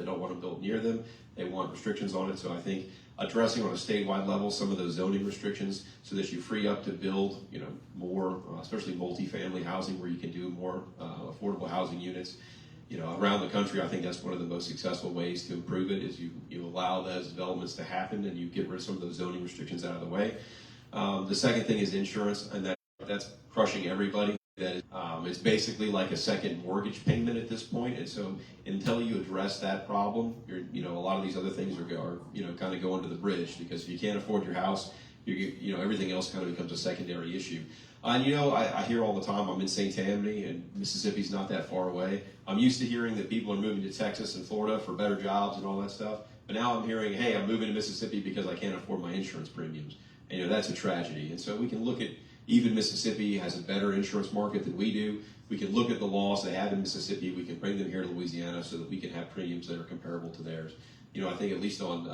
don't want them built near them. They want restrictions on it. So I think addressing on a statewide level some of those zoning restrictions so that you free up to build, more, especially multifamily housing where you can do more affordable housing units. Around the country, I think that's one of the most successful ways to improve it is you allow those developments to happen and you get rid of some of those zoning restrictions out of the way. The second thing is insurance, and that's crushing everybody. That is, it's basically like a second mortgage payment at this point, and so until you address that problem, a lot of these other things are kind of go under the bridge, because if you can't afford your house, everything else kind of becomes a secondary issue. And I hear all the time, I'm in St. Tammany, and Mississippi's not that far away. I'm used to hearing that people are moving to Texas and Florida for better jobs and all that stuff, but now I'm hearing, hey, I'm moving to Mississippi because I can't afford my insurance premiums, and that's a tragedy. And so we can look at, even Mississippi has a better insurance market than we do. We can look at the laws they have in Mississippi. We can bring them here to Louisiana so that we can have premiums that are comparable to theirs. I think at least on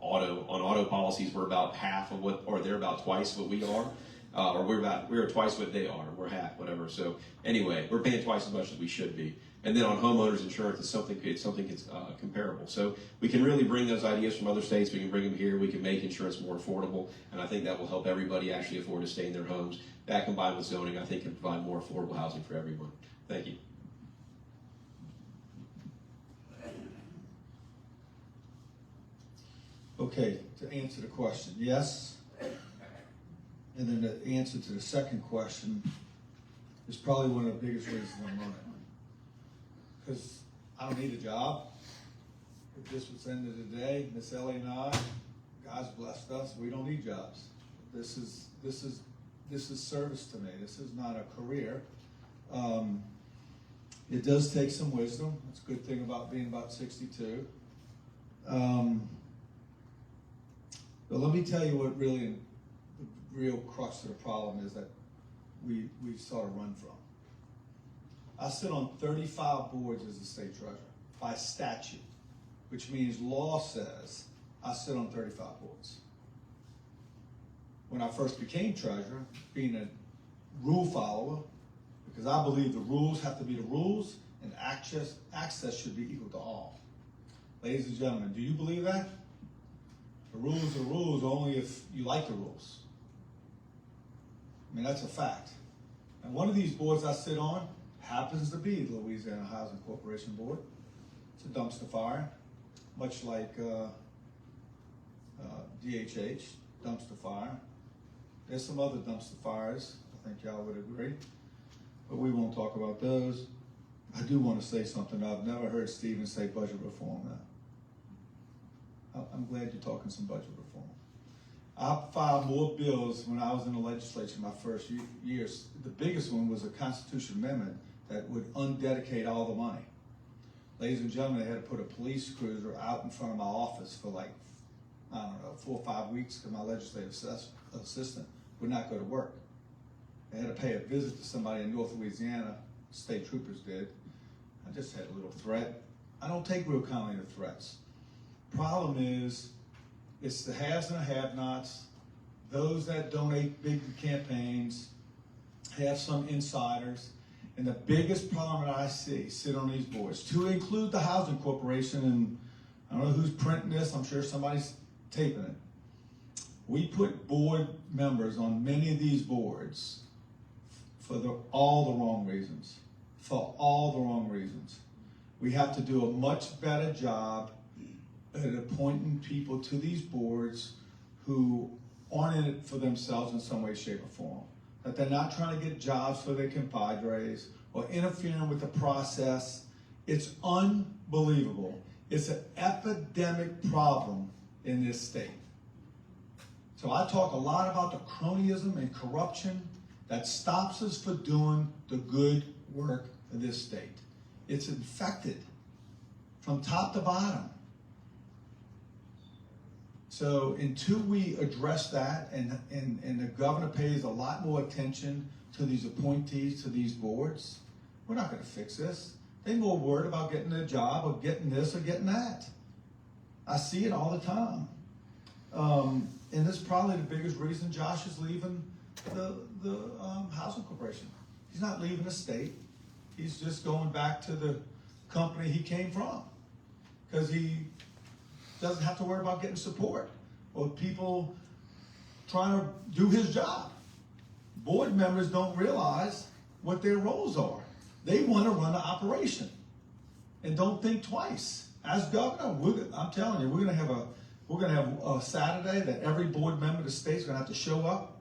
auto policies, we're about half of what, or they're about twice what we are, or we're twice what they are. We're half, whatever. So anyway, we're paying twice as much as we should be. And then on homeowners insurance, it's something comparable. So we can really bring those ideas from other states. We can bring them here. We can make insurance more affordable, and I think that will help everybody actually afford to stay in their homes. That combined with zoning, I think, can provide more affordable housing for everyone. Thank you. Okay, to answer the question, yes. And then the answer to the second question is probably one of the biggest reasons I'm running. Because I don't need a job. If this was the end of the day, Miss Ellie and I, God's blessed us, we don't need jobs. This is service to me. This is not a career. It does take some wisdom. That's a good thing about being about 62. But let me tell you what really the real crux of the problem is that we sort of run from. I sit on 35 boards as a state treasurer by statute, which means law says I sit on 35 boards. When I first became treasurer, being a rule follower, because I believe the rules have to be the rules and access should be equal to all. Ladies and gentlemen, do you believe that? The rules are rules only if you like the rules. I mean, that's a fact. And one of these boards I sit on happens to be the Louisiana Housing Corporation Board. It's a dumpster fire, much like DHH, dumpster fire. There's some other dumpster fires, I think y'all would agree, but we won't talk about those. I do want to say something. I've never heard Stephen say budget reform now. I'm glad you're talking some budget reform. I filed more bills when I was in the legislature my first years. The biggest one was a constitutional amendment that would undedicate all the money. Ladies and gentlemen, they had to put a police cruiser out in front of my office for 4 or 5 weeks because my legislative assistant would not go to work. They had to pay a visit to somebody in North Louisiana, state troopers did. I just had a little threat. I don't take real kindly to threats. Problem is, it's the haves and the have-nots, those that donate big to campaigns, have some insiders, and the biggest problem that I see sit on these boards, to include the Housing Corporation, and I don't know who's printing this, I'm sure somebody's taping it. We put board members on many of these boards for all the wrong reasons. For all the wrong reasons. We have to do a much better job at appointing people to these boards who aren't in it for themselves in some way, shape, or form. That they're not trying to get jobs for their compadres or interfering with the process. It's unbelievable. It's an epidemic problem in this state. So I talk a lot about the cronyism and corruption that stops us from doing the good work of this state. It's infected from top to bottom. So until we address that and the governor pays a lot more attention to these appointees to these boards, we're not going to fix this. They're more worried about getting a job or getting this or getting that. I see it all the time. And this is probably the biggest reason Josh is leaving the housing corporation. He's not leaving the state. He's just going back to the company he came from because he doesn't have to worry about getting support or people trying to do his job. Board members don't realize what their roles are. They want to run the operation and don't think twice. As governor, I'm telling you, we're going to have a Saturday that every board member of the state's going to have to show up,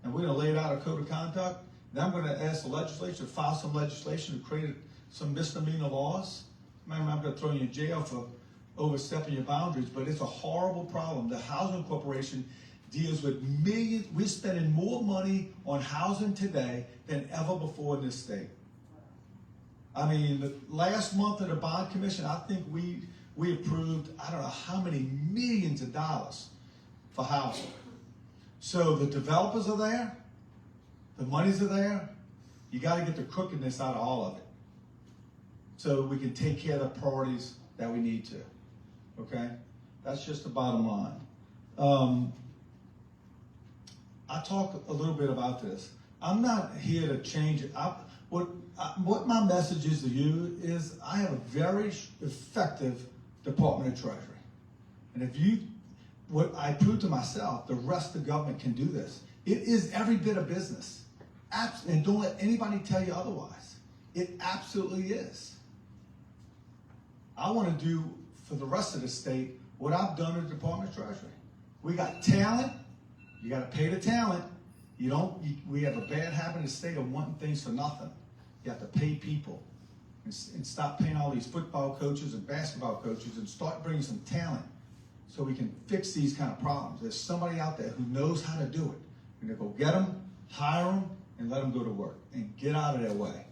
and we're going to lay out a code of conduct. Then I'm going to ask the legislature to file some legislation to create some misdemeanor laws. I'm going to throw you in jail for overstepping your boundaries, but it's a horrible problem. The housing corporation deals with millions. We're spending more money on housing today than ever before in this state. I mean, the last month of the bond commission, I think we approved, I don't know how many millions of dollars for housing. So the developers are there, the monies are there. You got to get the crookedness out of all of it so we can take care of the priorities that we need to. Okay? That's just the bottom line. I talk a little bit about this. I'm not here to change it. What my message is to you is I have a very effective Department of Treasury. And what I proved to myself, the rest of the government can do this. It is every bit of business. And don't let anybody tell you otherwise. It absolutely is. I want to do for the rest of the state what I've done in the Department of Treasury. We got talent. You got to pay the talent. We have a bad habit in the state of wanting things for nothing. You have to pay people and stop paying all these football coaches and basketball coaches and start bringing some talent so we can fix these kind of problems. There's somebody out there who knows how to do it. We're going to go get them, hire them, and let them go to work and get out of their way.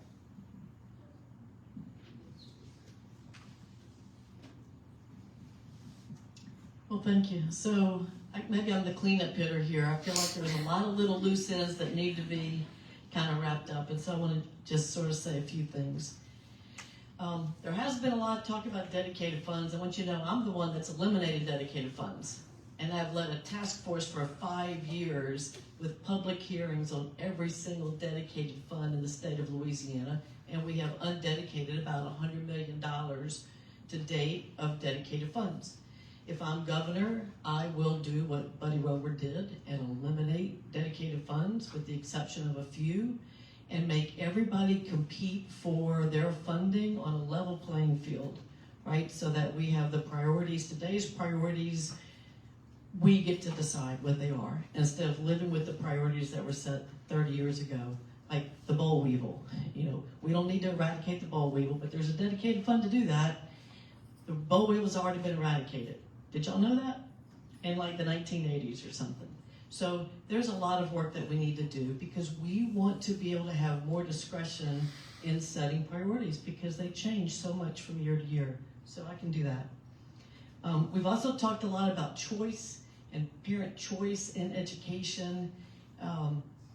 Well, thank you. So maybe I'm the cleanup hitter here. I feel like there's a lot of little loose ends that need to be kind of wrapped up, and so I want to just sort of say a few things. There has been a lot of talk about dedicated funds. I want you to know I'm the one that's eliminated dedicated funds, and I've led a task force for 5 years with public hearings on every single dedicated fund in the state of Louisiana, and we have undedicated about $100 million to date of dedicated funds. If I'm governor, I will do what Buddy Rover did and eliminate dedicated funds with the exception of a few and make everybody compete for their funding on a level playing field, right? So that we have the priorities. Today's priorities, we get to decide what they are instead of living with the priorities that were set 30 years ago, like the boll weevil. We don't need to eradicate the boll weevil, but there's a dedicated fund to do that. The boll weevil's already been eradicated. Did y'all know that? In like the 1980s or something. So there's a lot of work that we need to do because we want to be able to have more discretion in setting priorities because they change so much from year to year. So I can do that. We've also talked a lot about choice and parent choice in education.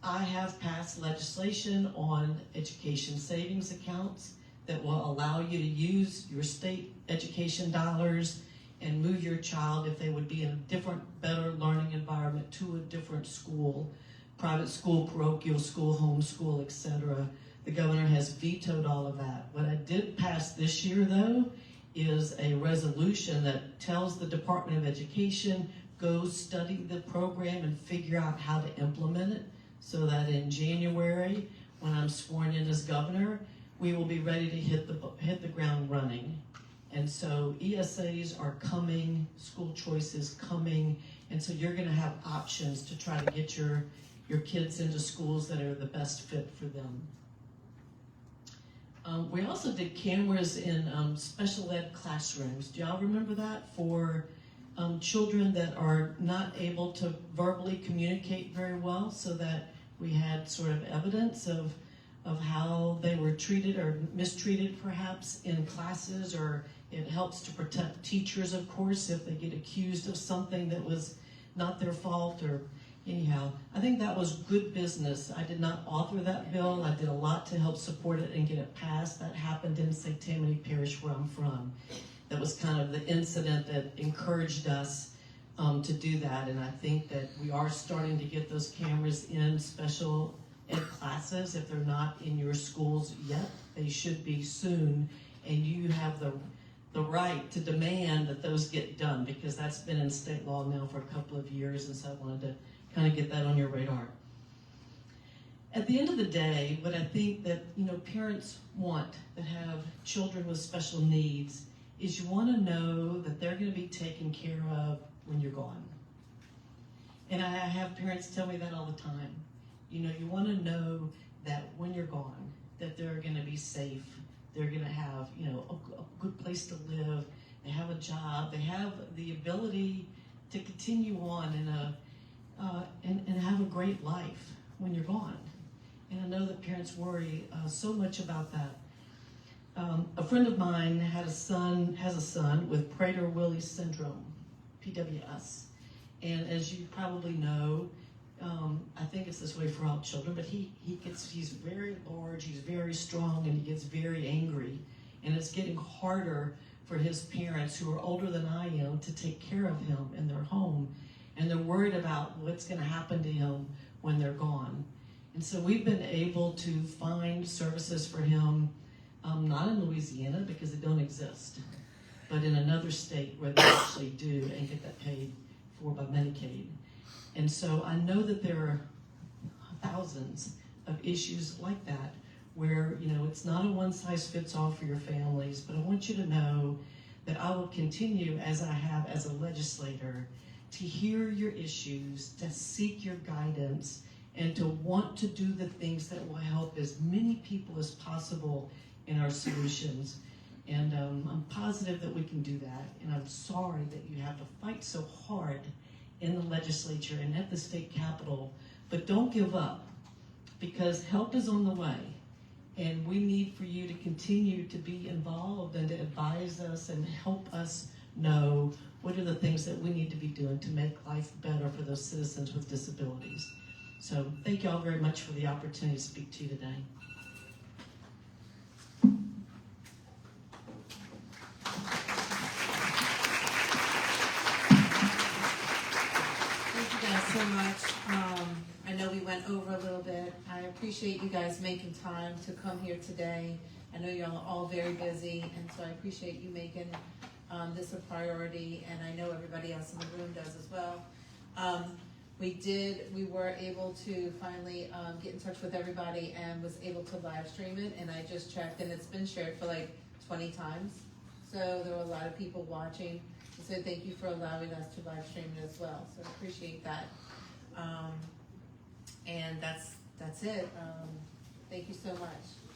I have passed legislation on education savings accounts that will allow you to use your state education dollars and move your child if they would be in a different, better learning environment to a different school, private school, parochial school, homeschool, etc. The governor has vetoed all of that. What I did pass this year, though, is a resolution that tells the Department of Education, go study the program and figure out how to implement it so that in January, when I'm sworn in as governor, we will be ready to hit the ground running. And so ESAs are coming, school choice is coming, and so you're gonna have options to try to get your kids into schools that are the best fit for them. We also did cameras in special ed classrooms. Do y'all remember that? For children that are not able to verbally communicate very well, so that we had sort of evidence of how they were treated or mistreated perhaps in classes, or it helps to protect teachers, of course, if they get accused of something that was not their fault. Or anyhow, I think that was good business. I did not author that bill. I did a lot to help support it and get it passed. That happened in St. Tammany Parish, where I'm from. That was kind of the incident that encouraged us to do that. And I think that we are starting to get those cameras in special ed classes. If they're not in your schools yet, they should be soon. And you have the right to demand that those get done, because that's been in state law now for a couple of years. And so I wanted to kind of get that on your radar. At the end of the day, what I think that parents want that have children with special needs is you want to know that they're going to be taken care of when you're gone. And I have parents tell me that all the time. You want to know that when you're gone, that they're going to be safe. They're going to have, a good place to live. They have a job. They have the ability to continue on and have a great life when you're gone. And I know that parents worry so much about that. A friend of mine has a son with Prader-Willi syndrome, PWS. And as you probably know, I think it's this way for all children, but he's very large, he's very strong, and he gets very angry. And it's getting harder for his parents, who are older than I am, to take care of him in their home. And they're worried about what's going to happen to him when they're gone. And so we've been able to find services for him, not in Louisiana because they don't exist, but in another state where they actually do and get that paid for by Medicaid. And so I know that there are thousands of issues like that where, it's not a one-size-fits-all for your families, but I want you to know that I will continue, as I have as a legislator, to hear your issues, to seek your guidance, and to want to do the things that will help as many people as possible in our solutions. And I'm positive that we can do that. And I'm sorry that you have to fight so hard in the legislature and at the state capitol. But don't give up, because help is on the way. And we need for you to continue to be involved and to advise us and help us know what are the things that we need to be doing to make life better for those citizens with disabilities. So thank you all very much for the opportunity to speak to you today. Thank you guys so much. I know we went over a little bit. I appreciate you guys making time to come here today. I know you're all very busy, and so I appreciate you making this a priority, and I know everybody else in the room does as well. We were able to finally get in touch with everybody and was able to live stream it, and I just checked, and it's been shared for like 20 times. So there were a lot of people watching. So thank you for allowing us to live stream it as well. So I appreciate that. And that's it. Thank you so much.